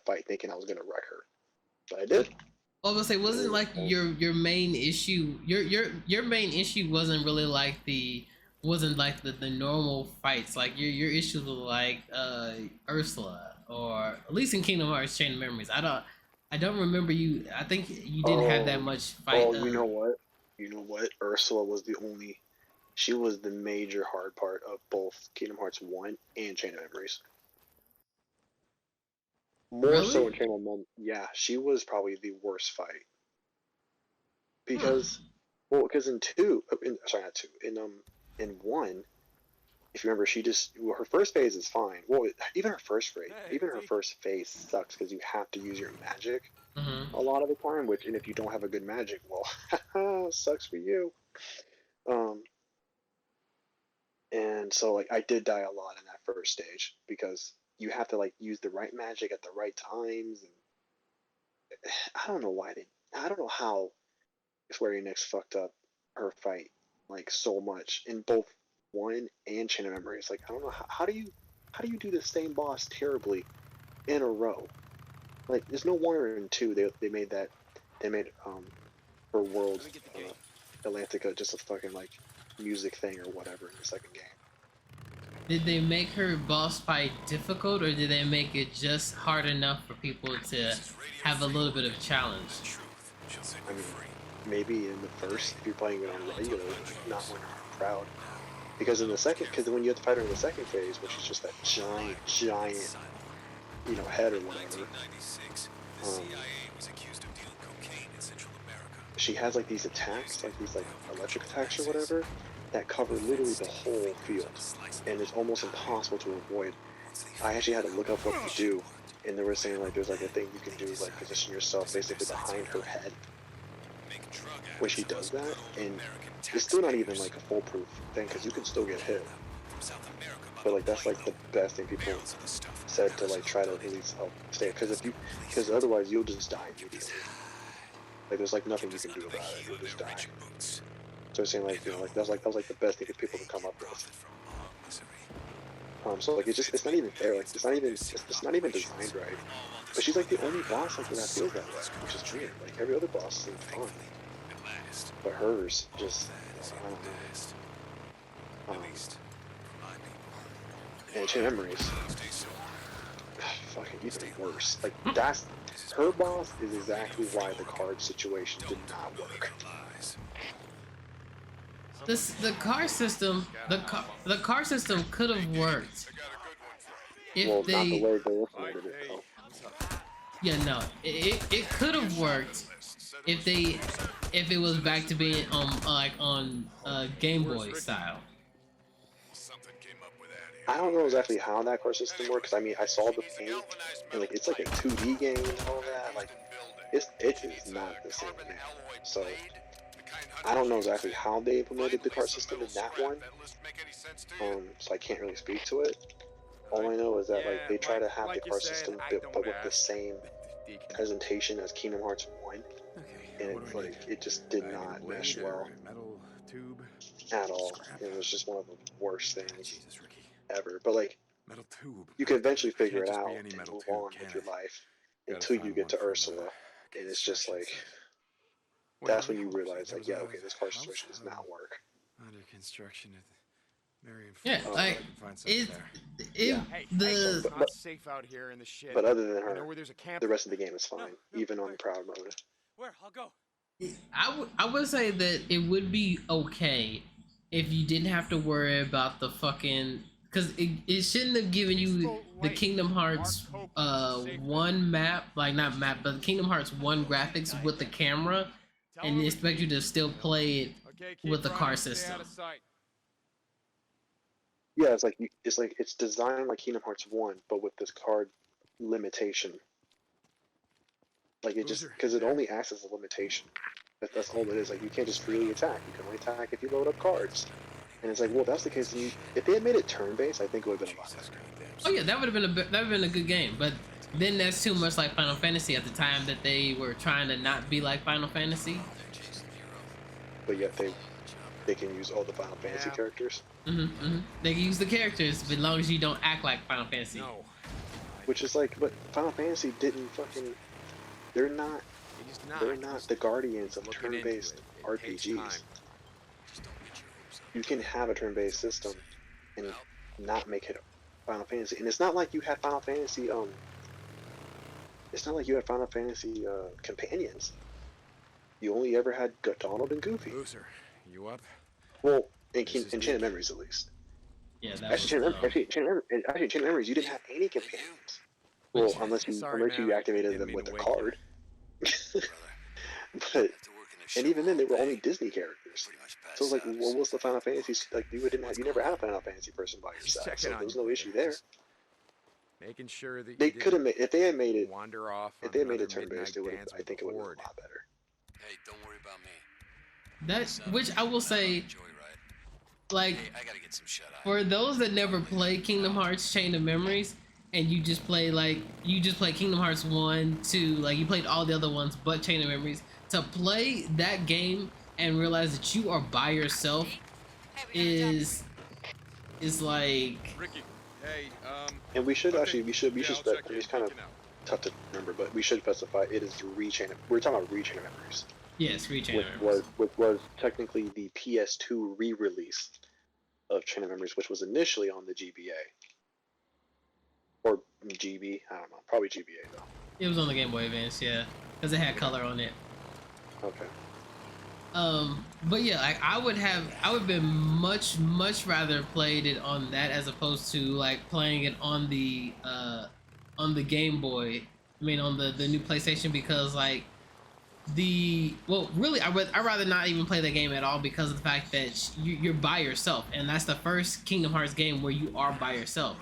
fight thinking I was gonna wreck her, but I did. I was gonna say, wasn't like your main issue? Your main issue wasn't really like the normal fights. Like your issues were like Ursula, or at least in Kingdom Hearts Chain of Memories. I don't remember you. I think you didn't have that much fight. Oh, you know what? Ursula was she was the major hard part of both Kingdom Hearts 1 and Chain of Memories. More so in Chain of Memories. Yeah, she was probably the worst fight. Because, because in 1, if you remember, her first phase is fine. Well, even her first phase sucks because you have to use your magic a lot of the time. And if you don't have a good magic, well, sucks for you. And so like I did die a lot in that first stage because you have to like use the right magic at the right times, and I don't know how Square Enix fucked up her fight like so much in both 1 and Chain of Memories. Like I don't know how do you do the same boss terribly in a row? Like there's no wonder in 2 they made her world Atlantica just a fucking like music thing or whatever in the second game. Did they make her boss fight difficult, or did they make it just hard enough for people to have a little bit of challenge? I mean, maybe in the first, if you're playing it on regular, not when you're proud. Because in the second, when you have to fight her in the second phase, which is just that giant, head or whatever, she has like these attacks, like these like electric attacks or whatever, that cover literally the whole field, and it's almost impossible to avoid. I actually had to look up what to do, and they were saying like there's like a thing you can do, like position yourself basically behind her head when she does that, and it's still not even like a foolproof thing because you can still get hit. But like that's like the best thing people said to like try to at least help stay, because otherwise you'll just die immediately. Like there's like nothing you can do about it. You'll just die. So saying like like that was like the best thing that people could come up with. So like it's not even fair. Like it's not even designed right. But she's like the only boss like that feels that way, which is weird. Like every other boss seems fun, but hers just I don't know. And Chain of Memories, fucking even worse. Like that's her boss is exactly why the card situation did not work. The car system could have worked if not they. the way they implemented it though. Yeah, no, it could have worked if it was back to being on Game Boy style. I don't know exactly how that car system works. I mean, I saw the paint, and like it's like a 2D game and all that. Like it is not the same game. So I don't know exactly how they implemented the car system in that one. So I can't really speak to it. All I know is that like they try to have the car system but with the same presentation as Kingdom Hearts 1, and it just did not mesh well at all. It was just one of the worst things ever. But like you can eventually figure it out and move on with your life until you get to Ursula, and it's just like that's when you realize like, yeah, okay, this car situation does not work. Under construction at Marion. Yeah, like it's not safe out here in the shit. But other than her, know where there's a camp? the rest of the game is fine, even on proud mode. Where? I'll go. I would say that it would be okay if you didn't have to worry about the fucking, because it shouldn't have given you the Kingdom Hearts 1 map, like not map, but the Kingdom Hearts 1 graphics with the camera, and expect you to still play it with the car system. Yeah, it's designed like Kingdom Hearts 1, but with this card limitation. Like it just because it only acts as a limitation. That's all it is. Like you can't just freely attack. You can only attack if you load up cards. And it's like, well, if that's the case, if they had made it turn-based, I think it would have been a lot better. Oh yeah, that would have been a good game. But then that's too much like Final Fantasy at the time that they were trying to not be like Final Fantasy. But yet they can use all the Final Fantasy characters. They can use the characters as long as you don't act like Final Fantasy. No. Which is like, but Final Fantasy didn't fucking. They're not. They're not the guardians of turn-based RPGs. You can have a turn-based system and not make it Final Fantasy, and it's not like you had Final Fantasy. It's not like you had Final Fantasy companions. You only ever had Donald and Goofy. Loser, you up? Well, in Chain of Memories, at least. Yeah, that Chain of Memories, you didn't have any companions. Well, unless you activated them with a card. But and even then, they were only Disney characters. So it's like, what was the Final Fantasy? Like you never had a Final Fantasy person by your side, so there was no issue there. Making sure that they could have made if they had made it wander off. If they had made it turn-based, it would. I think it would have been a lot better. Hey, don't worry about me. That's which I will say. Like, Hey, I gotta get some shut eye. for those that never play Kingdom Hearts Chain of Memories, and you just play Kingdom Hearts 1, 2, like you played all the other ones but Chain of Memories, to play that game and realize that you are by yourself is like. Ricky, hey, And we should actually we should I'll spec. check It's in, kind of you know. tough to remember, but we should specify it is Rechain. We're talking about Rechain of Memories. Yes, Chain of Memories. Which was technically the PS2 re-release of Chain of Memories, which was initially on the GBA. Or GB, I don't know, probably GBA though. It was on the Game Boy Advance, yeah, because it had color on it. Okay. But yeah, like I would have been much rather played it on that as opposed to like playing it on the Game Boy. I mean, on the new PlayStation, because like really, I'd rather not even play the game at all because of the fact that you're by yourself, and that's the first Kingdom Hearts game where you are by yourself.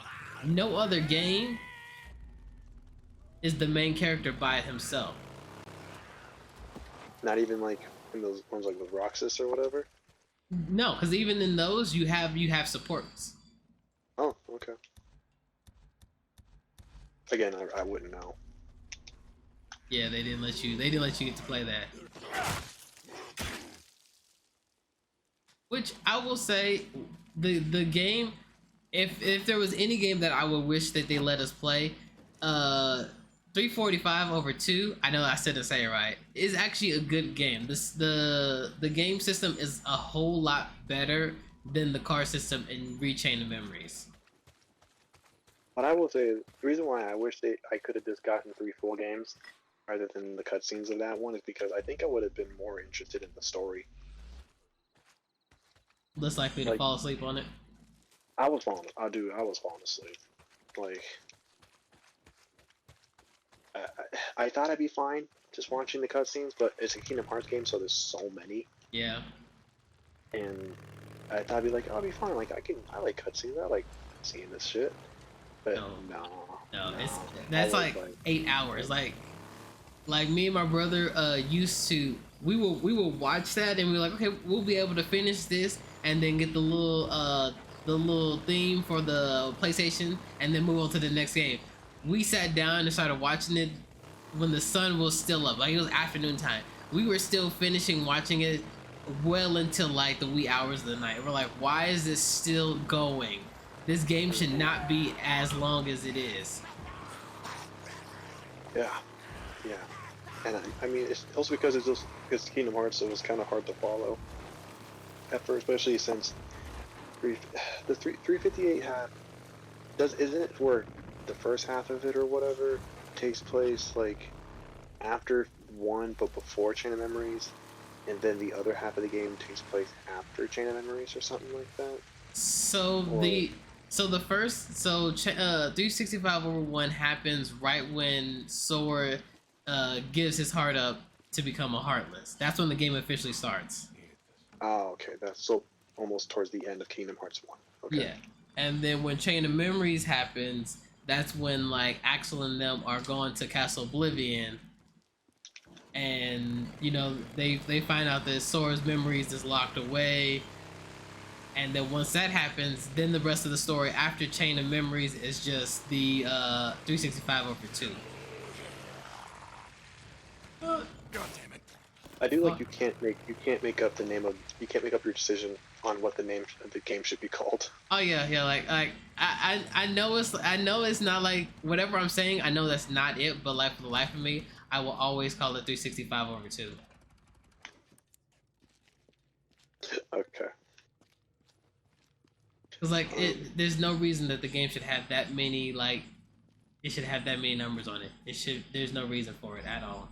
No other game is the main character by himself. Not even like in those ones like with Roxas or whatever. No, because even in those you have supports. Oh, okay. Again, I wouldn't know. Yeah, they didn't let you get to play that. Which I will say, the game, if there was any game that I would wish that they let us play, 345 over 2, I know I said to say it right, is actually a good game. The game system is a whole lot better than the car system in Rechain of Memories. But I will say, the reason why I wish I could have just gotten 3 full games rather than the cutscenes of that one is because I think I would have been more interested in the story. Less likely to fall asleep on it. I was falling asleep. Like, I thought I'd be fine just watching the cutscenes, but it's a Kingdom Hearts game, so there's so many. Yeah. And I thought I'd be like, oh, I'll be fine. Like, I like cutscenes. I like seeing this shit. But no. That's like 8 hours. Like me and my brother used to. We will watch that and we're like, okay, we'll be able to finish this and then get the little theme for the PlayStation and then move on to the next game. We sat down and started watching it when the sun was still up. Like, it was afternoon time. We were still finishing watching it well until like the wee hours of the night. We're like, why is this still going? This game should not be as long as it is. Yeah. And I mean, it's also because it's Kingdom Hearts, so it was kind of hard to follow at first, especially since the 358 isn't it where the first half of it or whatever takes place like after 1 but before Chain of Memories, and then the other half of the game takes place after Chain of Memories or something like that. So 365 over 1 happens right when Sora gives his heart up to become a Heartless. That's when the game officially starts. Oh, okay. That's so almost towards the end of Kingdom Hearts 1. Okay. Yeah. And then when Chain of Memories happens, that's when like Axel and them are going to Castle Oblivion, and you know they find out that Sora's memories is locked away, And then once that happens, then the rest of the story after Chain of Memories is just the 365 over 2. God damn it. I do like you can't make up your decision on what the name of the game should be called. Oh yeah, like I know it's not like whatever I'm saying. I know that's not it, but like for the life of me, I will always call it 365 over 2. Okay. Cause like there's no reason that the game should have that many it should have that many numbers on it. There's no reason for it at all.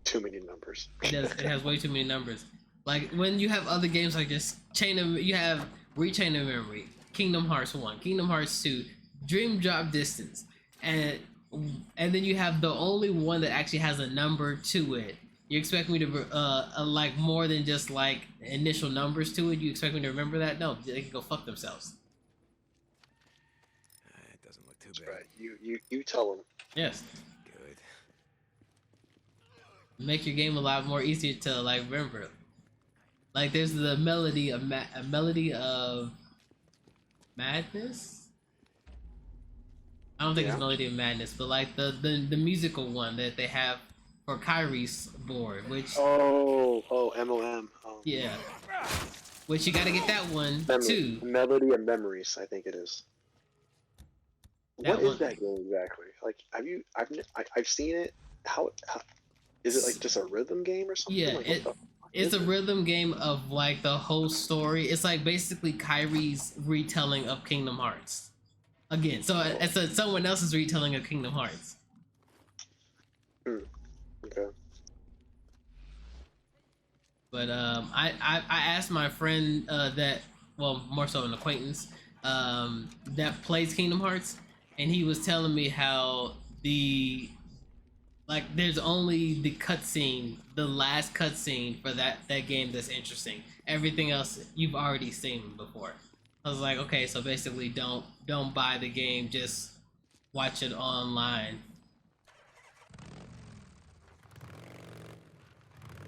Too many numbers. It has way too many numbers. Like when you have other games like this, you have Rechain of Memory, Kingdom Hearts 1, Kingdom Hearts 2, Dream Drop Distance, and then you have the only one that actually has a number to it. You expect me to like more than just like initial numbers to it? You expect me to remember that? No, they can go fuck themselves. It doesn't look too That's bad. right. You tell them. Yes. Good. Make your game a lot more easier to like remember. Like there's the melody of Madness. I don't think it's Melody of Madness, but like the musical one that they have for Kyrie's board, which MOM. Yeah, which you got to get that one too. Melody of Memories, I think it is. That What one. is that game exactly? Like, I've seen it. How is it like just a rhythm game or something? Yeah, like, it's a rhythm game of like the whole story. It's like basically Kyrie's retelling of Kingdom Hearts. Again, so it's someone else's retelling of Kingdom Hearts. Okay. But I asked my friend more so an acquaintance that plays Kingdom Hearts, and he was telling me how there's only the cutscene, the last cutscene for that game that's interesting. Everything else you've already seen before. I was like, okay, so basically don't buy the game, just watch it online.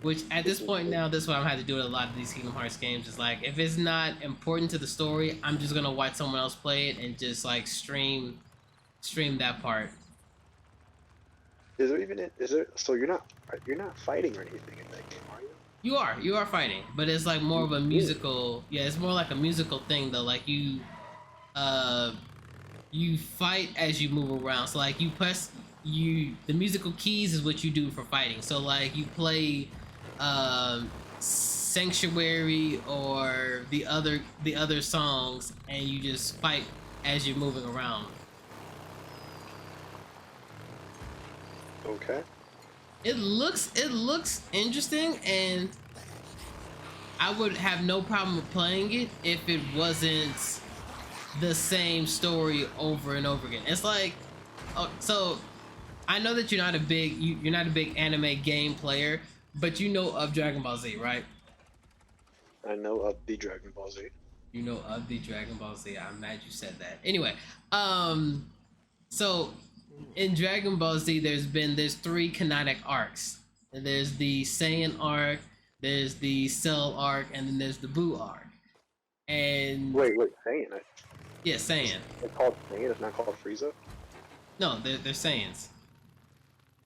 Which at this point now, that's what I'm having to do with a lot of these Kingdom Hearts games. Is like, if it's not important to the story, I'm just gonna watch someone else play it and just like stream that part. Is there? So you're not fighting or anything in that game, are you? You are fighting, but it's like more of a musical. Yeah, it's more like a musical thing though. Like you fight as you move around. So like the musical keys is what you do for fighting. So like you play Sanctuary or the other songs, and you just fight as you're moving around. Okay. It looks interesting, and I would have no problem with playing it if it wasn't the same story over and over again. It's like, so I know that you're not a big anime game player, but you know of Dragon Ball Z, right? I know of the Dragon Ball Z. You know of the Dragon Ball Z. I'm mad you said that. Anyway, so in Dragon Ball Z, there's 3 canonic arcs. And there's the Saiyan arc, there's the Cell arc, and then there's the Buu arc. And wait, Saiyan? Yeah, Saiyan. It's called Saiyan. It's not called Frieza. No, they're Saiyans.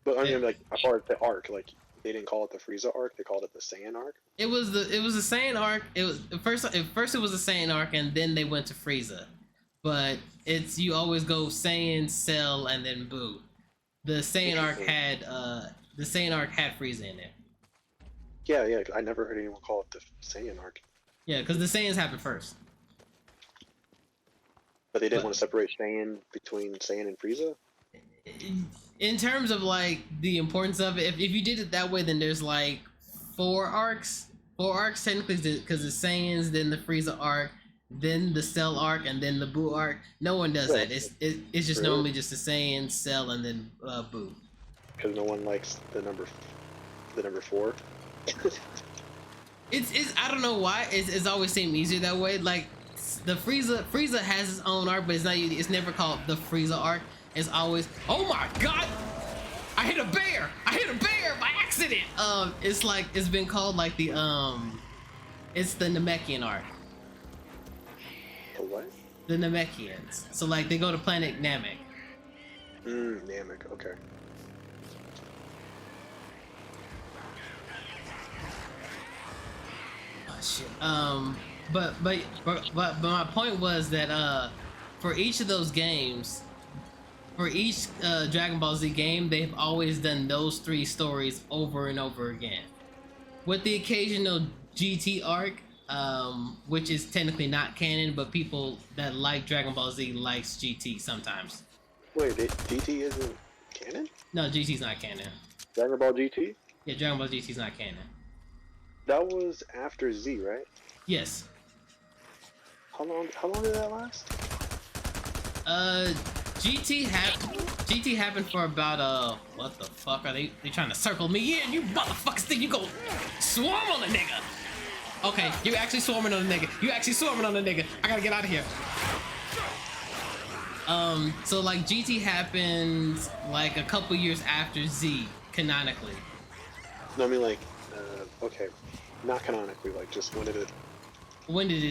But I mean, like, as far as the arc, like, they didn't call it the Frieza arc. They called it the Saiyan arc. It was the Saiyan arc. It was first it was a Saiyan arc, and then they went to Frieza. But you always go Saiyan, Cell, and then Buu. The Saiyan arc had Frieza in it. Yeah. I never heard anyone call it the Saiyan arc. Yeah, because the Saiyans happened first. But they didn't want to separate Saiyan between Saiyan and Frieza? In terms of like the importance of it, if you did it that way, then there's like 4 arcs technically, because the Saiyans, then the Frieza arc, then the Cell arc, and then the Buu arc. No one does that. It's just normally just the Saiyan, Cell, and then Buu. Because no one likes the number 4. It's I don't know why. It's always seemed easier that way. Like the Frieza has his own arc, but it's never called the Frieza arc. It's always, oh my god, I hit a bear by accident. It's been called like it's the Namekian arc. The what? The Namekians. So like they go to planet Namek. Namek. Okay. Oh shit. But my point was that for each of those games, for each Dragon Ball Z game, they've always done those 3 stories over and over again, with the occasional GT arc, which is technically not canon, but people that like Dragon Ball Z likes GT sometimes. Wait, GT isn't canon? No, GT's not canon. Dragon Ball GT? Yeah, Dragon Ball GT's not canon. That was after Z, right? Yes. How long did that last? GT happened for about what the fuck are they trying to circle me in? You motherfuckers think you go swarm on a nigga? Okay, you actually swarming on a nigga. I gotta get out of here. So like GT happened like a couple years after Z, canonically. No, I mean like, okay, not canonically. Like, just when did it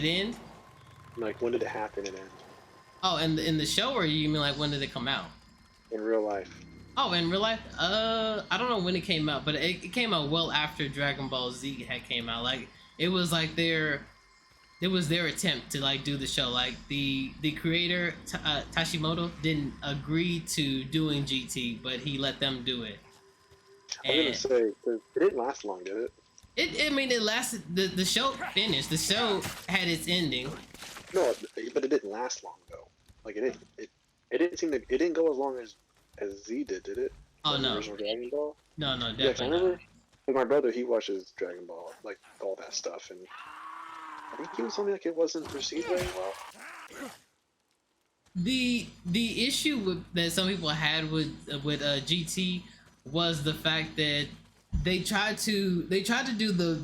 end? Like, when did it happen and end? Oh, in the show, or you mean like when did it come out? In real life. Oh, in real life? I don't know when it came out, but it came out well after Dragon Ball Z had came out. Like, it was like their attempt to like do the show. Like the creator Tashimoto didn't agree to doing GT, but he let them do it. I was gonna say, it didn't last long, did it? I mean, it lasted. The show finished. The show had its ending. No, but it didn't last long though. Like it didn't go as long as Z did it? Oh no. Original Dragon Ball? No, Yeah, I definitely remember. not. Like, my brother, he watches Dragon Ball, like all that stuff, and I think he was telling me like it wasn't received very well. The issue that some people had with GT was the fact that they tried to do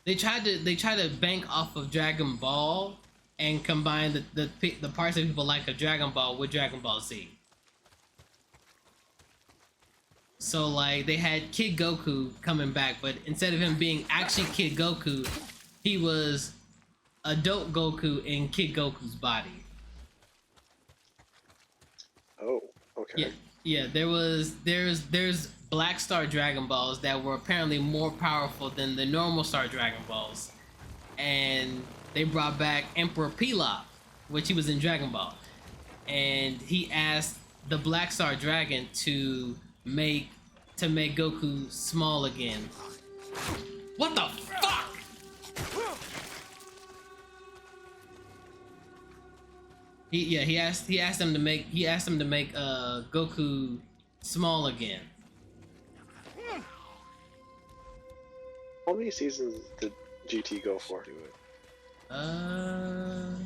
they tried to bank off of Dragon Ball and combine the parts that people like of Dragon Ball with Dragon Ball Z. So like they had Kid Goku coming back, but instead of him being actually Kid Goku, he was adult Goku in Kid Goku's body. Oh, okay. Yeah. There's Black Star Dragon Balls that were apparently more powerful than the normal Star Dragon Balls, and they brought back Emperor Pilaf, which he was in Dragon Ball, and he asked the Black Star Dragon to make Goku small again. What the fuck? He asked him to make Goku small again. How many seasons did GT go for?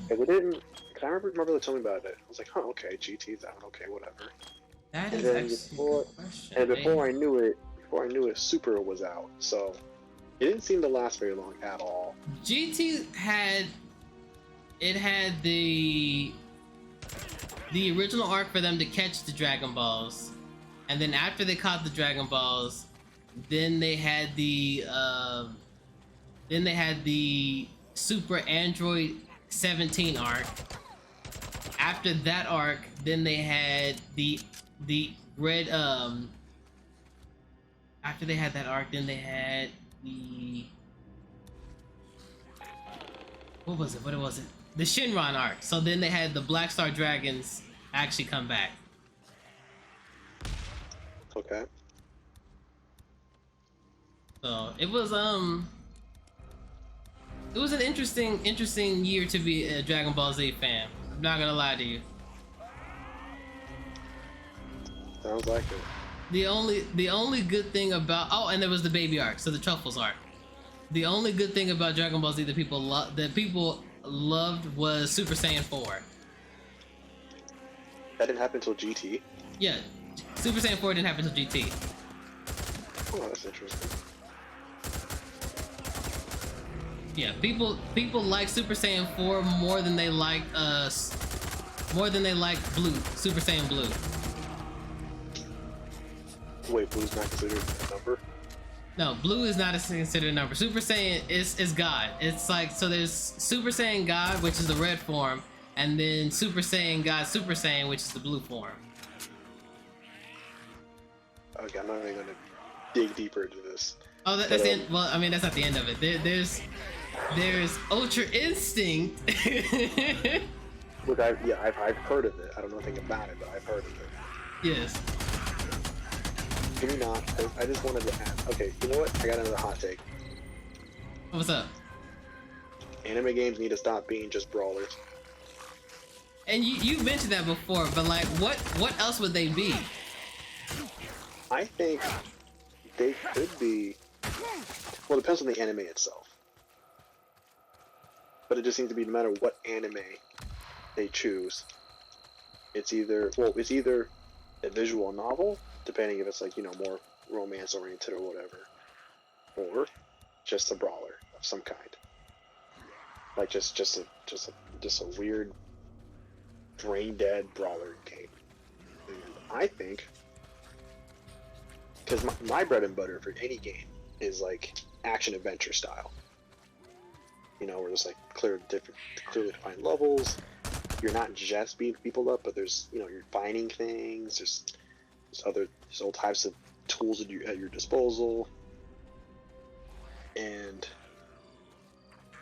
If it didn't, cause I remember they told me about it. I was like, huh, okay, GT's out, okay, whatever. That is actually a good question. And before I knew it, Super was out, so it didn't seem to last very long at all. GT had the original arc for them to catch the Dragon Balls, and then after they caught the Dragon Balls, then they had the Super Android 17 arc. After that arc, then they had the red after they had that arc, then they had the what was it? The Shinron arc. So then they had the Black Star Dragons actually come back. Okay. So it was an interesting year to be a Dragon Ball Z fan. I'm not gonna lie to you. Sounds like it. The only good thing about and there was the baby arc, so the Truffles arc. The only good thing about Dragon Ball Z that people loved was Super Saiyan 4. That didn't happen until GT? Yeah, Super Saiyan 4 didn't happen until GT. Oh, that's interesting. Yeah, people like Super Saiyan 4 more than they like Blue, Super Saiyan Blue. Wait, Blue's not considered a number? No, blue is not considered a number. Super Saiyan is God. It's like, so there's Super Saiyan God, which is the red form, and then Super Saiyan God Super Saiyan, which is the blue form. Okay, I'm not even gonna dig deeper into this. Oh, that's the end. Well, I mean, that's not the end of it. There's Ultra Instinct. Look, I've heard of it. I don't know anything about it, but I've heard of it. Yes. Can you not? I just wanted to ask. Okay, you know what? I got another hot take. What's up? Anime games need to stop being just brawlers. And you mentioned that before, but like, what else would they be? I think they could be. Well, it depends on the anime itself. But it just seems to be no matter what anime they choose, it's either a visual novel, depending if it's like, you know, more romance oriented or whatever, or just a brawler of some kind, like just a weird brain dead brawler game. And I think, because my bread and butter for any game is like action adventure style, you know, where there's like clearly defined levels. You're not just beating people up, but there's, you know, you're finding things. There's all types of tools at your disposal, and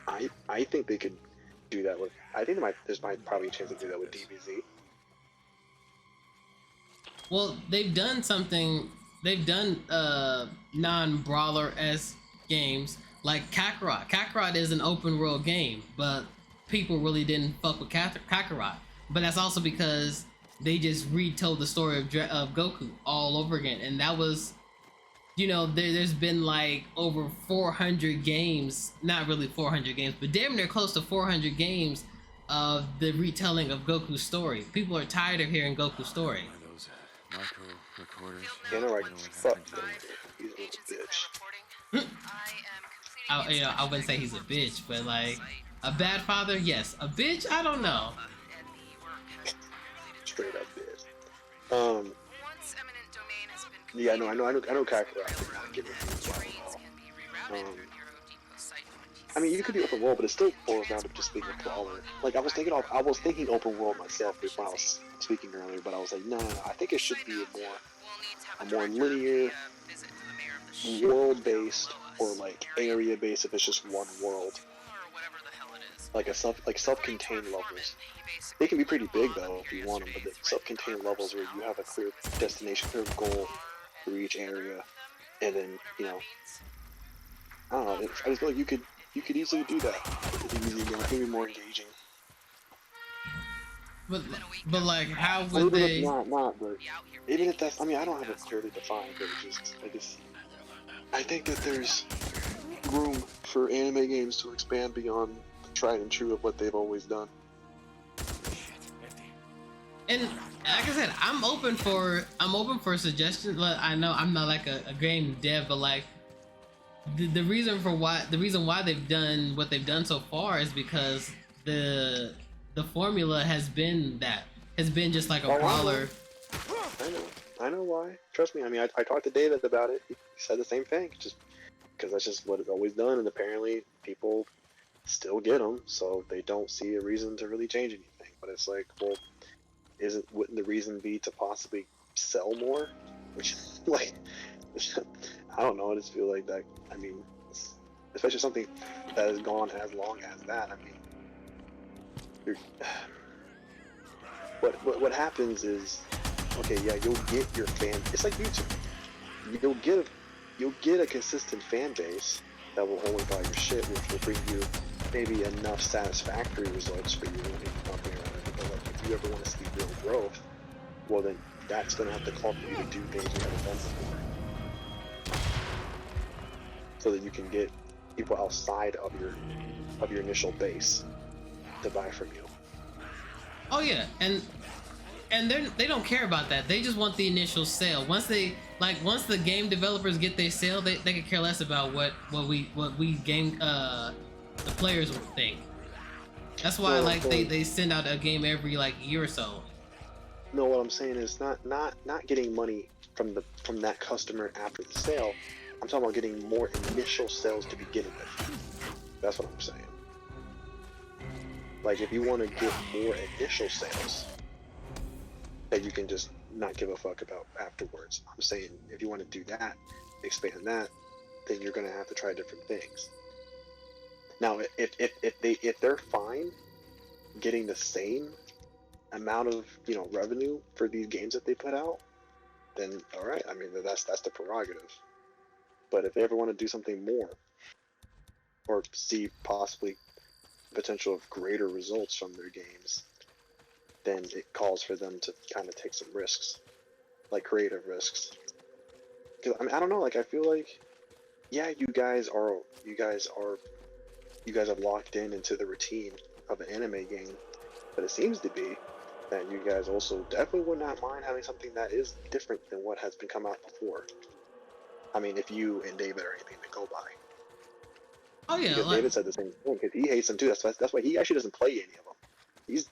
I think they could do that with. I think there's probably a chance to do that with DBZ. Well, they've done something. They've done non-brawler-esque games like Kakarot. Kakarot is an open world game, but people really didn't fuck with Kakarot. But that's also because they just retold the story of Goku all over again, and that was, you know, there's been like over 400 games, not really 400 games, but damn near close to 400 games of the retelling of Goku's story. People are tired of hearing Goku's story. One of those micro recorders. Yeah, they're like, fuck him. He's a little bitch. I wouldn't say he's a bitch, but like a bad father, yes. A bitch, I don't know. Straight up bitch. Yeah, I know Kakarot. I mean, you could be open world, but it still boils down to just being a brawler. Like I was thinking open world myself when I was speaking earlier, but I was like, no. I think it should be a more linear, world-based or like area-based if it's just one world. Like self-contained levels. They can be pretty big though if you want them, but the self-contained levels where you have a clear destination, clear goal for each area, and then, you know, I don't know. I just feel like you could easily do that. It could be more engaging. But like, how would they? Not, but even if that's, I mean, I don't have it clearly defined, but I think that there's room for anime games to expand beyond the tried and true of what they've always done. And like I said, I'm open for suggestions. I know I'm not like a game dev, but like the reason why they've done what they've done so far is because the formula has been just like a brawler. I know why. Trust me. I mean, I talked to David about it. He said the same thing. Just because that's just what it's always done, and apparently people still get them, so they don't see a reason to really change anything. But it's like, well, wouldn't the reason be to possibly sell more? Which, like, I don't know. I just feel like that. I mean, especially something that has gone as long as that. I mean, what happens is, okay, yeah, you'll get your fan. It's like YouTube. You'll get a consistent fan base that will always buy your shit, which will bring you maybe enough satisfactory results for you in the company. But like, if you ever want to see real growth, well then that's going to have to call for you to do things you haven't done before, so that you can get people outside of your initial base to buy from you. Oh yeah, and they don't care about that. They just want the initial sale. Once the game developers get their sale, they could care less about what we game the players would think. That's why they send out a game every like year or so. No, what I'm saying is not getting money from that customer after the sale. I'm talking about getting more initial sales to begin with. That's what I'm saying. Like, if you want to get more initial sales that you can just not give a fuck about afterwards, I'm saying if you want to do that, expand that, then you're gonna have to try different things. Now, if they're fine getting the same amount of revenue for these games that they put out, then all right. I mean, that's the prerogative. But if they ever want to do something more, or see possibly potential of greater results from their games, then it calls for them to kind of take some risks, like creative risks. Because I mean, I don't know. Like, I feel like, yeah, you guys have locked into the routine of an anime game, but it seems to be that you guys also definitely would not mind having something that is different than what has been come out before. I mean, if you and David are anything to go by. Oh yeah, because David said the same thing, because he hates them too. That's why he actually doesn't play any of them.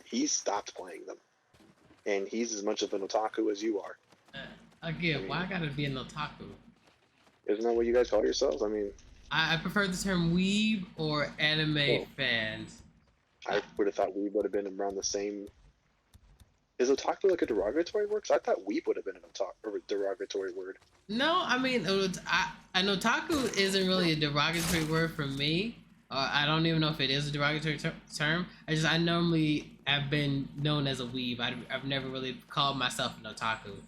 He's stopped playing them, and he's as much of an otaku as you are. Again, why I gotta be an otaku? Isn't that what you guys call yourselves? I mean, I prefer the term weeb or anime fans. I would have thought weeb would have been around the same. Is otaku like a derogatory word? 'Cause I thought weeb would have been a derogatory word. No, I mean, an otaku isn't really a derogatory word for me. I don't even know if it is a derogatory term. I normally have been known as a weeb. I've never really called myself an otaku.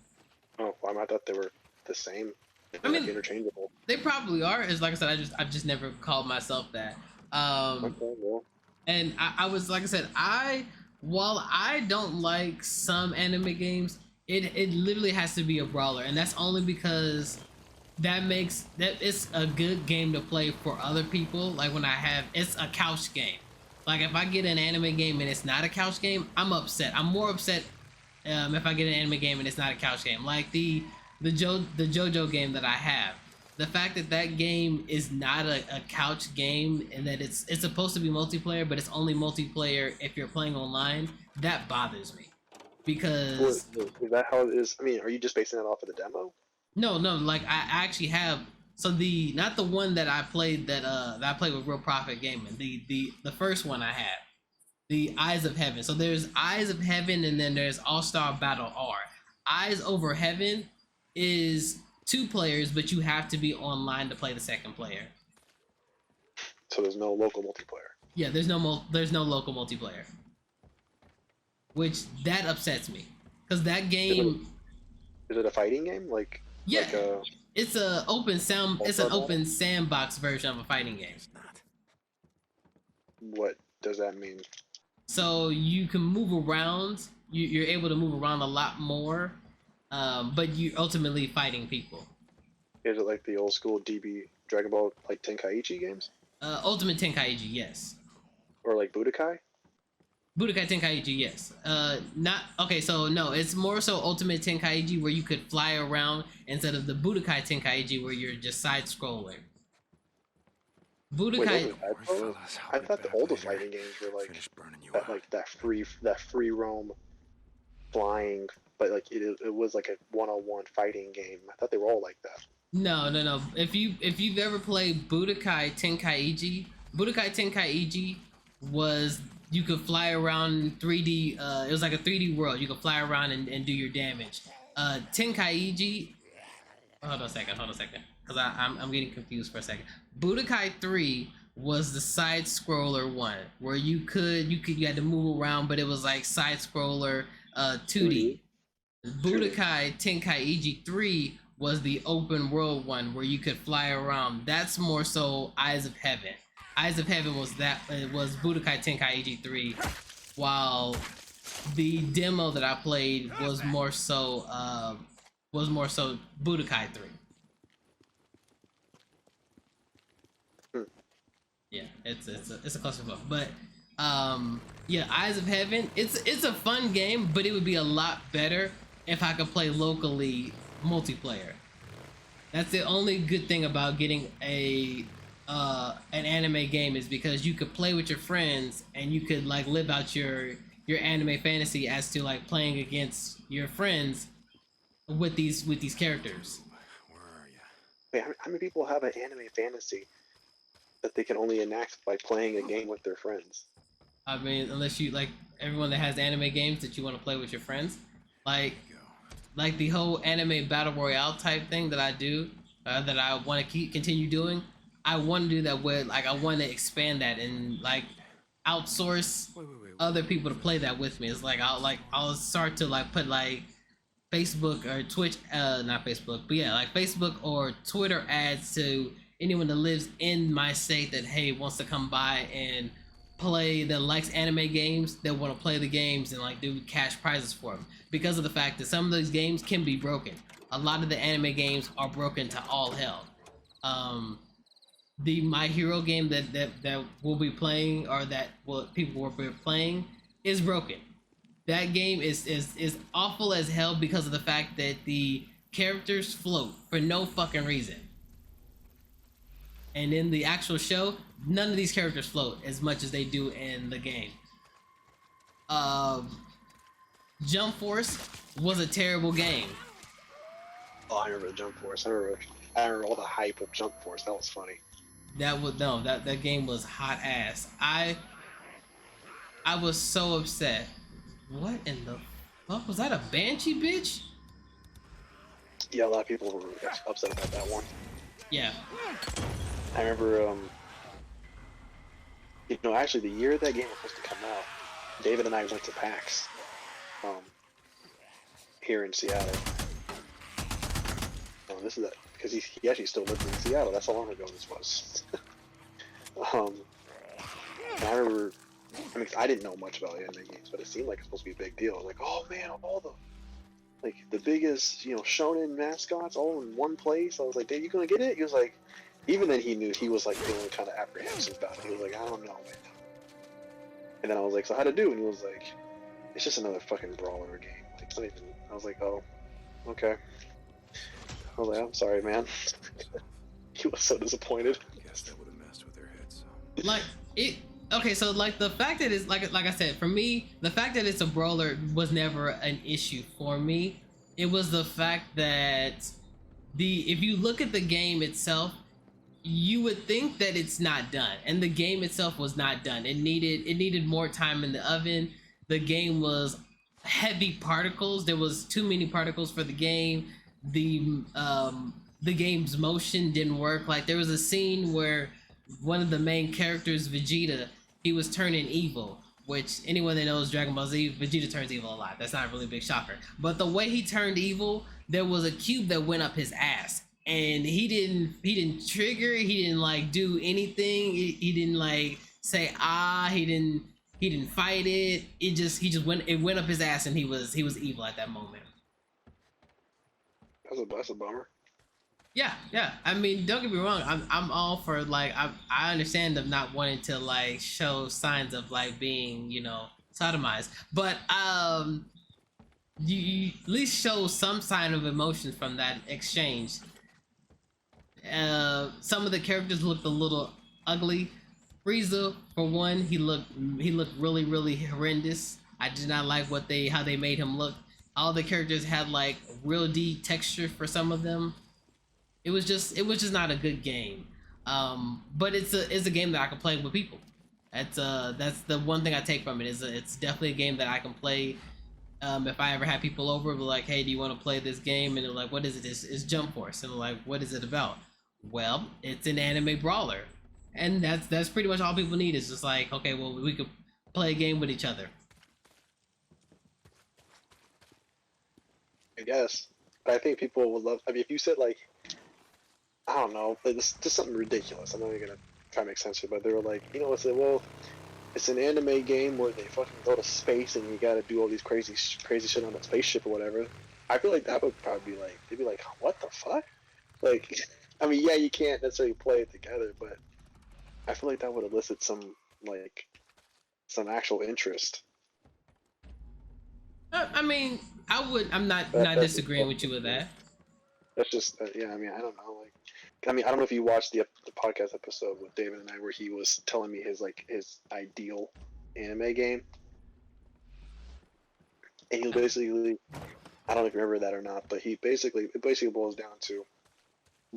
Oh, well, I thought they were the same. I mean, like interchangeable. They probably are. It's like I said, I've just never called myself that. Okay, well. And I was, like I said, while I don't like some anime games, it literally has to be a brawler, and that's only because it's a good game to play for other people. Like when it's a couch game. Like if I get an anime game and it's not a couch game, I'm upset. I'm more upset if I get an anime game and it's not a couch game. Like the JoJo game that I have. The fact that game is not a couch game, and that it's supposed to be multiplayer, but it's only multiplayer if you're playing online, that bothers me. Because is that how it is? I mean, are you just basing that off of the demo? No, like I actually have. So not the one that I played that I played with Real Profit Gaming. The first one I had, the Eyes of Heaven. So there's Eyes of Heaven, and then there's All Star Battle R. Eyes over Heaven is 2 players, but you have to be online to play the second player. So there's no local multiplayer. Yeah, there's no local multiplayer, which that upsets me, because that game. Is it a fighting game? Like yeah, like it's an open sandbox version of a fighting game. What does that mean? So you can move around. You're able to move around a lot more. But you're ultimately fighting people. Is it like the old school DB Dragon Ball like Tenkaichi games? Ultimate Tenkaichi, yes. Or like Budokai? Budokai Tenkaichi, yes. So no, it's more so Ultimate Tenkaichi where you could fly around instead of the Budokai Tenkaichi where you're just side scrolling. Budokai. Wait, I thought the older fighting games were like that free roam flying. But like it was like a one-on-one fighting game. I thought they were all like that. No. If you've ever played Budokai Tenkaichi was you could fly around 3D. It was like a 3D world. You could fly around and do your damage. Tenkaichi. Hold on a second, because I'm getting confused for a second. Budokai 3 was the side scroller one where you had to move around, but it was like side scroller 2D. Budokai Tenkaichi 3 was the open world one where you could fly around. That's more so Eyes of Heaven. Eyes of Heaven was Budokai Tenkaichi 3, while the demo that I played was more so Budokai 3. Yeah, it's a clusterfuck, but yeah, Eyes of Heaven. It's a fun game, but it would be a lot better if I could play locally multiplayer. That's the only good thing about getting an anime game, is because you could play with your friends and you could like live out your anime fantasy as to like playing against your friends with these characters. Where are you? wait, how many people have an anime fantasy that they can only enact by playing a game with their friends? I mean, unless you like everyone that has anime games that you want to play with your friends, like the whole anime battle royale type thing that I do, that I want to continue doing. I want to do that with I want to expand that and like outsource other people to play that with me. It's like I'll start to like put like Facebook or Twitch, not Facebook, but yeah, like Facebook or Twitter ads to anyone that lives in my state that hey wants to come by and play that likes anime games that want to play the games and like do cash prizes for them because of the fact that some of those games can be broken. A lot of the anime games are broken to all hell. The My Hero game that we'll be playing or that people will be playing is broken. That game is awful as hell because of the fact that the characters float for no fucking reason. And in the actual show, none of these characters float as much as they do in the game. Jump Force was a terrible game. Oh, I remember Jump Force. I remember all the hype of Jump Force. That was funny. That game was hot ass. I was so upset. What in the fuck was that? A Banshee bitch? Yeah, a lot of people were upset about that one. Yeah. I remember, actually the year that game was supposed to come out, David and I went to PAX, here in Seattle. This is because he actually still lived in Seattle. That's how long ago this was. And I remember, I didn't know much about anime games, but it seemed like it's supposed to be a big deal. I was like, oh man, all the biggest, shonen mascots all in one place. I was like, Dave, you gonna get it? He was like, even then he was like feeling kind of apprehensive about it. He was like, I don't know, man. And then I was like, so how'd it do? And he was like, it's just another fucking brawler game. Like, it's not even. I was like, oh, okay. I was like, I'm sorry, man. He was so disappointed. I guess that would have messed with their heads. Like it. Okay, so like the fact that it's like I said, for me, the fact that it's a brawler was never an issue for me. It was the fact that if you look at the game itself, you would think that it's not done, and the game itself was not done. It needed more time in the oven. The game was heavy particles. There was too many particles for the game. The game's motion didn't work. Like there was a scene where one of the main characters, Vegeta, he was turning evil, which anyone that knows Dragon Ball Z, Vegeta turns evil a lot. That's not a really big shocker. But the way he turned evil, there was a cube that went up his ass. And he didn't trigger, he didn't like do anything. He didn't like say he didn't fight it. It went up his ass and he was evil at that moment. That's a bummer. Yeah. I mean, don't get me wrong. I'm all for like I understand them not wanting to like show signs of like being sodomized, but you at least show some sign of emotion from that exchange. Some of the characters looked a little ugly. Frieza, for one, he looked really, really horrendous. I did not like how they made him look. All the characters had like real deep texture for some of them. It was just not a good game. But it's a game that I can play with people. That's the one thing I take from it. It's definitely a game that I can play. If I ever have people over, be like, hey, do you want to play this game? And they're like, what is it? It's Jump Force. And they're like, what is it about? Well, it's an anime brawler. And that's pretty much all people need. Is just like, okay, well, we could play a game with each other. I guess. But I think people would love. I mean, if you said like, I don't know, it's just something ridiculous. I'm not even gonna try to make sense of it, but they were like, it's an anime game where they fucking go to space and you gotta do all these crazy shit on a spaceship or whatever. I feel like that would probably be like, they'd be like, what the fuck? Like, I mean, yeah, you can't necessarily play it together, but I feel like that would elicit some actual interest. I mean, I'm not disagreeing with you with that. That's just, yeah. I mean, I don't know. Like, I mean, I don't know if you watched the podcast episode with David and I where he was telling me his ideal anime game, and he basically, I don't know if you remember that or not, but it basically boils down to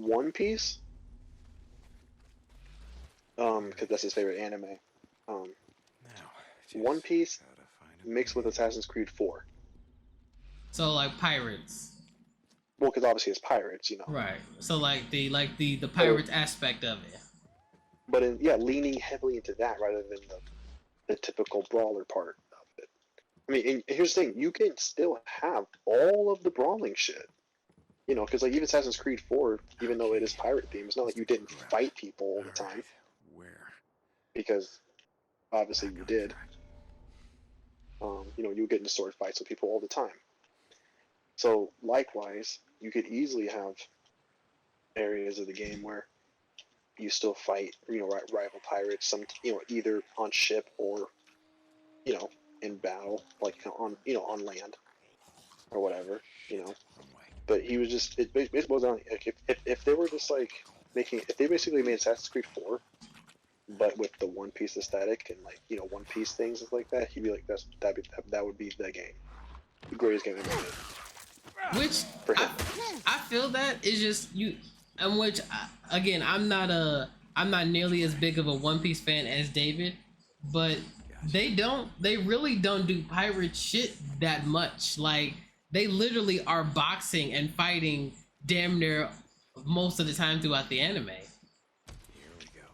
One Piece, because that's his favorite anime. One Piece mixed with Assassin's Creed 4. So like pirates. Well, because obviously it's pirates, you know. Right. So like the pirates aspect of it. But leaning heavily into that rather than the typical brawler part of it. I mean, and here's the thing: you can still have all of the brawling shit. You know, because like even Assassin's Creed 4, even though it is pirate themed, it's not like you didn't fight people all the time. Where? Because obviously you did. You know, you get into sword fights with people all the time. So likewise, you could easily have areas of the game where you still fight, you know, rival pirates. Some, you know, either on ship or, you know, in battle, like on, you know, on land or whatever, you know. But he was just it boils down like if they were just like if they basically made Assassin's Creed 4, but with the One Piece aesthetic and like, you know, One Piece things like that, he'd be like that would be the game, the greatest game ever made. Which I feel that is just you, and which again I'm not nearly as big of a One Piece fan as David, but they really don't do pirate shit that much. Like they literally are boxing and fighting damn near most of the time throughout the anime. Here we go.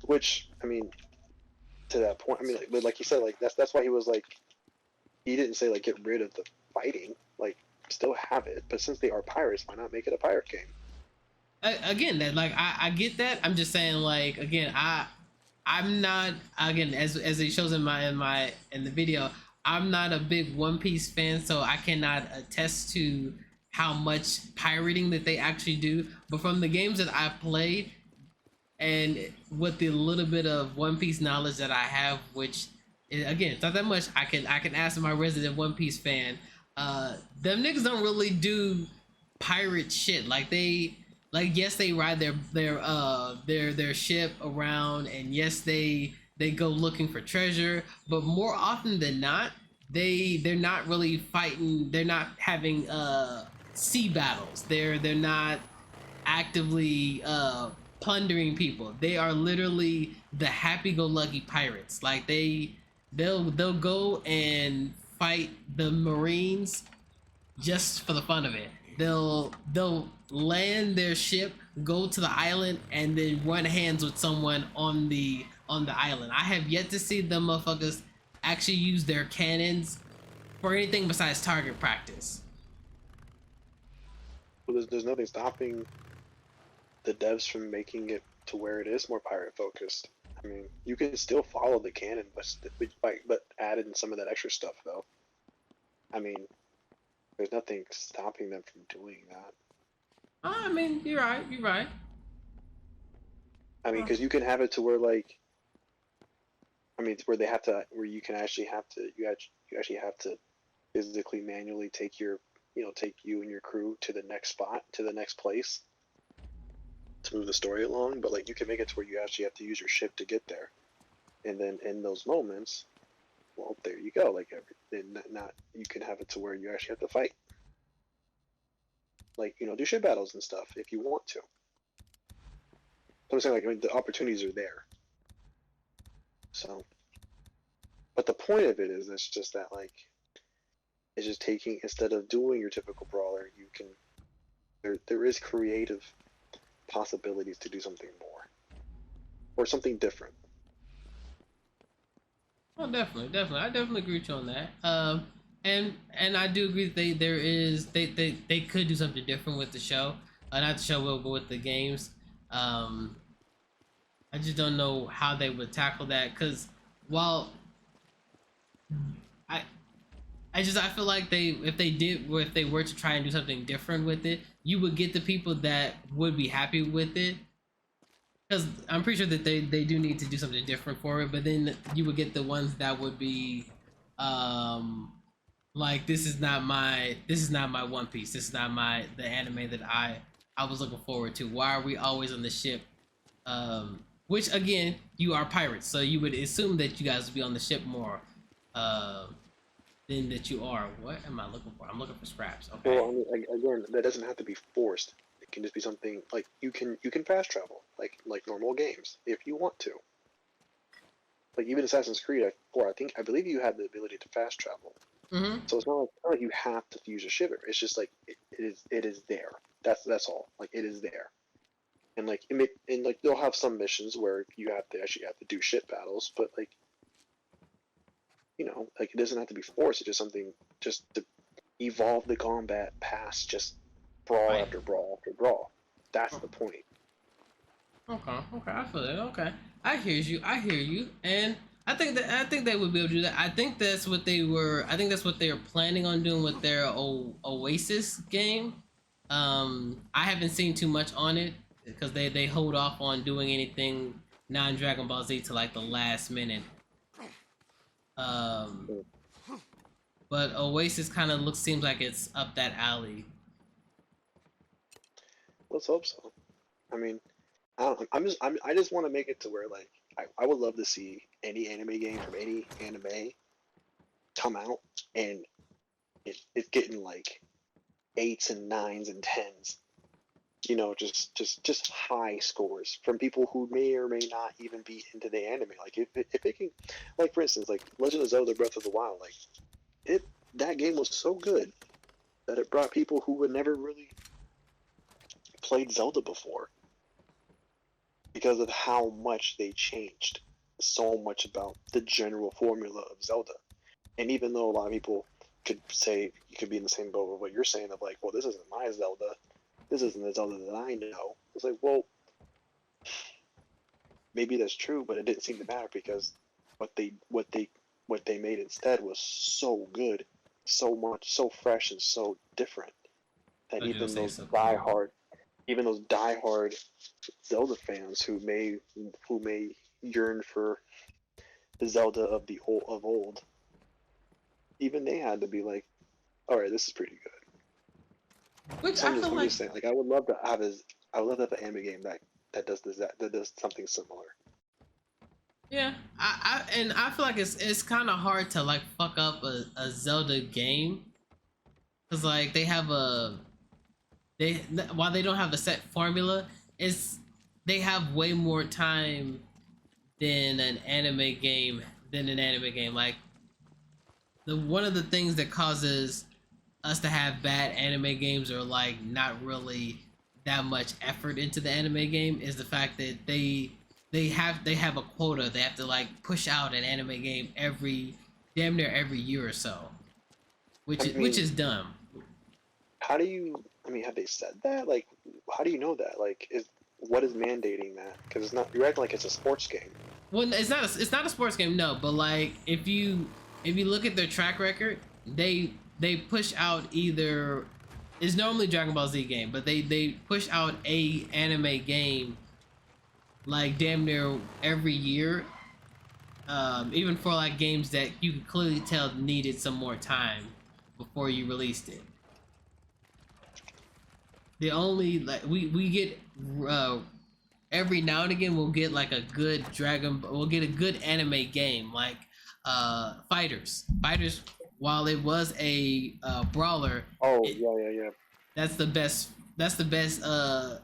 Which, I mean, to that point, I mean, like you said, like that's why he was like, he didn't say like get rid of the fighting, like still have it, but since they are pirates, why not make it a pirate game? Again, that like I get that. I'm just saying like again I'm not, again, as it shows in the video, I'm not a big One Piece fan, so I cannot attest to how much pirating that they actually do. But from the games that I played, and with the little bit of One Piece knowledge that I have, which again, it's not that much, I can ask my resident One Piece fan. Them niggas don't really do pirate shit. Like yes, they ride their ship around, and yes, they go looking for treasure, but more often than not, they're not really fighting. They're not having sea battles. They're not actively plundering people. They are literally the happy-go-lucky pirates. Like they'll go and fight the Marines just for the fun of it. They'll land their ship, go to the island, and then run hands with someone on the island. I have yet to see them motherfuckers actually use their cannons for anything besides target practice. Well, there's nothing stopping the devs from making it to where it is more pirate focused. I mean, you can still follow the canon, but add in some of that extra stuff though. I mean, there's nothing stopping them from doing that. I mean, you're right. I mean, because you can have it to where like, I mean, it's where you actually have to physically manually take you and your crew to the next spot, to the next place to move the story along. But like, you can make it to where you actually have to use your ship to get there, and then in those moments, well, there you go. Like, you can have it to where you actually have to fight. Like, you know, do ship battles and stuff if you want to. So I'm saying, like, I mean, the opportunities are there. So, but the point of it is, it's just that, like, it's just taking, instead of doing your typical brawler, you can, there is creative possibilities to do something more. Or something different. Oh, definitely. I definitely agree with you on that. And I do agree that they could do something different with the show. Not the show, but with the games. I just don't know how they would tackle that, because while I feel like if they were to try and do something different with it, you would get the people that would be happy with it. Because I'm pretty sure that they do need to do something different for it, but then you would get the ones that would be like, this is not my One Piece. This is not the anime that I was looking forward to. Why are we always on the ship? Which again, you are pirates, so you would assume that you guys would be on the ship more than that you are. What am I looking for? I'm looking for scraps. Okay. Well, I mean, again, that doesn't have to be forced. can just be something like you can fast travel like normal games if you want to. Like even Assassin's Creed 4, I believe you had the ability to fast travel. Mm-hmm. So it's not like you have to use a shiver. It's just like it is there. That's all. Like it is there. And like they'll have some missions where you actually have to do ship battles, but like like it doesn't have to be forced. It's just something just to evolve the combat past just brawl Right. after brawl after brawl. That's the point. Okay, I feel it. Okay, I hear you, and I think they would be able to do that. I think that's what they were planning on doing with their Oasis game. I haven't seen too much on it because they hold off on doing anything non-Dragon Ball Z to like the last minute. But Oasis kind of seems like it's up that alley. Let's hope so. I mean, I just want to make it to where like I would love to see any anime game from any anime come out and it's getting like 8s and 9s and 10s. Just high scores from people who may or may not even be into the anime. Like if it can, like for instance, like Legend of Zelda: Breath of the Wild, like that game was so good that it brought people who had never really played Zelda before because of how much they changed so much about the general formula of Zelda. And even though a lot of people could say you could be in the same boat with what you're saying of like, well, this isn't my Zelda, this isn't the Zelda that I know. It's like, well, maybe that's true, but it didn't seem to matter because what they made instead was so good, so fresh and so different that even those diehard Zelda fans who may yearn for the Zelda of old, even they had to be like, all right, this is pretty good. Which So I feel like, just saying, like I would love to have an anime game that does something similar. yeah, I feel like it's kind of hard to like fuck up a Zelda game because like while they don't have a set formula, they have way more time than an anime game like one of the things that causes us to have bad anime games or like not really that much effort into the anime game is the fact that they have a quota. They have to like push out an anime game damn near every year or so, which is dumb. How do you? I mean, have they said that? Like, how do you know that? Like, what is mandating that? Because it's not. You're acting like it's a sports game. Well, it's not a sports game, no. But like, if you look at their track record, they push out either. It's normally Dragon Ball Z game, but they push out a anime game like damn near every year. Even for like games that you could clearly tell needed some more time before you released it. The only like we get every now and again we'll get like a good anime game like Fighters. While it was a brawler, yeah. That's the best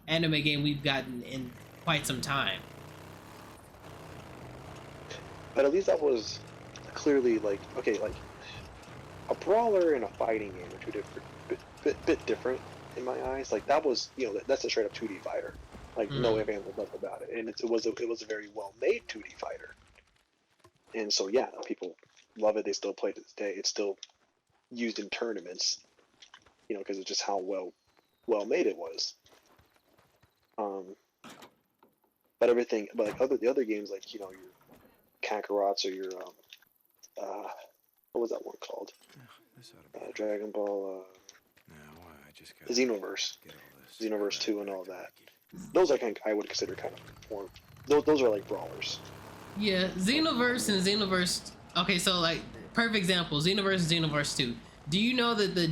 anime game we've gotten in quite some time. But at least that was clearly like okay, like a brawler and a fighting game are two different, bit different in my eyes. Like that was, that's a straight up 2D fighter. Like no ifs ands or buts about it, and it was a very well made 2D fighter. And so yeah, people love it. They still play it to this day. It's still used in tournaments, because of just how well made it was. But the other games like your Kakarot's or your what was that one called? Dragon Ball Xenoverse, Xenoverse 2 and all that. Those I would consider kind of more. Those are like brawlers. Yeah, Xenoverse and Xenoverse. Okay, so like perfect example, Xenoverse and Xenoverse 2. Do you know that the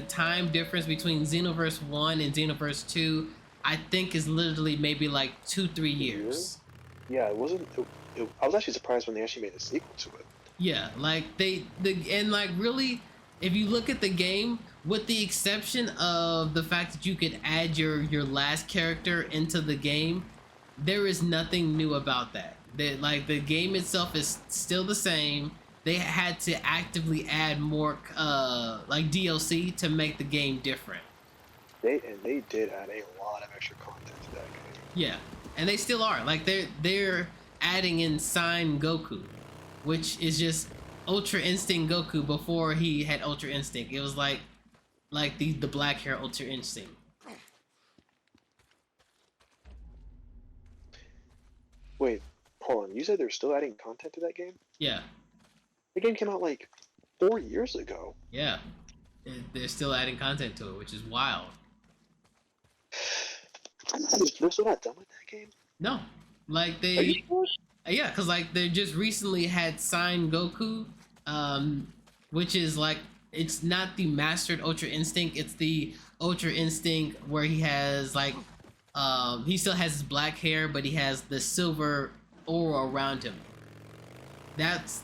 time difference between Xenoverse 1 and Xenoverse 2, I think is literally maybe like 2-3 years. Yeah, it wasn't. I was actually surprised when they actually made a sequel to it. Yeah, like and like really, if you look at the game, with the exception of the fact that you could add your last character into the game, there is nothing new about that. Like the game itself is still the same. They had to actively add more like DLC to make the game different. They did add a lot of extra content to that game. Yeah, and they still are. Like they're adding in Sign Goku, which is just Ultra Instinct Goku before he had Ultra Instinct. It was like the black hair Ultra Instinct. Wait, hold on. You said they're still adding content to that game? Yeah. The game came out like 4 years ago. Yeah. They're still adding content to it, which is wild. They're still not done with that game? No. Like Are you sure? yeah, because like they just recently had Sign Goku, which is like, it's not the mastered Ultra Instinct, it's the Ultra Instinct where he has like he still has his black hair, but he has the silver aura around him. That's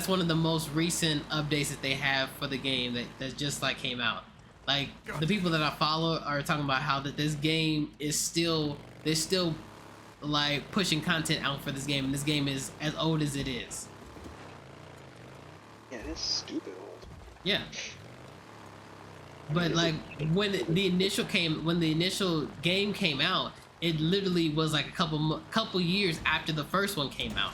one of the most recent updates that they have for the game that just like came out. Like the people that I follow are talking about how that this game is still, they're still like pushing content out for this game, and this game is as old as it is. Yeah, it's stupid old. Yeah. But like when the initial game came out, it literally was like a couple years after the first one came out,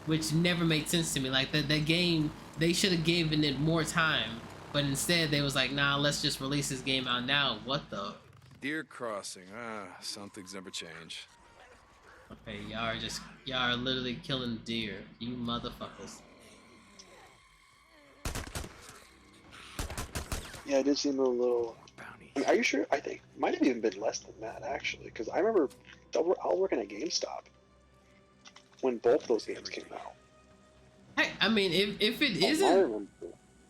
which never made sense to me. Like that game, they should have given it more time, but instead they was like, nah, let's just release this game out now. What the? Deer crossing. Some things never change. Okay, y'all are literally killing deer, you motherfuckers. Yeah, it did seem a little. I mean, are you sure? I think it might have even been less than that actually, because I remember I was working at GameStop when both those games came out. Hey, I mean, if it isn't,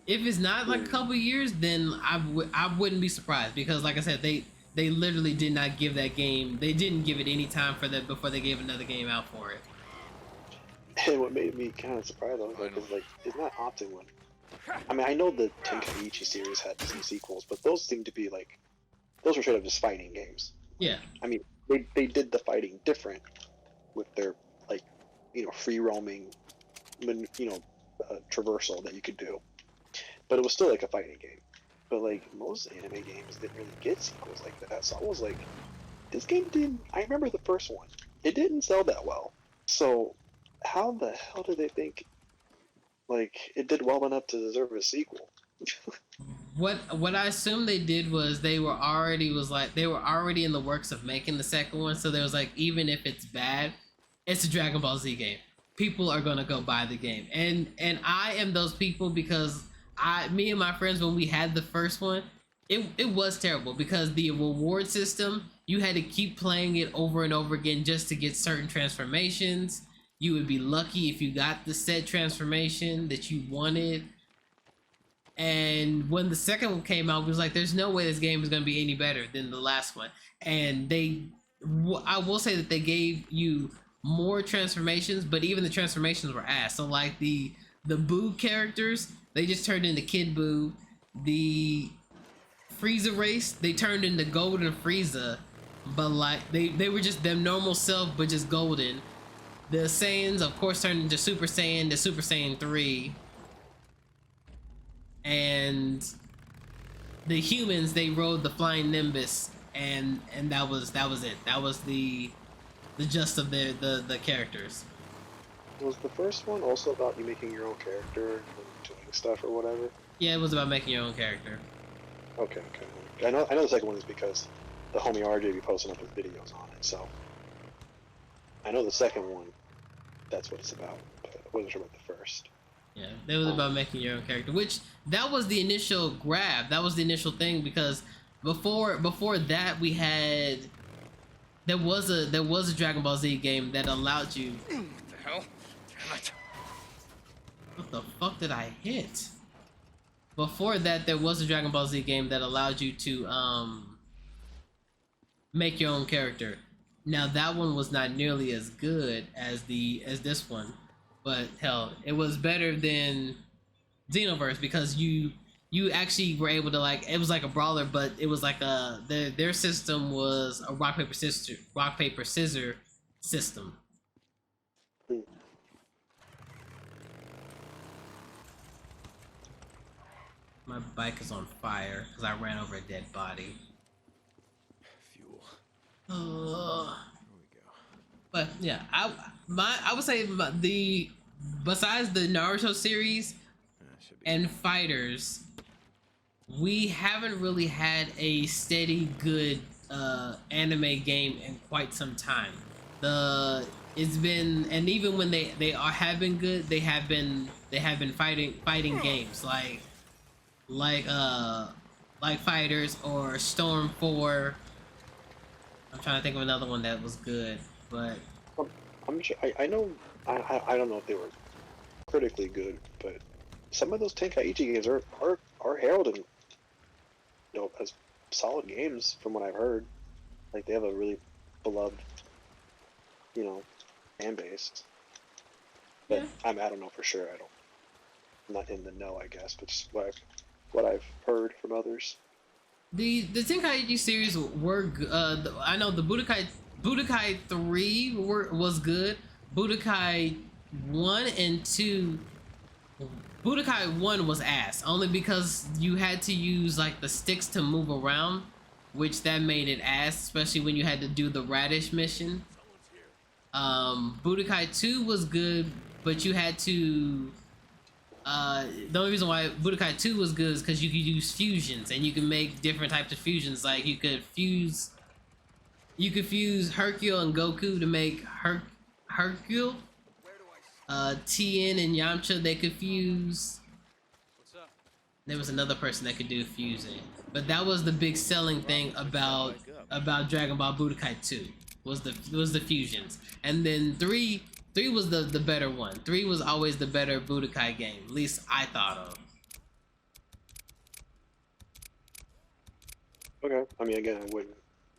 if it's not like a couple years, then I wouldn't be surprised, because like I said, they literally did not give that game. They didn't give it any time for that before they gave another game out for it. And what made me kind of surprised, I was like, it's not often when. I mean, I know the Tenkaichi series had some sequels, but those seem to be like, those were straight up just fighting games. Yeah. I mean, they did the fighting different with their, like, free roaming, traversal that you could do. But it was still like a fighting game. But like most anime games didn't really get sequels like that. So I was like, this game didn't. I remember the first one. It didn't sell that well. So how the hell did they think like it did well enough to deserve a sequel? What I assume they did was they were already in the works of making the second one. So there was like, even if it's bad, it's a Dragon Ball Z game. People are gonna go buy the game, and I am those people, because me and my friends, when we had the first one, it was terrible, because the reward system, you had to keep playing it over and over again just to get certain transformations. You would be lucky if you got the said transformation that you wanted. And when the second one came out, it was like, there's no way this game is going to be any better than the last one. And I will say that they gave you more transformations, but even the transformations were ass. So like the Boo characters, they just turned into Kid Boo. The Frieza race, they turned into Golden Frieza, but like they were just their normal self, but just golden. The Saiyans, of course, turned into Super Saiyan, to Super Saiyan 3. And the humans, they rode the Flying Nimbus, and that was it. That was the gist of the characters. Was the first one also about you making your own character and doing stuff or whatever? Yeah, it was about making your own character. Okay. I know the second one is because the homie RJ be posting up his videos on it, so I know the second one, that's what it's about, but I wasn't sure about the first. Yeah, it was about making your own character, which that was the initial grab. That was the initial thing, because before that we had there was a Dragon Ball Z game that allowed you. What the hell? Damn it. What the fuck did I hit? Before that, there was a Dragon Ball Z game that allowed you to make your own character. Now that one was not nearly as good as this one, but hell, it was better than Xenoverse, because you you actually were able to like it was like a brawler, but it was like their system was a rock paper scissor system. My bike is on fire because I ran over a dead body. Fuel. Uh, There we go. but yeah, I would say besides the Naruto series Should be. and Fighters, we haven't really had a steady good anime game in quite some time. It's been, and even when they have been good, they have been fighting games like Fighters or Storm 4. I'm trying to think of another one that was good, but I'm sure, I know, I don't know if they were critically good, but some of those Tenkaichi games are heralded, you know, as solid games from what I've heard. Like they have a really beloved, you know, fan base. But yeah. I don't know for sure. I'm not in the know, I guess, but just what I've heard from others. The Tenkaichi series were I know the Budokai 3 was good. Budokai 1 and 2, Budokai 1 was ass, only because you had to use like the sticks to move around, which that made it ass, especially when you had to do the radish mission. Budokai 2 was good, but you had to the only reason why Budokai 2 was good is because you could use fusions, and you can make different types of fusions. Like you could fuse Hercule and Goku to make Hercule. Tien and Yamcha, they could fuse. There was another person that could do fusing, but that was the big selling thing about Dragon Ball Budokai 2 was the fusions, and then 3 was the better one. 3 was always the better Budokai game, at least I thought of. Okay, I mean, again, I wouldn't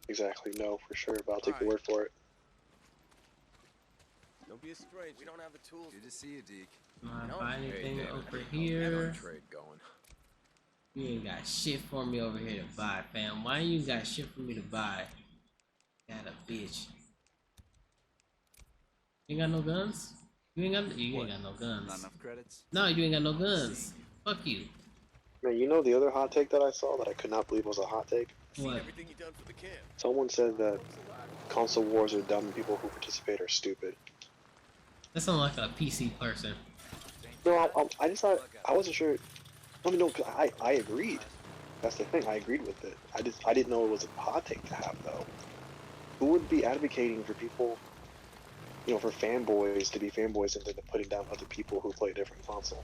exactly know for sure, but I'll take your word for it. Don't be a stranger. We don't have the tools. Good to see you, Deke. Not buy anything Hey, over Get here. our trade going. You ain't got shit for me over here to buy, fam. Why you got shit for me to buy? Got a bitch. You ain't got no guns? You ain't got no guns. Not enough credits. No, you ain't got no guns. Fuck you. Man, you know the other hot take that I saw that I could not believe was a hot take? What? Everything you done for the camp. Someone said that console wars are dumb and people who participate are stupid. That sounds like a PC person. No, I just thought, I wasn't sure. I mean, no, 'cause I agreed. That's the thing, I agreed with it. I didn't know it was a hot take to have, though. Who would be advocating for people, you know, for fanboys to be fanboys and then putting down other people who play a different console?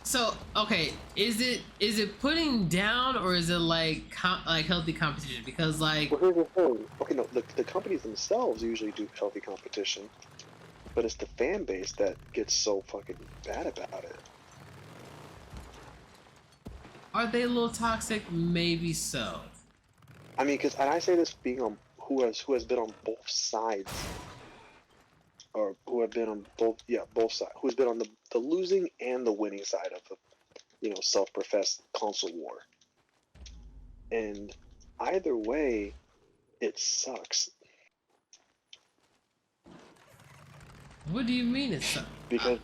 So, okay, is it putting down, or is it like healthy competition? Because like, Well, here's the thing. Okay, no, the companies themselves usually do healthy competition, but it's the fan base that gets so fucking bad about it. are they a little toxic? Maybe so. I mean, because, and I say this being on who has been on both sides, or who have been on both sides, who's been on the losing and the winning side of the, you know, self-professed console war. And either way, it sucks. What do you mean it sucks? Because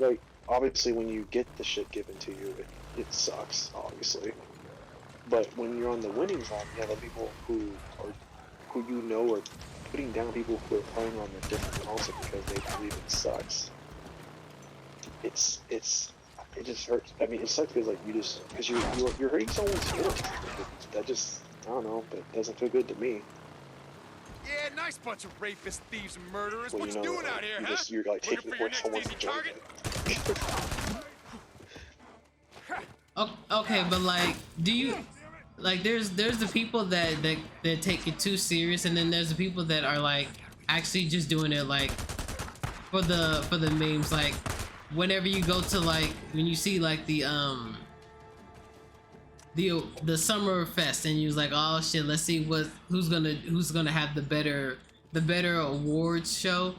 like, obviously when you get the shit given to you, it sucks, obviously. But when you're on the winning side, you have other people who you know are putting down people who are playing on a different console because they believe it sucks. It just hurts. I mean, it sucks because like you're hurting someone's feelings. That just, I don't know, but it doesn't feel good to me. Yeah, nice bunch of rapists, thieves, and murderers. Well, What you you know, doing out here, you're huh? just, you're like Looking taking for your away next someone's easy target? enjoyment. Okay, but like, do you like? There's the people that take it too serious, and then there's the people that are like actually just doing it like for the memes. Like, whenever you go to like when you see like the summer fest, and you was like, oh shit, let's see who's gonna have the better awards show.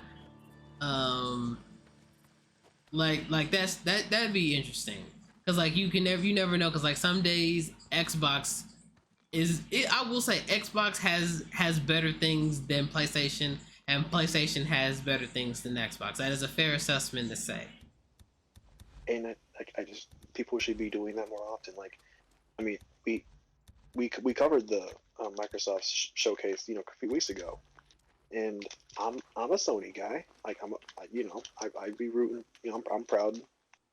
like that'd be interesting. Cause like you never know. Cause like some days Xbox I will say Xbox has better things than PlayStation, and PlayStation has better things than Xbox. That is a fair assessment to say. And I just people should be doing that more often. Like, I mean, we covered the Microsoft showcase, a few weeks ago, and I'm a Sony guy. Like I'd be rooting. I'm proud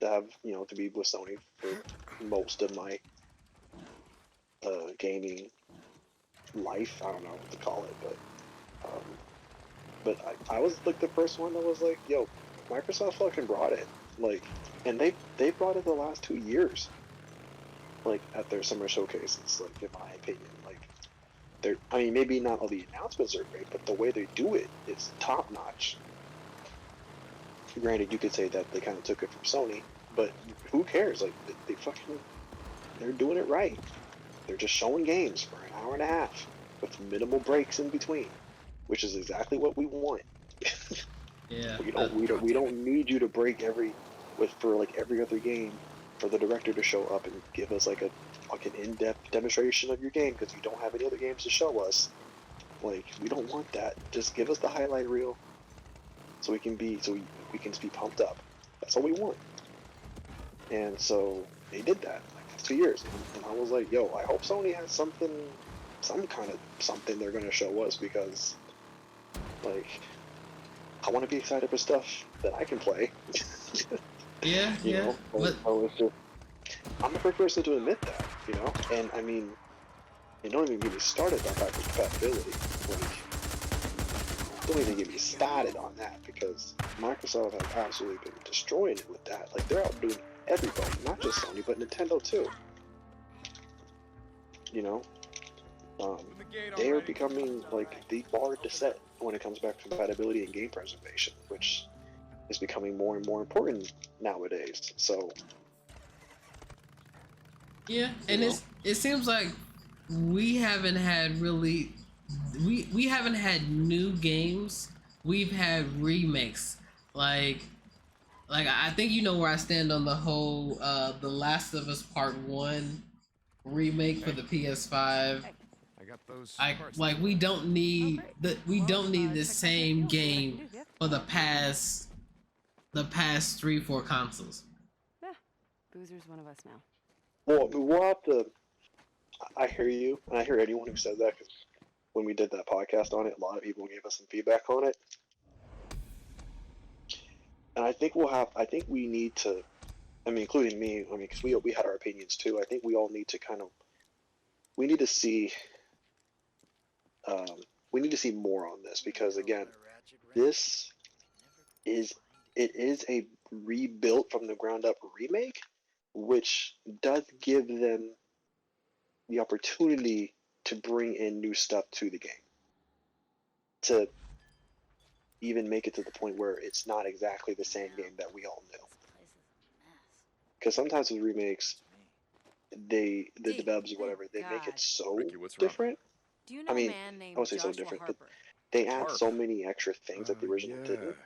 to have to be with Sony for most of my gaming life. I don't know what to call it, but I was like the first one that was like, yo, Microsoft fucking brought it. Like, and they brought it the last 2 years. Like at their summer showcases, like in my opinion, like I mean, maybe not all the announcements are great, but the way they do it is top notch. Granted, you could say that they kind of took it from Sony, but who cares? Like they're doing it right. They're just showing games for an hour and a half with minimal breaks in between, which is exactly what we want. Yeah. We don't need you to break every other game for the director to show up and give us like an in-depth demonstration of your game because you don't have any other games to show us. Like, we don't want that. Just give us the highlight reel so we can be pumped up. That's all we want. And so they did that like 2 years, and I was like, yo, I hope Sony has some kind of something they're gonna show us, because like I want to be excited for stuff that I can play. Yeah, yeah. I'm the first person to admit that, and I mean, don't even get me started on backwards compatibility. Like, don't even get me started on that, because Microsoft has absolutely been destroying it with that. Like, they're outdoing everybody, not just Sony, but Nintendo too. They are becoming like the bar to set when it comes back to compatibility and game preservation, which is becoming more and more important nowadays. So yeah, and it seems like we haven't had really we haven't had new games. We've had remakes. Like I think you know where I stand on the whole The Last of Us Part 1 remake for the PS5. I got those. We don't need the same game for the past 3-4 consoles. Yeah, Boozer's one of us now. Well, we'll have to. I hear you, and I hear anyone who says that, because when we did that podcast on it, a lot of people gave us some feedback on it. And I think we need to, I mean, including me, I mean, because we had our opinions too. I think we all need to we need to see more on this, because again, this is a rebuilt from the ground up remake, which does give them the opportunity to bring in new stuff to the game, to even make it to the point where it's not exactly the same game that we all knew. Because sometimes with remakes, the dubs or whatever, they make it so different. Do you know I mean, a man named I would say so Joshua different, Harper? but they add so many extra things that the original didn't,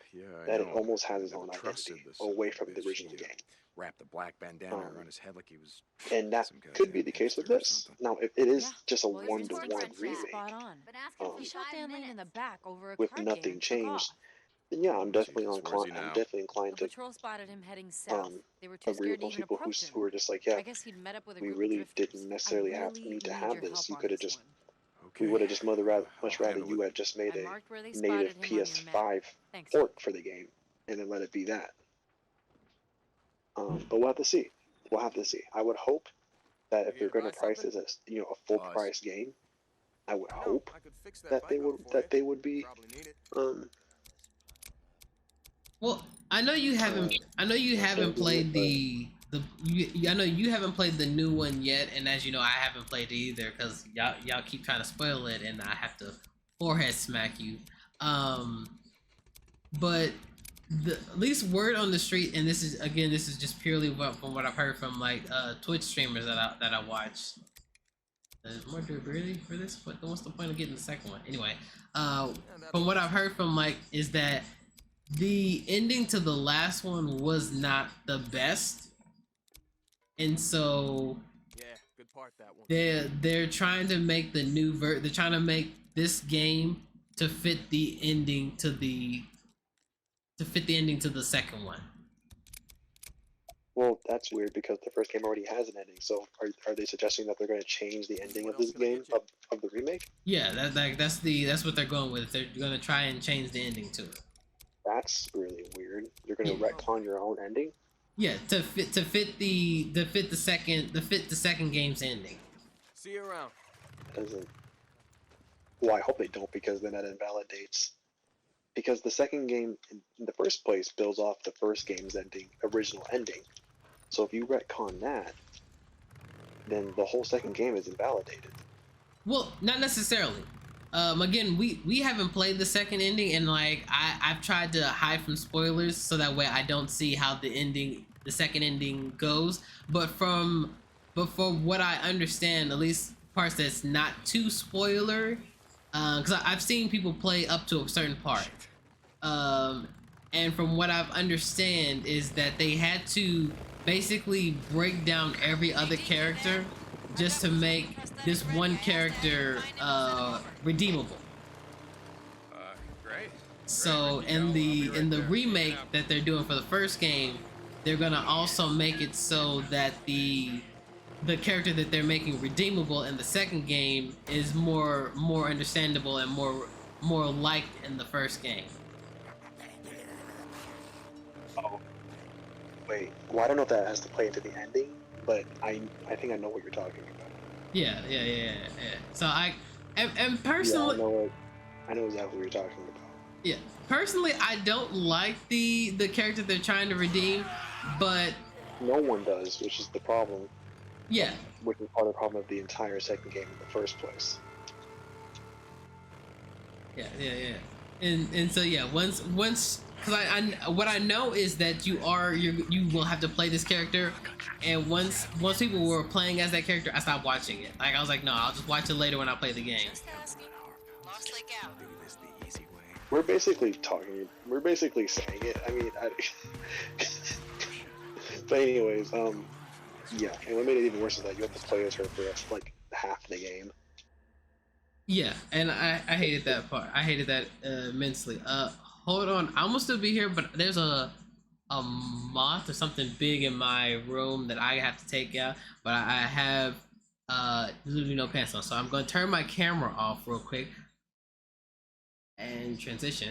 that it know. almost has its Never own trusted identity this away from the bitch, original you know. game. Wrapped a black bandana around his head like he was. And that some could be goddamn the case with hipster or this. something. Now, if it is Yeah. just a Well, his one-to-one instincts are remake, spot on. But ask him for He shot 5 Dan Lane in minutes. the back over a with card game nothing and took changed, off. then yeah, I'm definitely Jesus, where's he I'm now? definitely A inclined to patrol spotted him heading south. They were too agree with scared to those even people approach him. who are just like, yeah, I guess he'd met up with a we group really of drifters. didn't necessarily I have really need to need have your this. help You on could have this just one. we would have just much rather handle you it. had just made I a marked where they native spotted him on your PS5 map. Thanks. port for the game, and then let it be that. But we'll have to see. We'll have to see. I would hope that if You they're here to going to buy price this something? as a full price game, I would No, hope I could fix that bike they out would for you. be Probably need it. Well, I know you haven't played I know you haven't played the new one yet, and as you know, I haven't played it either, because y'all keep trying to spoil it, and I have to forehead smack you. But at least word on the street, and this is just purely from what I've heard from like Twitch streamers that I watch. More durability for this? What's the point of getting the second one? Anyway, from what I've heard from Mike is that the ending to the last one was not the best, and so Yeah, good part that one. they're trying to make the new they're trying to make this game to fit the ending to the second one. Well, that's weird because the first game already has an ending. So are they suggesting that they're going to change the ending of this game of the remake? Yeah, that's what they're going with. They're going to try and change the ending to it. That's really weird. You're going to retcon your own ending? Yeah, to fit the second game's ending. See you around. Doesn't. Well, I hope they don't, because then that invalidates. Because the second game in the first place builds off the first game's original ending. So if you retcon that, then the whole second game is invalidated. Well, not necessarily. Again, we haven't played the second ending, and like I've tried to hide from spoilers so that way I don't see how the second ending goes. But from what I understand, at least parts that's not too spoiler, because I've seen people play up to a certain part, and from what I've understand is that they had to basically break down every other character just to make this one character redeemable. Great. So in the remake that they're doing for the first game, they're gonna also make it so that the character that they're making redeemable in the second game is more understandable and more liked in the first game. Oh, wait. Well, I don't know if that has to play into the ending, but I think I know what you're talking about. Yeah. So and personally, yeah, I know exactly what you're talking about. Yeah, personally, I don't like the character they're trying to redeem, but no one does, which is the problem. Yeah. Which is part of the problem of the entire second game in the first place. Yeah. And so yeah, once because I what I know is that you will have to play this character, and once people were playing as that character, I stopped watching it. Like I was like, no, I'll just watch it later when I play the game. Lost Lake out. We're basically saying it. I mean, but anyways, yeah, and what made it even worse is that you have to play as her for like half the game. Yeah, and I hated that part. I hated that immensely. Hold on, I almost still be here, but there's a moth or something big in my room that I have to take out. But I have literally no pants on, so I'm going to turn my camera off real quick and transition.